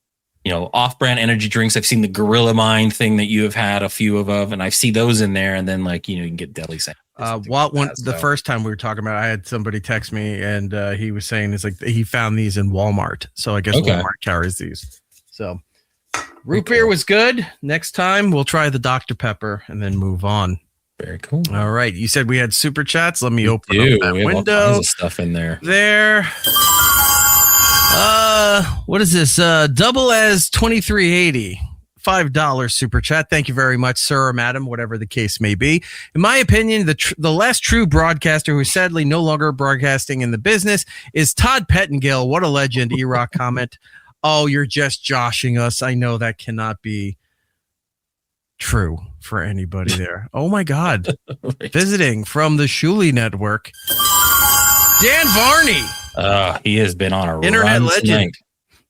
off-brand energy drinks. I've seen the Gorilla Mind thing that you have had a few of, and I see those in there. And then you can get deli sandwiches. The first time we were talking about it, I had somebody text me and he was saying it's like he found these in Walmart. So I guess Walmart carries these. So root beer was good. Next time we'll try the Dr. Pepper and then move on. Very cool. All right. You said we had super chats. Let me open up that we have window. All kinds of stuff in there. What is this? Double as 2380. $5 super chat. Thank you very much, sir or madam, whatever the case may be. In my opinion, the last true broadcaster who is sadly no longer broadcasting in the business is Todd Pettengill. What a legend. E-Rock comment. Oh, you're just joshing us. I know that cannot be true for anybody there. Oh my God. Right. Visiting from the Shuli Network, Dan Varney. He has been on a internet legend. Tonight.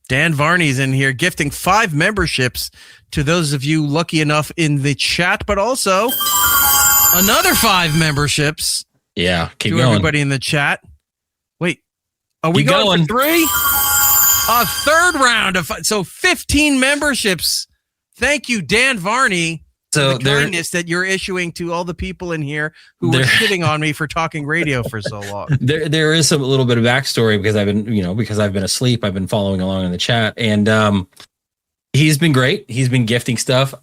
Dan Varney's in here gifting 5 memberships to those of you lucky enough in the chat, but also another 5 memberships. Yeah, keep going. Everybody in the chat. Wait, are we going for 3? A third round of 15 memberships. Thank you, Dan Varney. So the kindness that you're issuing to all the people in here who were shitting on me for talking radio for so long. There is a little bit of backstory because I've been asleep. I've been following along in the chat, and he's been great. He's been gifting stuff.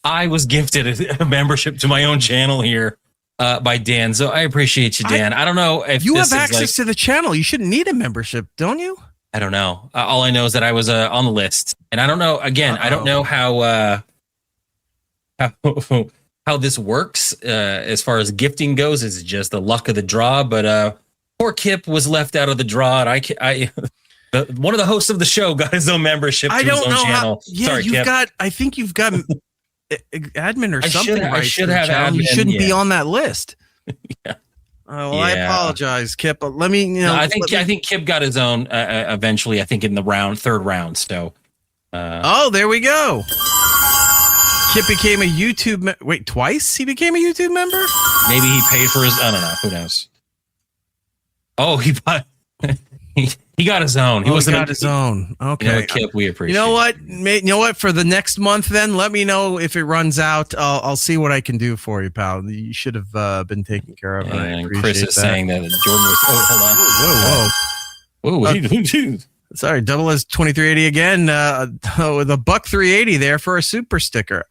I was gifted a membership to my own channel here by Dan, so I appreciate you, Dan. I don't know if you have access to the channel. You shouldn't need a membership, don't you? I don't know. All I know is that I was on the list, and I don't know. Again, I don't know how this works as far as gifting goes. Is just the luck of the draw, but poor Kip was left out of the draw, and one of the hosts of the show got his own membership to his own channel. Sorry, Kip. I think you've got admin or something. I should have admin. You shouldn't be on that list. Yeah. Oh, I apologize, Kip. But let me, I think Kip got his own eventually. I think in the third round. So. There we go. Kip became a YouTube. Wait, twice he became a YouTube member? Maybe he paid for his. I don't know. Who knows? Oh, he bought. He got his own. He got his own. Okay, Kip, we appreciate. You know what? For the next month, then let me know if it runs out. I'll see what I can do for you, pal. You should have been taken care of. And Chris is saying that Jordan was. Oh, hold on. Whoa. Sorry, double as 2380 again. With a $1.380 there for a super sticker.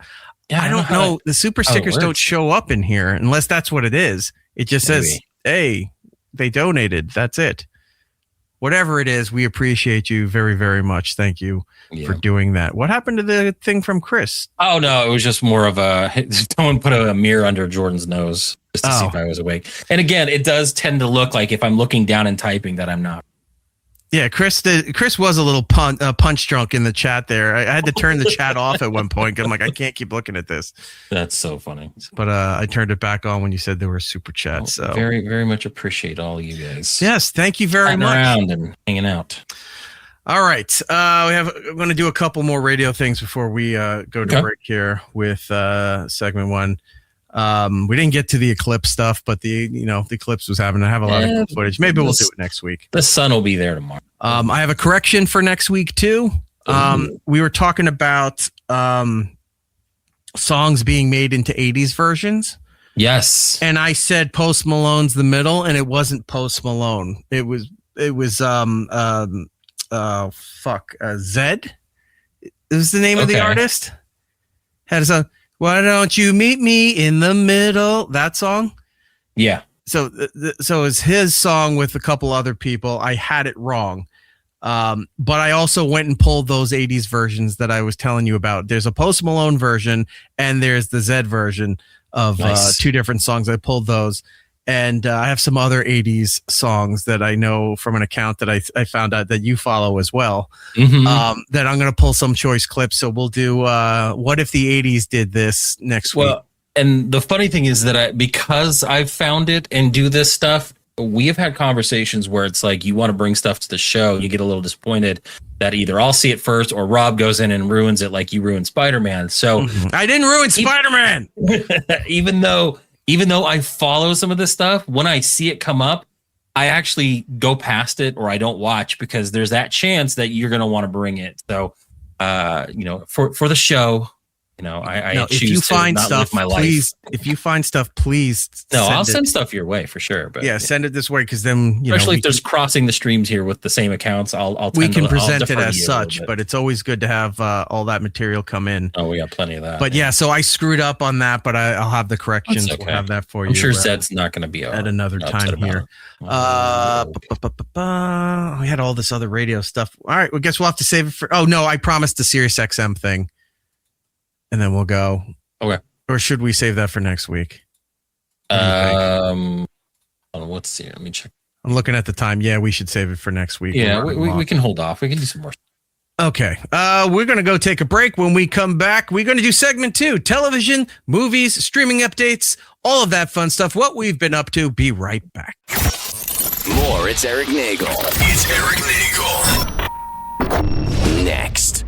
Yeah, I don't know. The super stickers don't show up in here unless that's what it is. It just says, "Hey, they donated." That's it. Whatever it is, we appreciate you very, very much. Thank you for doing that. What happened to the thing from Chris? Oh, no, it was just more of someone put a mirror under Jordan's nose just to see if I was awake. And again, it does tend to look like if I'm looking down and typing that I'm not. Yeah, Chris was a little punch drunk in the chat there. I had to turn the chat off at one point. I'm like, I can't keep looking at this. That's so funny. But I turned it back on when you said there were super chats. So very, very much appreciate all you guys. Yes, thank you very much. Around and hanging out. All right, we're going to do a couple more radio things before we go to break here with segment 1. We didn't get to the eclipse stuff, but the eclipse was having to have a lot of cool footage. Maybe we'll do it next week. The sun will be there tomorrow. I have a correction for next week too. We were talking about songs being made into 80s versions. Yes. And I said Post Malone's The Middle, and it wasn't Post Malone. It was Zed. Is the name of the artist? Had a song. Why don't you meet me in the middle? That song? Yeah. So it's his song with a couple other people. I had it wrong. But I also went and pulled those 80s versions that I was telling you about. There's a Post Malone version and there's the Zed version of two different songs. I pulled those. And I have some other 80s songs that I know from an account that I found out that you follow as well, that I'm going to pull some choice clips. So we'll do What If the 80s Did This next week. And the funny thing is that because I've found it and do this stuff, we have had conversations where it's like you want to bring stuff to the show, you get a little disappointed that either I'll see it first or Rob goes in and ruins it like you ruined Spider-Man. So I didn't ruin Spider-Man. Even though I follow some of this stuff, when I see it come up, I actually go past it or I don't watch because there's that chance that you're going to want to bring it. So, for the show, I choose if you to find not stuff, live my please, life. if you find stuff, please. I'll send stuff your way for sure. But send it this way because then, especially if there's crossing the streams here with the same accounts, I'll present it as such. But it's always good to have all that material come in. Oh, we got plenty of that. But so I screwed up on that, but I'll have the corrections. Okay. We'll have that for you. I'm sure Zed's not going to be at another time here. We had all this other radio stuff. All right, well, guess we'll have to save it for. Oh no, I promised the Sirius XM thing. And then we'll go. Okay. Or should we save that for next week? Let's see. Let me check. I'm looking at the time. Yeah, we should save it for next week. Yeah, we can hold off. We can do some more. Okay. We're going to go take a break. When we come back, we're going to do segment 2, television, movies, streaming updates, all of that fun stuff. What we've been up to. Be right back. More. It's Eric Nagel. It's Eric Nagel. Next.